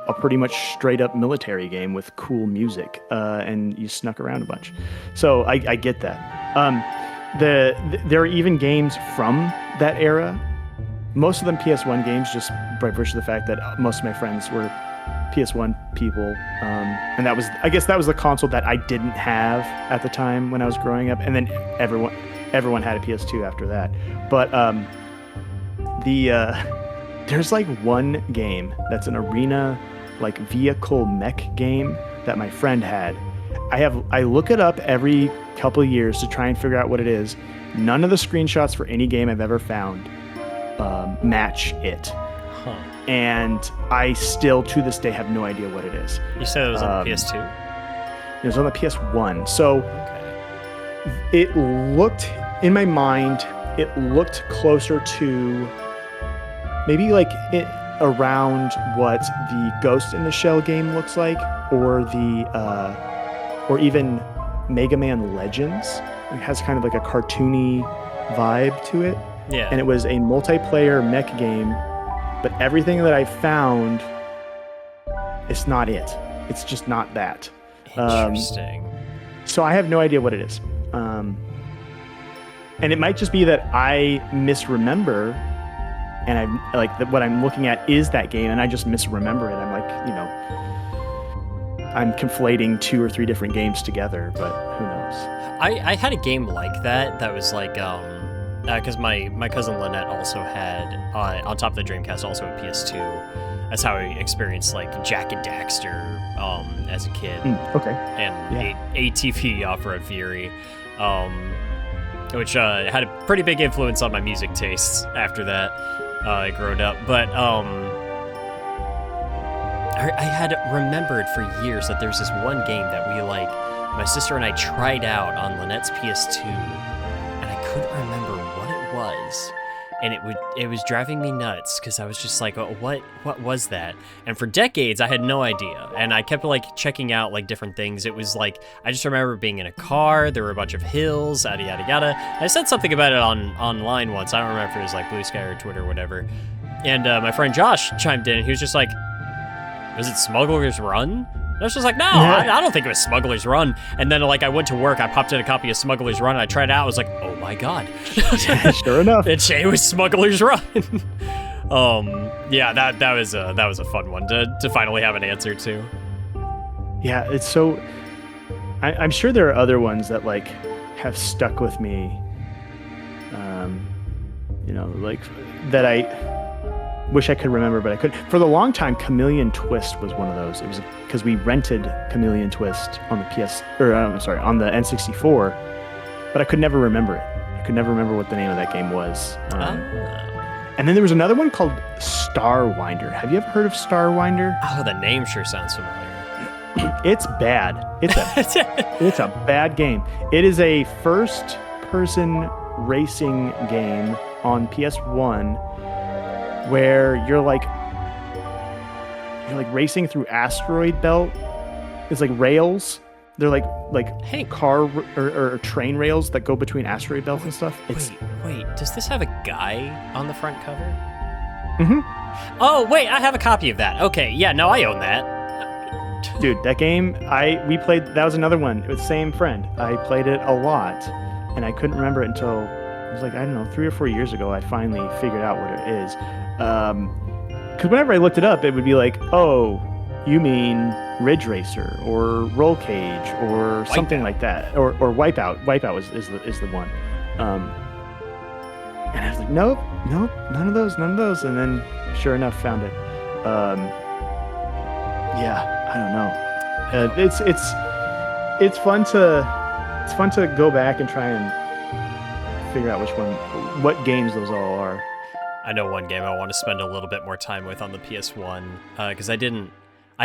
a pretty much straight up military game with cool music, and you snuck around a bunch. So I get that. There are even games from that era, most of them PS1 games, just by virtue of the fact that most of my friends were PS1 people, and I guess that was the console that I didn't have at the time when I was growing up, and then everyone had a PS2 after that. But there's like one game that's an arena like vehicle mech game that my friend had. I look it up every couple of years to try and figure out what it is. None of the screenshots for any game I've ever found match it. And I still, to this day, have no idea what it is. You said it was on the PS2? It was on the PS1. So it looked, in my mind, it looked closer to maybe like around what the Ghost in the Shell game looks like, or or even Mega Man Legends. It has kind of like a cartoony vibe to it. Yeah. And it was a multiplayer mech game, but everything that I found, it's not it. It's just not that. Interesting. So I have no idea what it is. And it might just be that I misremember, and I'm like what I'm looking at is that game, and I just misremember it. I'm like, I'm conflating 2 or 3 different games together, but who knows? I had a game like that was like, because my cousin Lynette also had, on top of the Dreamcast, also a PS2. That's how I experienced like Jak and Daxter as a kid. Okay. And ATV Off-Road Fury, which had a pretty big influence on my music tastes after that, growing up. But I had remembered for years that there's this one game that my sister and I tried out on Lynette's PS2, and I couldn't remember what it was, and it was driving me nuts because I was just like, oh, what was that? And for decades I had no idea, and I kept like checking out like different things. It was like, I just remember being in a car, there were a bunch of hills, yada yada yada. I said something about it online once. I don't remember if it was like Blue Sky or Twitter or whatever, and my friend Josh chimed in and he was just like, was it Smuggler's Run? And I was just like, no, I don't think it was Smuggler's Run. And then like I went to work, I popped in a copy of Smuggler's Run, and I tried it out. I was like, oh my god. Sure enough. It was Smuggler's Run. Yeah, that was a fun one to finally have an answer to. Yeah, it's so. I'm sure there are other ones that like have stuck with me. Like that I wish I could remember, but I could. For the long time, Chameleon Twist was one of those. It was because we rented Chameleon Twist on the on the N64, but I could never remember it. I could never remember what the name of that game was. And then there was another one called Starwinder. Have you ever heard of Starwinder? Oh, the name sure sounds familiar. It's bad. It's a bad game. It is a first-person racing game on PS1 where you're like racing through asteroid belt. It's like rails. They're like car or train rails that go between asteroid belts and stuff. Wait, does this have a guy on the front cover? Mm-hmm. Oh, wait, I have a copy of that. Okay, yeah, no, I own that. Dude, that game, we played, that was another one with the same friend. I played it a lot, and I couldn't remember it until, it was like, I don't know, 3 or 4 years ago, I finally figured out what it is. Because whenever I looked it up, it would be like, oh, you mean Ridge Racer, or Roll Cage, or something like that. Or Wipeout. Wipeout is the one. And I was like, nope, none of those. And then, sure enough, found it. Yeah, I don't know. It's fun to go back and try and figure out what games those all are. I know one game I want to spend a little bit more time with on the PS1 because I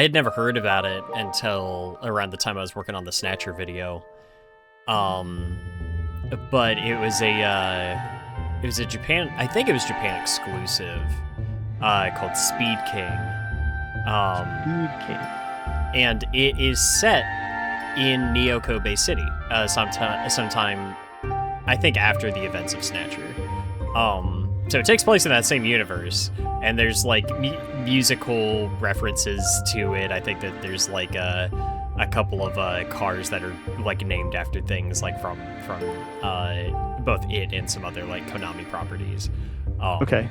had never heard about it until around the time I was working on the Snatcher video. But it was a Japan, I think it was Japan exclusive, called Speed King. Speed King. And it is set in Nyoko Bay City, sometime, I think after the events of Snatcher. So it takes place in that same universe, and there's like musical references to it. I think that there's like a couple of cars that are like named after things like from both it and some other like Konami properties. Okay.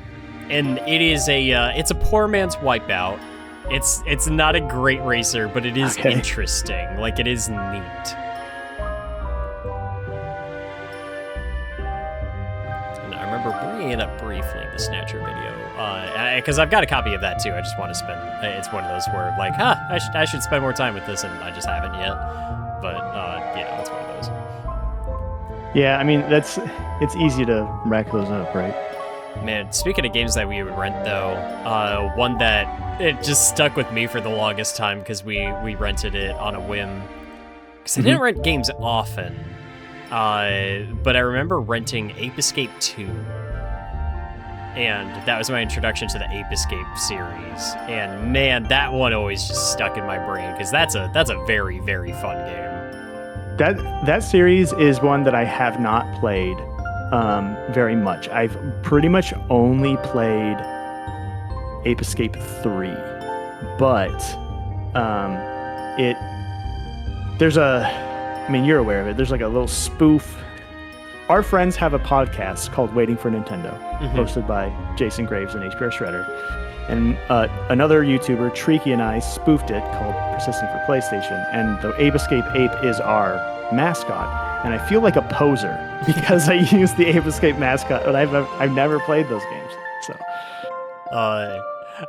And it is it's a poor man's Wipeout. It's not a great racer, but it is interesting. Like, it is neat. And I remember bringing it up briefly in the Snatcher video, because I've got a copy of that too. I just want to spend. It's one of those where like, I should spend more time with this, and I just haven't yet. But it's one of those. Yeah, I mean it's easy to rack those up, right? Man, speaking of games that we would rent, though, one that it just stuck with me for the longest time because we rented it on a whim. Because I didn't rent games often, but I remember renting Ape Escape 2. And that was my introduction to the Ape Escape series. And man, that one always just stuck in my brain because that's a very, very fun game. That series is one that I have not played very much. I've pretty much only played Ape Escape 3, but you're aware of it. There's like a little spoof. Our friends have a podcast called Waiting for Nintendo, hosted by Jason Graves and HPR Shredder. And another YouTuber, Treaky, and I spoofed it called Persisting for PlayStation. And the Ape Escape ape is our mascot. And I feel like a poser because I use the Ape Escape mascot, but I've never played those games. So,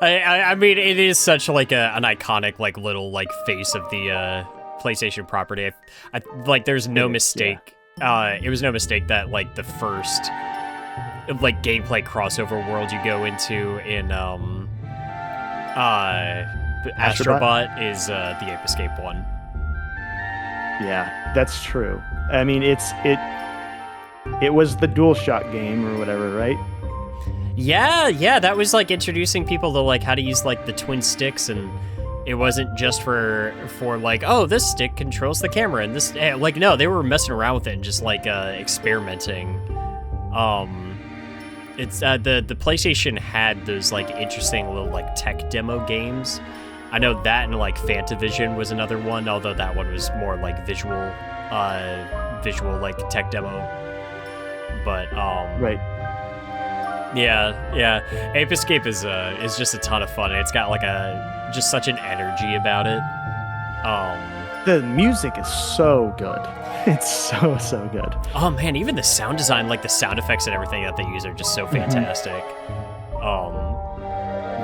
I mean, it is such like an iconic like little like face of the PlayStation property. I like there's no mistake. Yeah. It was no mistake that like the first like gameplay crossover world you go into in Astrobot is the Ape Escape one. Yeah, that's true. I mean, it was the DualShock game or whatever, right? Yeah, that was like introducing people to like how to use like the twin sticks, and it wasn't just for like, oh, this stick controls the camera, and this like no, they were messing around with it and just like experimenting. It's the PlayStation had those like interesting little like tech demo games. I know that, and like Fantavision was another one, although that one was more like visual like tech demo. But right. Yeah. Ape Escape is just a ton of fun. And it's got like just such an energy about it. The music is so good. It's so good. Oh man, even the sound design, like the sound effects and everything that they use are just so fantastic.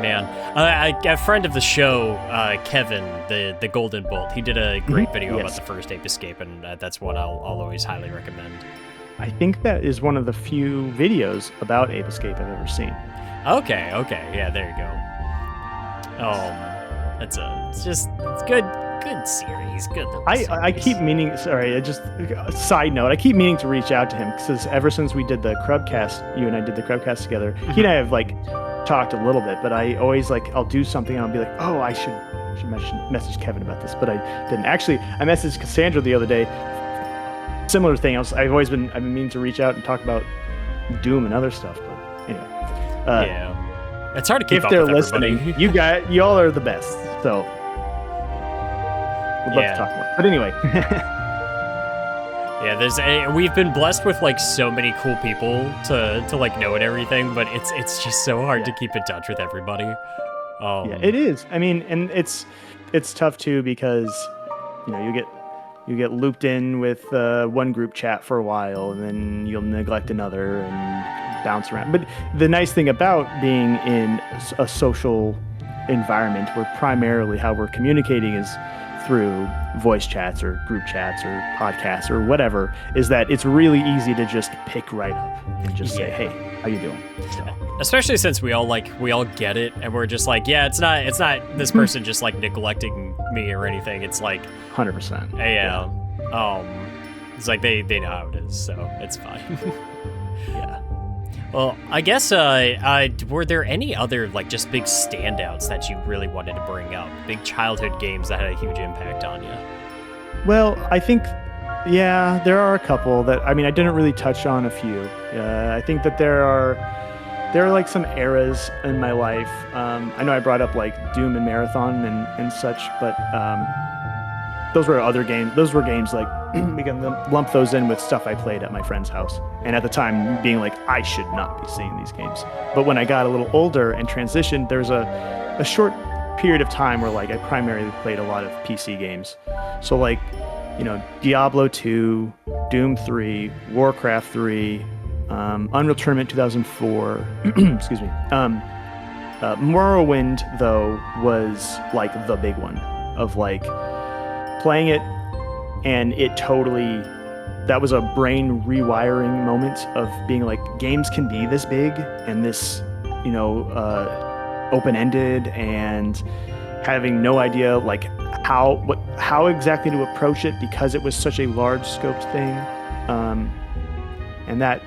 Man, a friend of the show, Kevin, the Golden Bolt, he did a great video about the first Ape Escape, and that's one I'll always highly recommend. I think that is one of the few videos about Ape Escape I've ever seen. Okay, yeah, there you go. It's good series, good. I keep meaning. Sorry, side note. I keep meaning to reach out to him because ever since we did the Crubcast, you and I did the Crubcast together, he and I have like talked a little bit, but I always I'll do something and I'll be like, oh, I should message Kevin about this, but I didn't. Actually, I messaged Cassandra the other day. Similar thing. I've been meaning to reach out and talk about Doom and other stuff, but anyway. Yeah, it's hard to keep up with everybody. If they're listening, y'all are the best. So. We'd love to talk more. But anyway. Yeah, we've been blessed with like so many cool people to like know and everything, but it's just so hard to keep in touch with everybody. Yeah, it is. I mean, and it's tough too because you get looped in with one group chat for a while, and then you'll neglect another and bounce around. But the nice thing about being in a social environment where primarily how we're communicating is through voice chats or group chats or podcasts or whatever, is that it's really easy to just pick right up and just say, hey, how you doing? So. Especially since we all get it, and we're just like, yeah, it's not this person just like neglecting me or anything. It's like 100%. Yeah. It's like they know how it is, so it's fine. Yeah. Well, I guess were there any other like just big standouts that you really wanted to bring up? Big childhood games that had a huge impact on you? Well, I think, yeah, there are a couple that, I mean, I didn't really touch on a few. I think that there are like some eras in my life. I know I brought up like Doom and Marathon and such, but those were other games. Those were games like we can lump those in with stuff I played at my friend's house. And at the time being like, I should not be seeing these games. But when I got a little older and transitioned, there's a short period of time where like I primarily played a lot of PC games. So like, Diablo 2, Doom 3, Warcraft 3, Unreal Tournament 2004, excuse me. Morrowind though was like the big one of like playing it, and it totally, that was a brain rewiring moment of being like, games can be this big and this, open-ended, and having no idea like how exactly to approach it because it was such a large scoped thing. And that,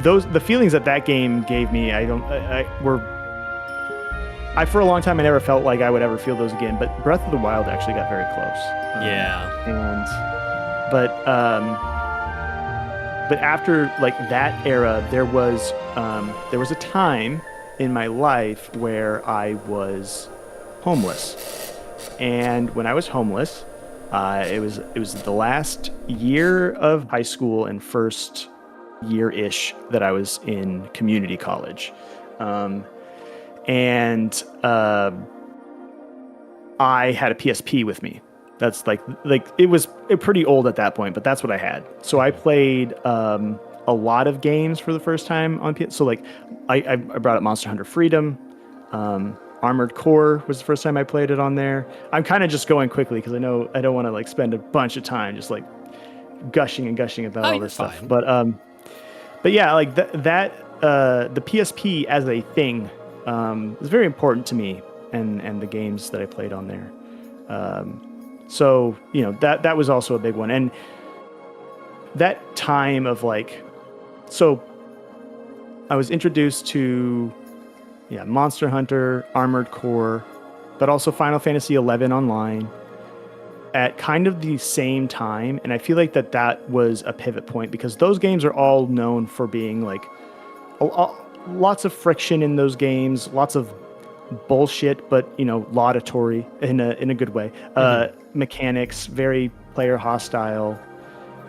the feelings that game gave me, for a long time I never felt like I would ever feel those again, but Breath of the Wild actually got very close. But after like that era, there was a time in my life where I was homeless, and when I was homeless, it was the last year of high school and first year-ish that I was in community college. And I had a PSP with me. That's like it was pretty old at that point, but that's what I had. So I played a lot of games for the first time on PS. So like I brought up Monster Hunter Freedom. Armored Core was the first time I played it on there. I'm kind of just going quickly because I know I don't want to like spend a bunch of time just like gushing about all this stuff. But yeah, like that the PSP as a thing was very important to me and the games that I played on there. So that was also a big one, and that time of like, so I was introduced to Monster Hunter, Armored Core, but also Final Fantasy XI Online at kind of the same time. And I feel like that was a pivot point because those games are all known for being like lots of friction in those games, lots of bullshit, but laudatory in a good way. Mechanics, very player hostile.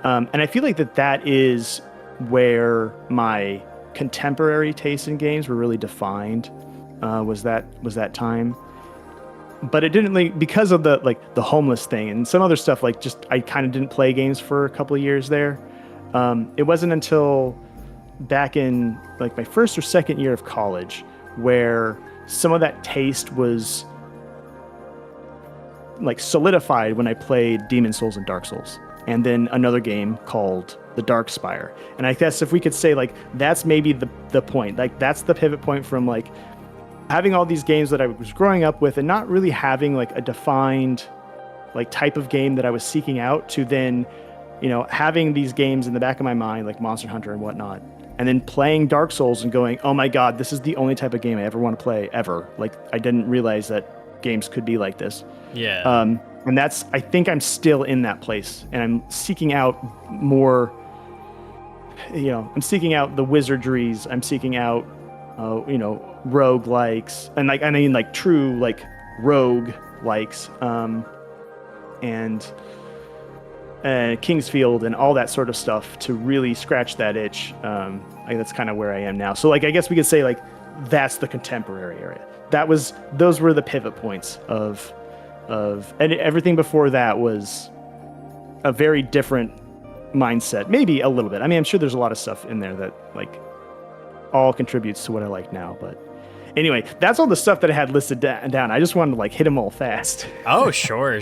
And I feel like that is where my contemporary taste in games were really defined. Was that time? But it didn't, like, because of the homeless thing and some other stuff. Like, just I kind of didn't play games for a couple of years there. It wasn't until back in like my first or second year of college where some of that taste was like solidified when I played Demon Souls and Dark Souls, and then another game called The Dark Spire. And I guess if we could say, like, that's maybe the point, like that's the pivot point from like having all these games that I was growing up with and not really having like a defined like type of game that I was seeking out, to then, you know, having these games in the back of my mind like Monster Hunter and whatnot, and then playing Dark Souls and going, oh my God, this is the only type of game I ever want to play ever. Like, I didn't realize that games could be like this. Yeah. And that's, I think I'm still in that place, and I'm seeking out more, you know, I'm seeking out the wizardries. I'm seeking out, you know, rogue likes, and like, I mean, like true, like rogue likes, and Kingsfield and all that sort of stuff to really scratch that itch. That's kind of where I am now. So like, I guess we could say like, that's the contemporary area. Those were the pivot points of, and everything before that was a very different mindset, maybe a little bit. I mean, I'm sure there's a lot of stuff in there that like all contributes to what I like now, but anyway, that's all the stuff that I had listed down. I just wanted to like hit them all fast. Oh, sure.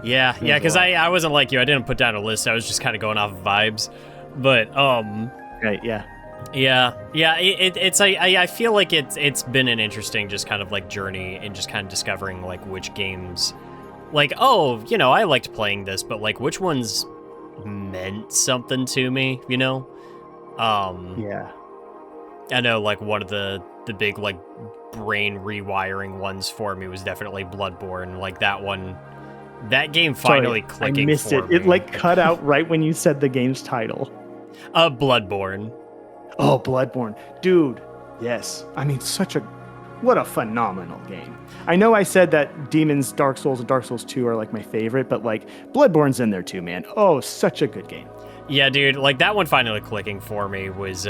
Yeah, because I wasn't like you. I didn't put down a list. I was just kind of going off of vibes. But right, yeah. Yeah. I feel like it's been an interesting just kind of like journey and just kind of discovering like which games, like, oh, you know, I liked playing this, but like which ones meant something to me, you know? Yeah. I know like one of the big like brain rewiring ones for me was definitely Bloodborne. Like that game finally clicking. I missed for it. me. It like cut out right when you said the game's title. Bloodborne. Oh, Bloodborne. Dude, yes. I mean, what a phenomenal game. I know I said that Dark Souls and Dark Souls 2 are like my favorite, but like Bloodborne's in there too, man. Oh, such a good game. Yeah, dude, like that one finally clicking for me was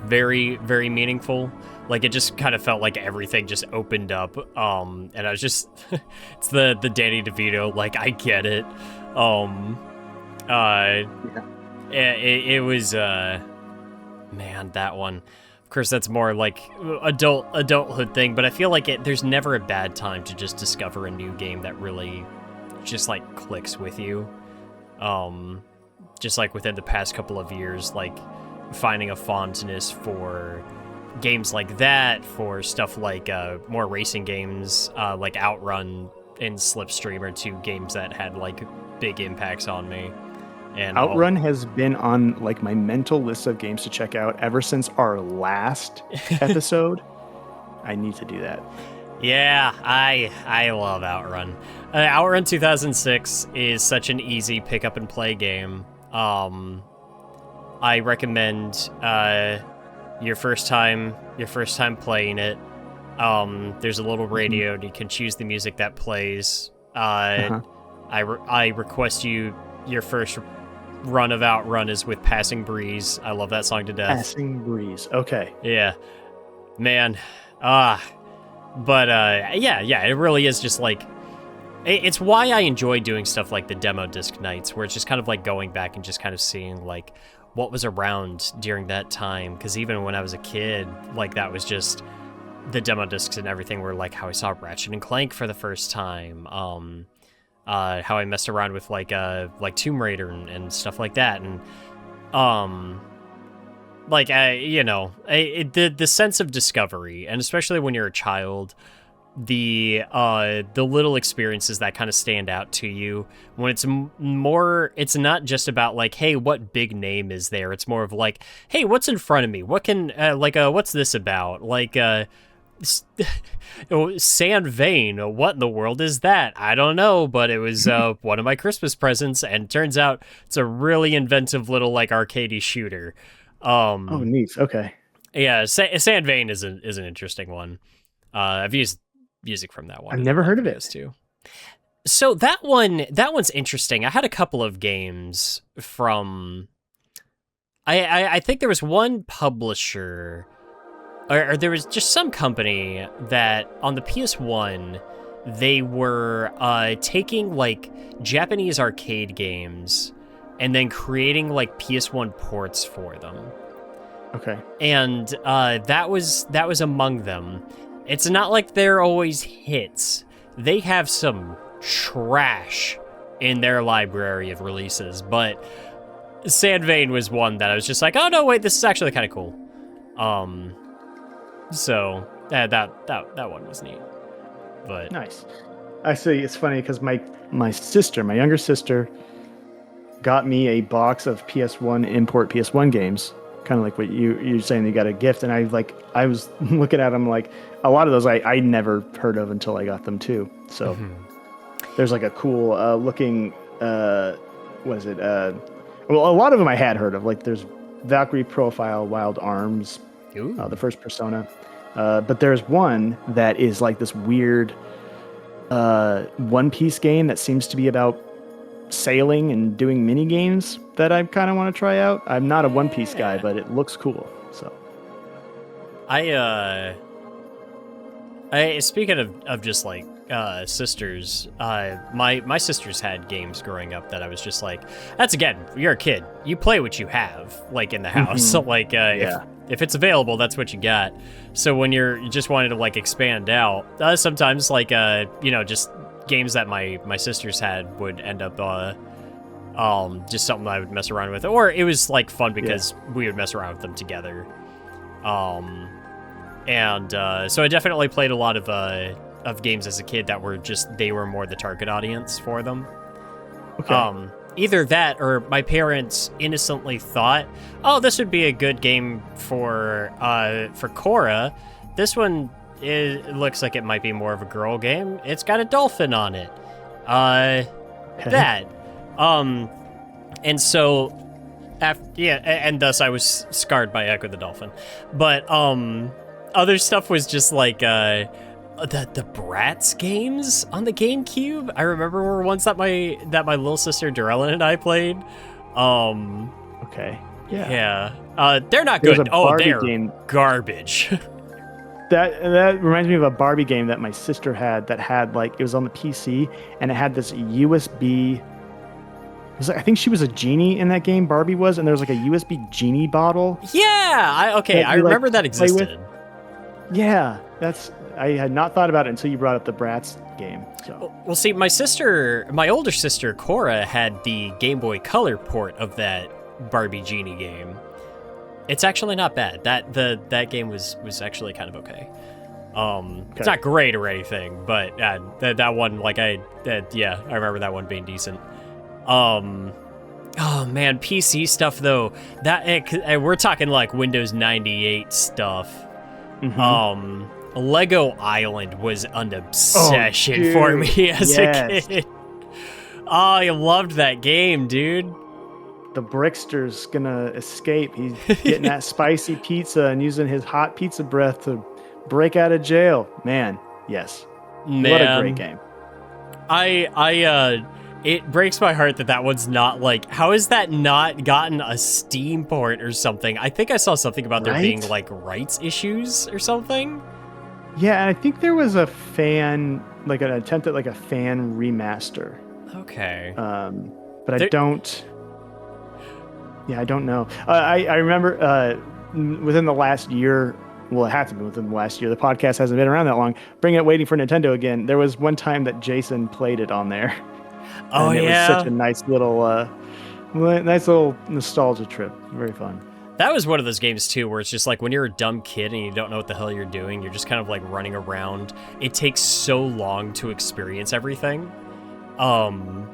very, very meaningful. Like it just kind of felt like everything just opened up. And I was just, it's the Danny DeVito, like I get it. It was, man, that one. Of course, that's more like adulthood thing, but I feel like there's never a bad time to just discover a new game that really just like clicks with you. Just like within the past couple of years, like finding a fondness for games like that, for stuff like more racing games, like Outrun and Slipstream are two games that had like big impacts on me. And Outrun has been on like my mental list of games to check out ever since our last episode. I need to do that. Yeah, I love Outrun. Outrun 2006 is such an easy pick up and play game. I recommend your first time playing it. There's a little radio and you can choose the music that plays. I request your first run of Outrun is with Passing Breeze. I love that song to death. Passing Breeze. Okay. Yeah. Man. But yeah, it really is just like, it's why I enjoy doing stuff like the demo disc nights, where it's just kind of like going back and just kind of seeing like what was around during that time. Because even when I was a kid, like that was just the demo discs and everything were like how I saw Ratchet and Clank for the first time. How I messed around with like Tomb Raider and stuff like that, and the sense of discovery, and especially when you're a child, the little experiences that kind of stand out to you when it's more, it's not just about like, hey, what big name is there? It's more of like, hey, what's in front of me? What can what's this about? Like Sand Vein, what in the world is that? I don't know, but it was one of my Christmas presents, and turns out it's a really inventive little like arcadey shooter. Oh, neat. Okay. Yeah, Sand Vein is an interesting one. I've used music from that one. I've never heard of it too. So that one's interesting. I had a couple of games from I think there was one publisher, or there was just some company that on the PS1, they were taking like Japanese arcade games and then creating like PS1 ports for them. Okay. And that was among them. It's not like they're always hits. They have some trash in their library of releases, but Sandvane was one that I was just like, oh no, wait, this is actually kind of cool. So that one was neat. But nice. Actually, it's funny because my younger sister, got me a box of PS1 import PS1 games, kind of like what you're saying. You got a gift, and I was looking at them like a lot of those I never heard of until I got them too. So there's like a cool looking what is it? Well, a lot of them I had heard of. Like there's Valkyrie Profile, Wild Arms, the first Persona. But there's one that is like this weird One Piece game that seems to be about sailing and doing mini games that I kind of want to try out. I'm not a One Piece guy, but it looks cool. So I speaking of just like sisters, my sisters had games growing up that I was just like, that's again, you're a kid, you play what you have like in the house. So like if it's available, that's what you got. So when you just wanted to like expand out, sometimes like just games that my sisters had would end up just something I would mess around with, or it was like fun because we would mess around with them together. So I definitely played a lot of games as a kid that were they were more the target audience for them. Okay. Either that or my parents innocently thought, oh, this would be a good game for Cora. This one looks like it might be more of a girl game. It's got a dolphin on it. That. And so and thus I was scarred by Echo the Dolphin. But other stuff was just like the Bratz games on the GameCube. I remember were ones that my little sister Darellen and I played. Okay. Yeah. They're not good. They're garbage. That reminds me of a Barbie game that my sister had that had like, it was on the PC and it had this USB. It was like, I think she was a genie in that game, Barbie was, and there was like a USB genie bottle. Yeah, I remember that existed. Yeah, I had not thought about it until you brought up the Bratz game. So. Well, see, my older sister Cora had the Game Boy Color port of that Barbie genie game. It's actually not bad. That game was actually kind of okay. It's not great or anything, but that one, like I remember that one being decent. Oh man, PC stuff though. We're talking like Windows 98 stuff. Lego Island was an obsession for me as a kid. Oh, I loved that game, dude. The Brickster's gonna escape. He's getting that spicy pizza and using his hot pizza breath to break out of jail. Man, yes. Man, what a great game. It breaks my heart that one's not like, how has that not gotten a Steam port or something? I think I saw something about there being like rights issues or something. Yeah, and I think there was an attempt at like a fan remaster. Okay. But I don't know. I remember within the last year, well, it had to be within the last year. The podcast hasn't been around that long. Bring It Waiting for Nintendo again. There was one time that Jason played it on there. Oh, and it was such a nice little nostalgia trip. Very fun. That was one of those games, too, where it's just like when you're a dumb kid and you don't know what the hell you're doing, you're just kind of like running around. It takes so long to experience everything. And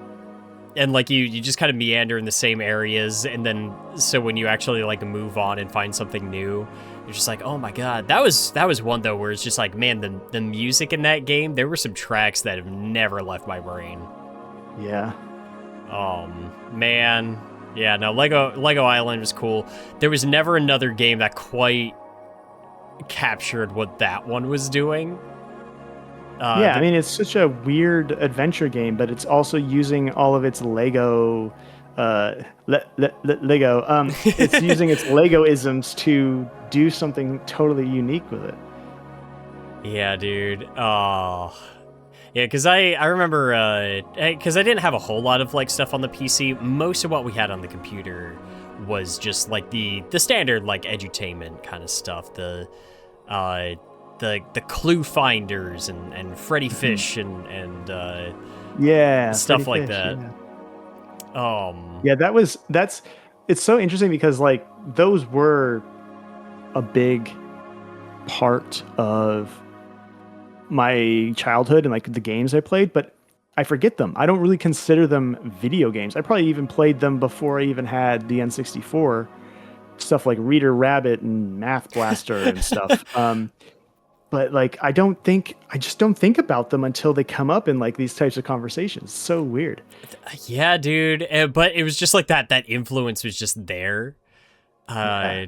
like you just kind of meander in the same areas. And then so when you actually like move on and find something new, you're just like, oh my God. That was one, though, where it's just like, man, the music in that game, there were some tracks that have never left my brain. Yeah. Man. Yeah, no, Lego Island was cool. There was never another game that quite captured what that one was doing. I mean, it's such a weird adventure game, but it's also using all of its Lego Lego. It's using its Lego-isms to do something totally unique with it. Yeah, dude. Oh. Yeah, because I remember, because I didn't have a whole lot of like stuff on the PC. Most of what we had on the computer was just like the standard like edutainment kind of stuff. The clue finders and Freddy Fish and yeah, stuff Freddy like Fish, that. Yeah, that's it's so interesting because like those were a big part of my childhood and like the games I played, but I forget them. I don't really consider them video games. I probably even played them before I even had the N64, stuff like Reader Rabbit and Math Blaster and stuff. But like I just don't think about them until they come up in like these types of conversations. So weird. Yeah, dude. But it was just like that influence was just there. I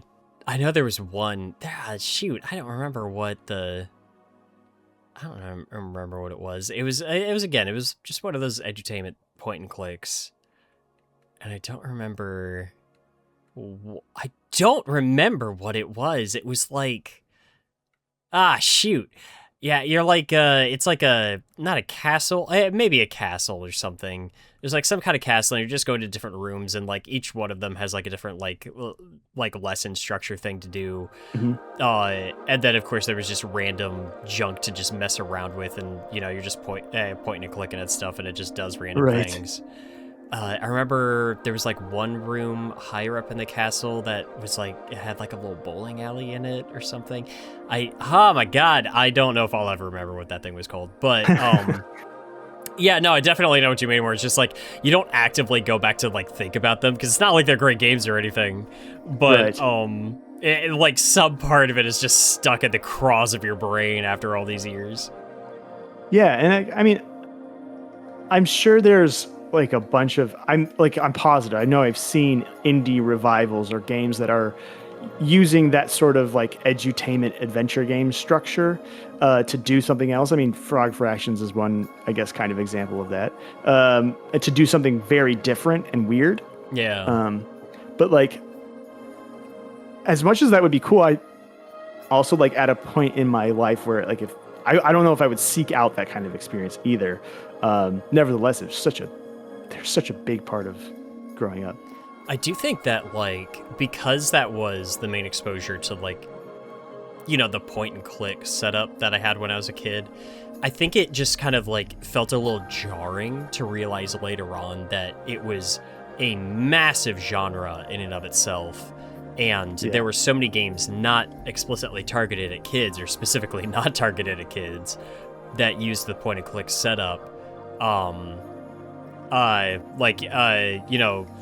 know there was one. Shoot, I don't remember what it was. It was just one of those edutainment point and clicks, and I don't remember. I don't remember what it was. It was like, shoot. Yeah, you're like, it's like not a castle, maybe a castle or something. There's like some kind of castle, and you're just going to different rooms, and like each one of them has like a different like lesson structure thing to do. Mm-hmm. And then of course there was just random junk to just mess around with, and you're just pointing and clicking at stuff, and it just does random things. I remember there was like one room higher up in the castle that was like, it had like a little bowling alley in it or something. Oh my God, I don't know if I'll ever remember what that thing was called, but yeah, no, I definitely know what you mean, where it's just like, you don't actively go back to like think about them, because it's not like they're great games or anything, but like some part of it is just stuck at the craws of your brain after all these years. Yeah, and I mean, I'm sure there's like a bunch of I'm positive. I know I've seen indie revivals or games that are using that sort of like edutainment adventure game structure to do something else. I mean, Frog Fractions is one, I guess, kind of example of that. To do something very different and weird. Yeah. But like, as much as that would be cool, I also like at a point in my life where like if I don't know if I would seek out that kind of experience either. Nevertheless, they're such a big part of growing up. I do think that, like, because that was the main exposure to, like, the point and click setup that I had when I was a kid, I think it just kind of, like, felt a little jarring to realize later on that it was a massive genre in and of itself. And there were so many games not explicitly targeted at kids, or specifically not targeted at kids, that used the point and click setup.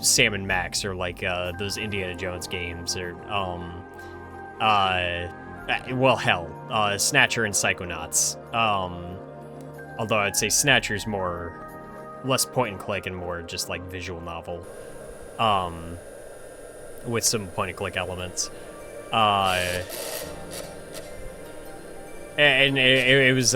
Sam and Max, or like those Indiana Jones games, or Snatcher and Psychonauts. Although I'd say Snatcher's less point and click and more just like visual novel, with some point and click elements. And it was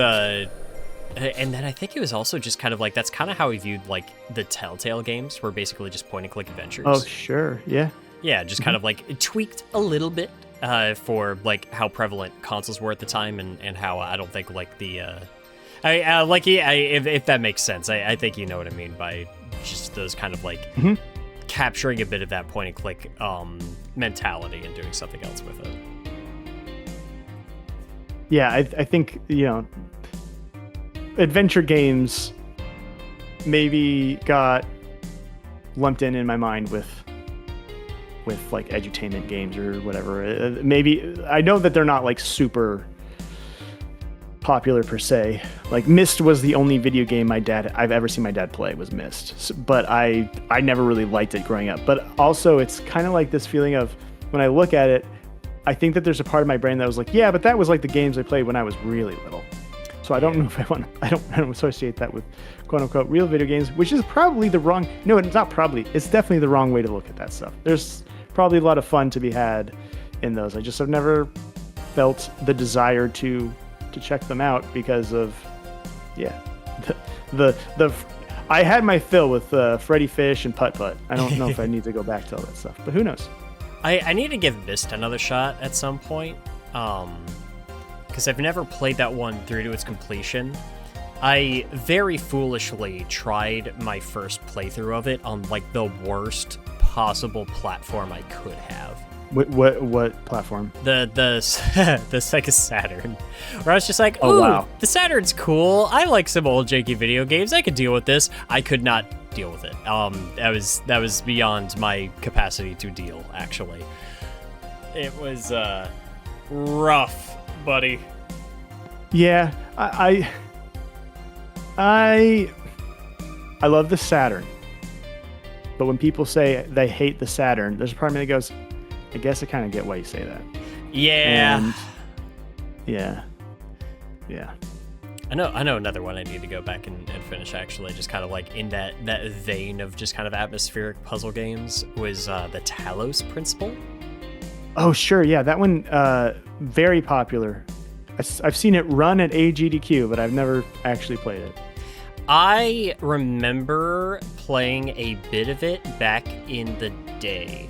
and then I think it was also just kind of like, that's kind of how we viewed like the Telltale games, were basically just point and click adventures. Oh, sure. Yeah. Yeah, just kind of like tweaked a little bit for like how prevalent consoles were at the time, and how I don't think like if that makes sense. I think you know what I mean by just those kind of like capturing a bit of that point and click mentality and doing something else with it. Yeah, I think, adventure games maybe got lumped in my mind with like edutainment games or whatever. Maybe I know that they're not like super popular per se. Like Myst was the only video game I've ever seen my dad play, was Myst. But I never really liked it growing up. But also it's kind of like this feeling of, when I look at it, I think that there's a part of my brain that was like, yeah, but that was like the games I played when I was really little. So I don't know if I don't associate that with quote unquote real video games, which is probably it's not probably, it's definitely the wrong way to look at that stuff. There's probably a lot of fun to be had in those. I just have never felt the desire to check them out because of, the I had my fill with Freddy Fish and Putt Putt. I don't know if I need to go back to all that stuff, but who knows? I need to give Myst another shot at some point, because I've never played that one through to its completion. I very foolishly tried my first playthrough of it on like the worst possible platform I could have. What platform? The Sega Saturn, where I was just like, ooh, oh wow, the Saturn's cool. I like some old janky video games. I could deal with this. I could not deal with it. That was beyond my capacity to deal. Actually, it was rough, buddy. Yeah, I love the Saturn, but when people say they hate the Saturn, there's a part of me that goes, I guess I kind of get why you say that. Yeah. And yeah. I know another one I need to go back and finish, actually, just kind of like in that vein of just kind of atmospheric puzzle games, was the Talos Principle. Oh, sure. Yeah, that one, very popular. I've seen it run at AGDQ, but I've never actually played it. I remember playing a bit of it back in the day.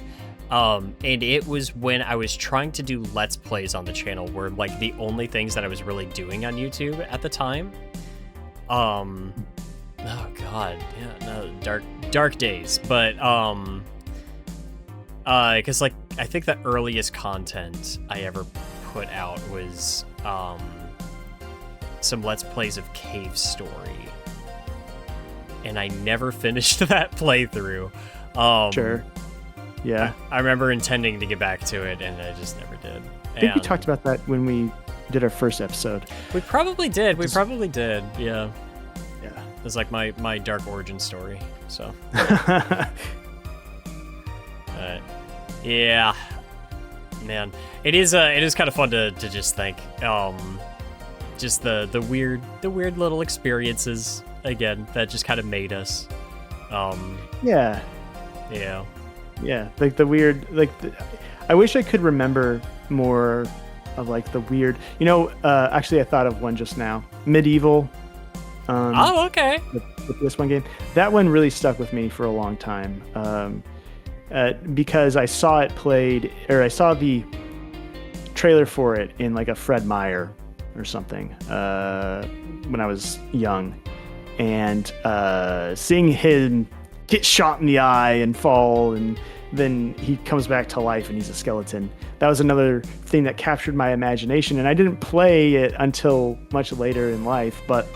And it was when I was trying to do Let's Plays on the channel, were like the only things that I was really doing on YouTube at the time. Oh god, yeah, no, dark days. But because like I think the earliest content I ever put out was some Let's Plays of Cave Story, and I never finished that playthrough. Sure. Yeah. I remember intending to get back to it, and I just never did. I think we talked about that when we did our first episode. We probably did. Yeah. Yeah. It was like my dark origin story. So. Yeah. Man, it is kind of fun to just think. Just the weird little experiences again that just kind of made us. Yeah. Yeah. Yeah, like the weird, I wish I could remember more of like the weird, actually I thought of one just now, Medieval. Oh, okay. This one game, that one really stuck with me for a long time, because I saw it played, or I saw the trailer for it in like a Fred Meyer or something, when I was young, and seeing him get shot in the eye and fall, and then he comes back to life and he's a skeleton. That was another thing that captured my imagination, and I didn't play it until much later in life, but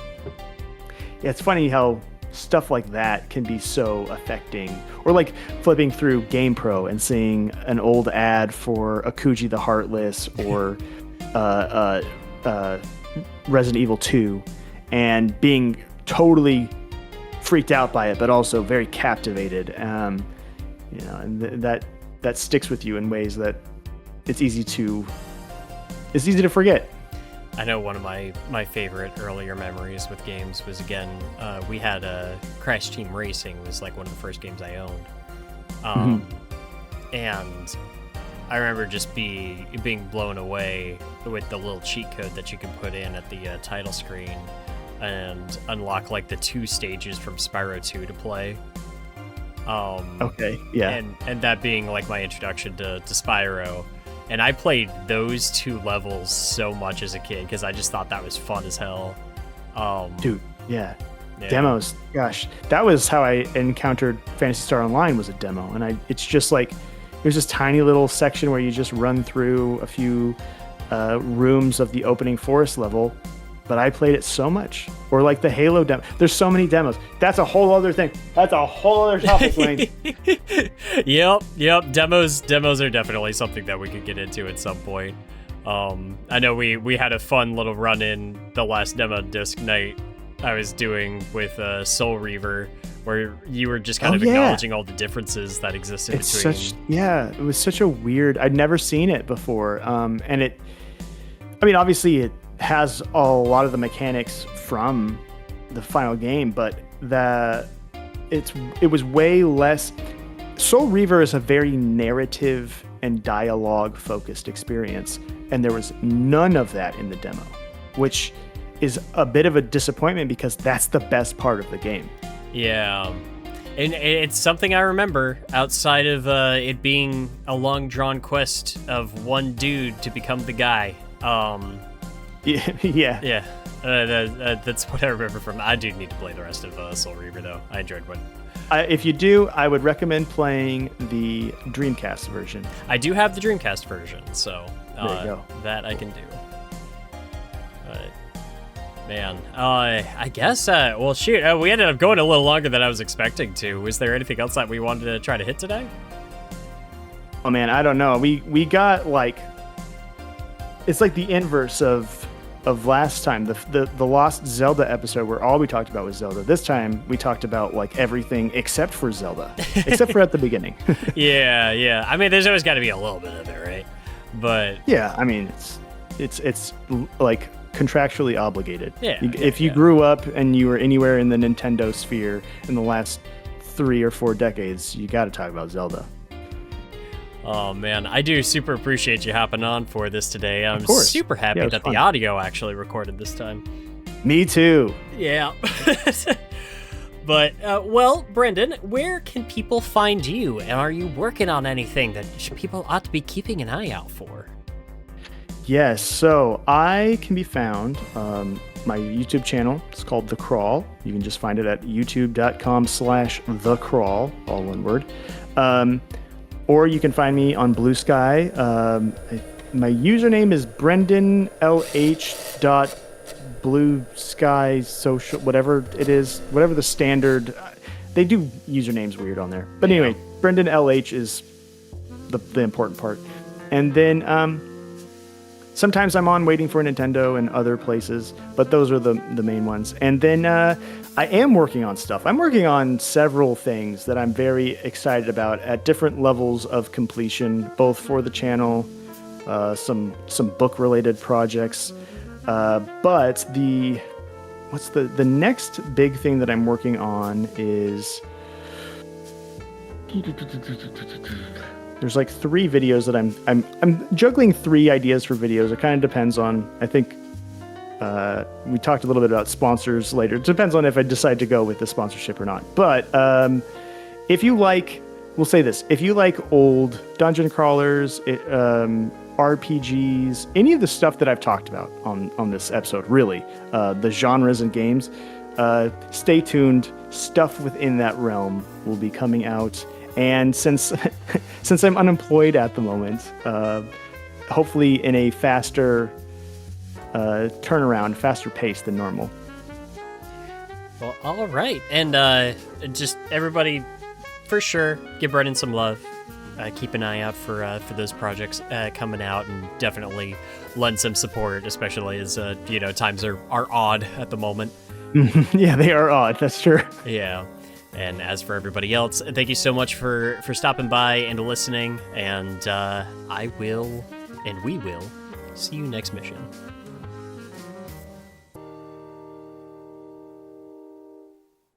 yeah, it's funny how stuff like that can be so affecting. Or like flipping through GamePro and seeing an old ad for Akuji the Heartless or Resident Evil 2 and being totally freaked out by it, but also very captivated. And that sticks with you in ways that it's easy to forget. I know one of my favorite earlier memories with games was, again, we had Crash Team Racing was like one of the first games I owned. And I remember just being blown away with the little cheat code that you can put in at the title screen and unlock like the 2 stages from Spyro 2 to play. Okay, yeah. And that being like my introduction to Spyro. And I played those 2 levels so much as a kid because I just thought that was fun as hell. Dude, yeah. Demos, gosh. That was how I encountered Phantasy Star Online, was a demo. And it's just like, there's this tiny little section where you just run through a few rooms of the opening forest level. But I played it so much. Or like the Halo demo. There's so many demos. That's a whole other thing. That's a whole other topic, Wayne. Yep. Demos are definitely something that we could get into at some point. I know we had a fun little run in the last demo disc night I was doing with Soul Reaver, where you were just kind of acknowledging all the differences that existed between. It was such a weird, I'd never seen it before. And obviously it has a lot of the mechanics from the final game, but it was way less. Soul Reaver is a very narrative and dialogue focused experience, and there was none of that in the demo, which is a bit of a disappointment because that's the best part of the game. Yeah. And it's something I remember outside of it being a long drawn quest of one dude to become the guy. Yeah. Yeah. That's what I remember from. I do need to play the rest of Soul Reaver though. I enjoyed one. If you do, I would recommend playing the Dreamcast version. I do have the Dreamcast version, so There you go. that I can do. Man, I guess, well, shoot, we ended up going a little longer than I was expecting to. Was there anything else that we wanted to try to hit today? Oh man, I don't know. We got like, it's like the inverse of last time, the Lost Zelda episode where all we talked about was Zelda. This time we talked about like everything except for Zelda, except for at the beginning. Yeah. I mean, there's always got to be a little bit of it, right? But yeah, I mean, it's like contractually obligated. Yeah. If you grew up and you were anywhere in the Nintendo sphere in the last 3 or 4 decades, you got to talk about Zelda. Oh man, I do super appreciate you hopping on for this today. I'm Of course. super happy Yeah, it was that fun. the audio actually recorded this time. Me too. Yeah. But, well, Brendan, where can people find you? And are you working on anything that people ought to be keeping an eye out for? Yes, so I can be found, my YouTube channel, it's called The Crawl. You can just find it at youtube.com/The Crawl, all one word. Or you can find me on Blue Sky. My username is brendanlh.bluesky social, whatever it is, whatever the standard. They do usernames weird on there. But anyway, Brendan LH is the important part. And then sometimes I'm on Waiting for Nintendo and other places, but those are the main ones. And then I am working on stuff. I'm working on several things that I'm very excited about at different levels of completion, both for the channel, some book-related projects. But the next big thing that I'm working on is there's like 3 videos that I'm juggling 3 ideas for videos. It kind of depends on, I think we talked a little bit about sponsors later. It depends on if I decide to go with the sponsorship or not. But if you like, we'll say this, if you like old dungeon crawlers, RPGs, any of the stuff that I've talked about on this episode, really, the genres and games, stay tuned. Stuff within that realm will be coming out. And since I'm unemployed at the moment, hopefully in a faster turnaround, faster pace than normal. Well, all right. And just everybody, for sure, give Brendan some love. Keep an eye out for those projects coming out, and definitely lend some support, especially as times are odd at the moment. Yeah, they are odd. That's true. Yeah. And as for everybody else, thank you so much for stopping by and listening. And we will see you next mission.